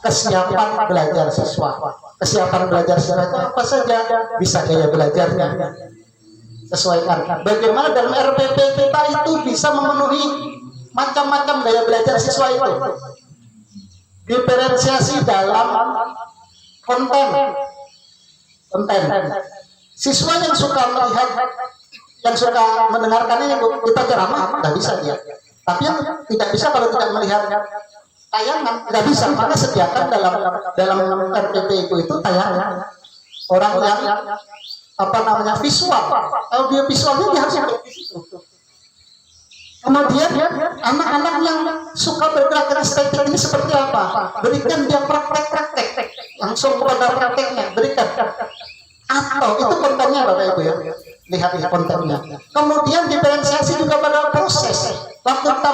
G: kesiapan belajar siswa. Kesiapan belajar siswa itu apa saja? Bisa gaya belajarnya. Sesuaikan. Bagaimana dalam RPP kita itu bisa memenuhi macam-macam gaya belajar siswa itu. Diferensiasi dalam konten. Siswa yang suka melihat, yang suka mendengarkan ini kita ceramah, nggak bisa dia. Tapi yang tidak bisa kalau tidak melihat tayangan, nggak bisa. Maka sediakan dalam RPP itu tayangan. Orang yang visual, audio visualnya dia harus ada di situ. Kemudian anak-anak yang suka bergerak estetik ini seperti apa? Berikan dia praktek, langsung kepada prakteknya, berikan. Atau itu kontennya Bapak Ibu ya, lihat kontennya. Kemudian diferensiasi juga pada proses. Waktu kita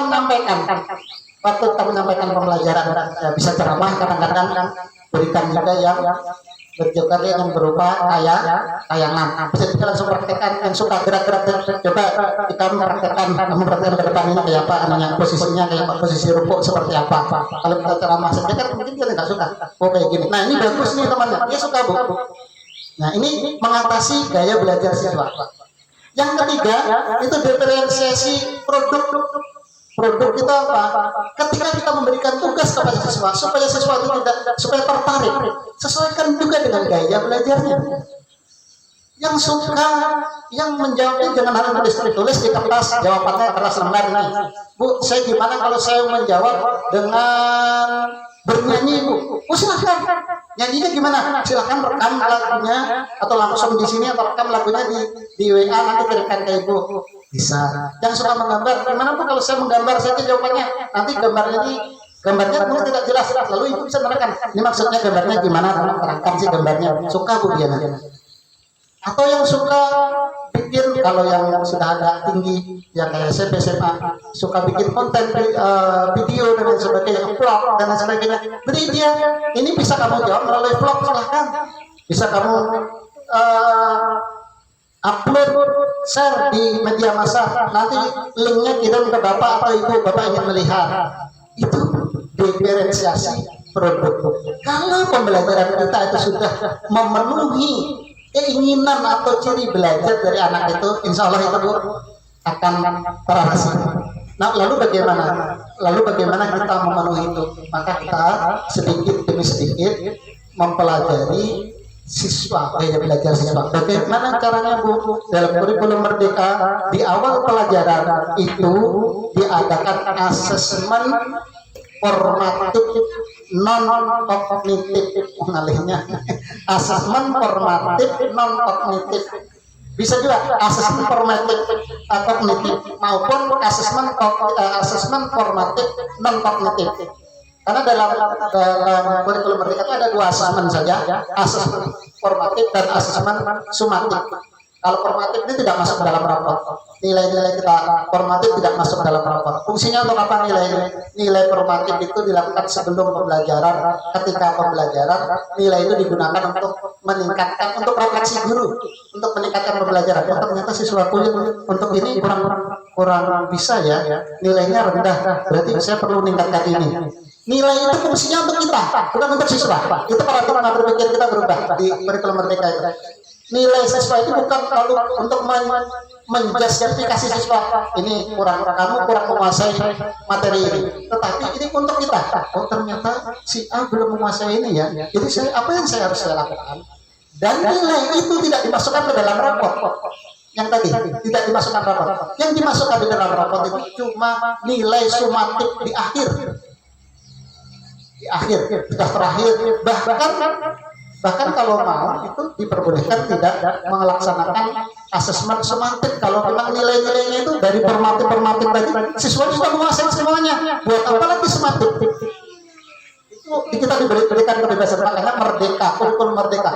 G: menyampaikan pembelajaran, ya bisa ceramah kadang-kadang berikan juga yang berjoget yang berupa tayangan. Bisa kita langsung praktekkan. Yang suka gerak-gerak, coba kita praktekkan ke depan ini kayak apa, posisinya kayak apa, posisi rukuk seperti apa. Kalau kita ceramah saja kan mungkin dia nggak suka. Oh kayak gini. Nah ini bagus nih teman-teman, dia suka bu. Nah ini mengatasi gaya belajar siswa. Yang ketiga itu diferensiasi produk itu apa? Ketika kita memberikan tugas kepada siswa supaya siswa itu supaya tertarik, sesuaikan juga dengan gaya belajarnya. Yang suka, yang menjawabnya jangan hanya tulis di kertas, jawabannya kertas lembar ini. Bu, saya gimana kalau saya menjawab dengan bernyanyi bu? Oh silahkan. Nyanyinya gimana? Silahkan rekam lagunya atau langsung di sini atau rekam lagunya di WA nanti kirimkan ke ibu. Bisa. Yang suka menggambar, gimana pun kalau saya menggambar saja jawabannya. Nanti gambarnya mungkin tidak jelas, lalu ibu bisa menerangkan. Ini maksudnya gambarnya gimana? Terangkan sih gambarnya. Suka bu dia nanti. Atau yang suka bikin, kalau yang sudah agak tinggi, yang kayak SMP, SMA, suka bikin konten video dan lain sebagainya, vlog dan lain sebagainya. Beri dia, ini bisa kamu jawab melalui vlog, silahkan. Bisa kamu upload, share di media massa, nanti linknya kirim ke bapak atau ibu, bapak ingin melihat. Itu diferensiasi produk. Kalau pembelajaran kita itu sudah memenuhi keinginan atau ciri belajar dari anak itu, insya Allah itu akan terhasil. Nah, lalu bagaimana kita memenuhi itu? Maka kita sedikit demi sedikit mempelajari siswa, gaya belajar siswa. Bagaimana caranya Bu? Dalam kurikulum Merdeka di awal pelajaran itu diadakan asesmen formatif non kognitif, mengalihnya asesmen formatif non kognitif. Bisa juga asesmen formatif kognitif maupun asesmen formatif non kognitif. Karena dalam kurikulum Merdeka itu ada dua asesmen saja, asesmen formatif dan asesmen sumatif. Kalau formatif ini tidak masuk dalam rapot. Nilai-nilai kita formatif tidak masuk dalam rapot. Fungsinya untuk apa nilai formatif itu dilakukan sebelum pembelajaran, ketika pembelajaran, nilai itu digunakan untuk meningkatkan, untuk refleksi guru, untuk meningkatkan pembelajaran. Oh, ternyata siswa kulit untuk ini kurang bisa ya, nilainya rendah. Berarti saya perlu meningkatkan ini. Nilai itu fungsinya untuk kita, bukan untuk siswa. Itu paradigma berpikir kita berubah di kurikulum merdeka itu. Nilai siswa itu bukan lalu untuk menjustifikasi siswa ini kamu kurang menguasai materi ini, tetapi ini untuk kita. Oh ternyata si A belum menguasai ini ya, jadi apa yang saya harus lakukan? Dan nilai itu tidak dimasukkan ke dalam rapor. Yang tadi tidak dimasukkan rapor. Yang dimasukkan di dalam rapor itu cuma nilai sumatif di akhir. Di akhir, sudah terakhir. Bahkan kalau mau itu diperbolehkan tidak melaksanakan asesmen sumatif. Kalau memang nilai-nilainya itu dari formatif tadi, siswa juga menguasai semuanya. Buat apa lagi sumatif? Kita diberikan kebebasan, makanya merdeka, kurikulum merdeka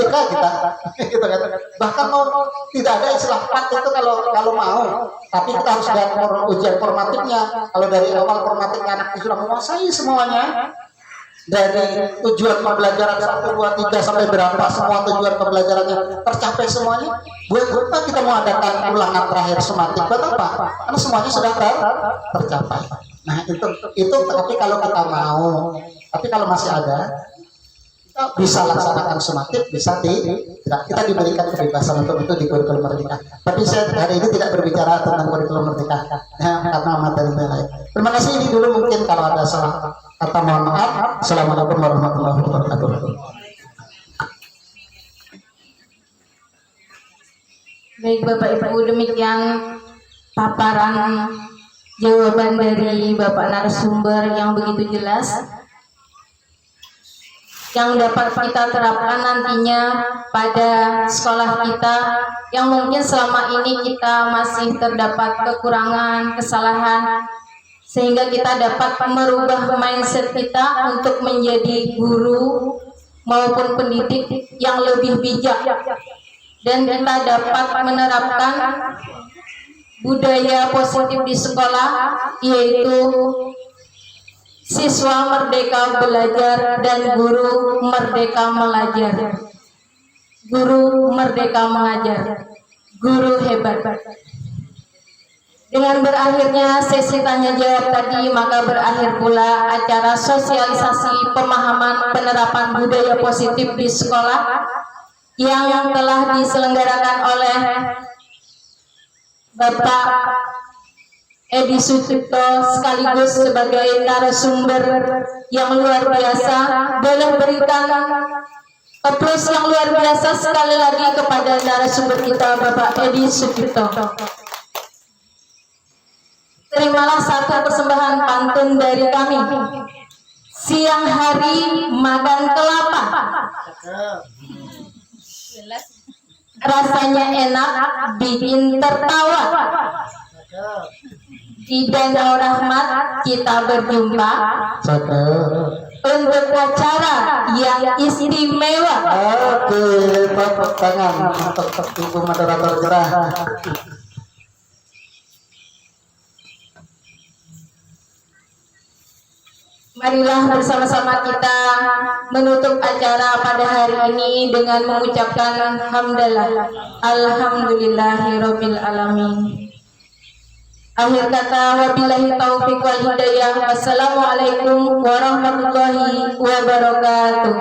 G: kita, gitu kan. Bahkan mau tidak ada istilah PAT itu kalau mau, tapi kita harus lihat ujian formatifnya. Kalau dari awal formatifnya anak sudah menguasai semuanya, dari tujuan pembelajaran 1, 2, 3 sampai berapa semua tujuan pembelajarannya tercapai semuanya, buat apa kita mau adakan ulangan terakhir sumatif? Buat apa? Karena semuanya sudah tercapai. Nah itu tapi kalau kita mau, tapi kalau masih ada, kita bisa laksanakan sumatif, bisa kita diberikan kebebasan untuk itu di kurikulum merdeka. Tapi saya hari ini tidak berbicara tentang kurikulum merdeka karena materi lain. Terima kasih, ini dulu mungkin kalau ada salah kata mohon maaf. Assalamualaikum warahmatullahi wabarakatuh.
E: Baik Bapak Ibu, demikian paparan jawaban dari Bapak narasumber yang begitu jelas, yang dapat kita terapkan nantinya pada sekolah kita, yang mungkin selama ini kita masih terdapat kekurangan, kesalahan, sehingga kita dapat merubah mindset kita untuk menjadi guru maupun pendidik yang lebih bijak, dan kita dapat menerapkan budaya positif di sekolah, yaitu siswa merdeka belajar dan guru merdeka mengajar. Guru merdeka mengajar, guru hebat. Dengan berakhirnya sesi tanya jawab tadi, maka berakhir pula acara sosialisasi pemahaman penerapan budaya positif di sekolah yang telah diselenggarakan oleh Bapak Edi Sucipto sekaligus sebagai narasumber yang luar biasa. Boleh berikan aplaus yang luar biasa sekali lagi kepada narasumber kita, Bapak Edi Sucipto. Terimalah satu persembahan pantun dari kami. Siang hari makan kelapa, rasanya enak, bikin tertawa. Di Danau Rahmat kita berjumpa untuk acara yang istimewa.
G: Oke, tepuk tangan untuk Ibu moderator gerah.
E: Marilah bersama-sama kita menutup acara pada hari ini dengan mengucapkan hamdalah, alhamdulillahirabbil alamin. Akhir kata, wabillahi taufiq wal hidayah. Wassalamualaikum warahmatullahi wabarakatuh.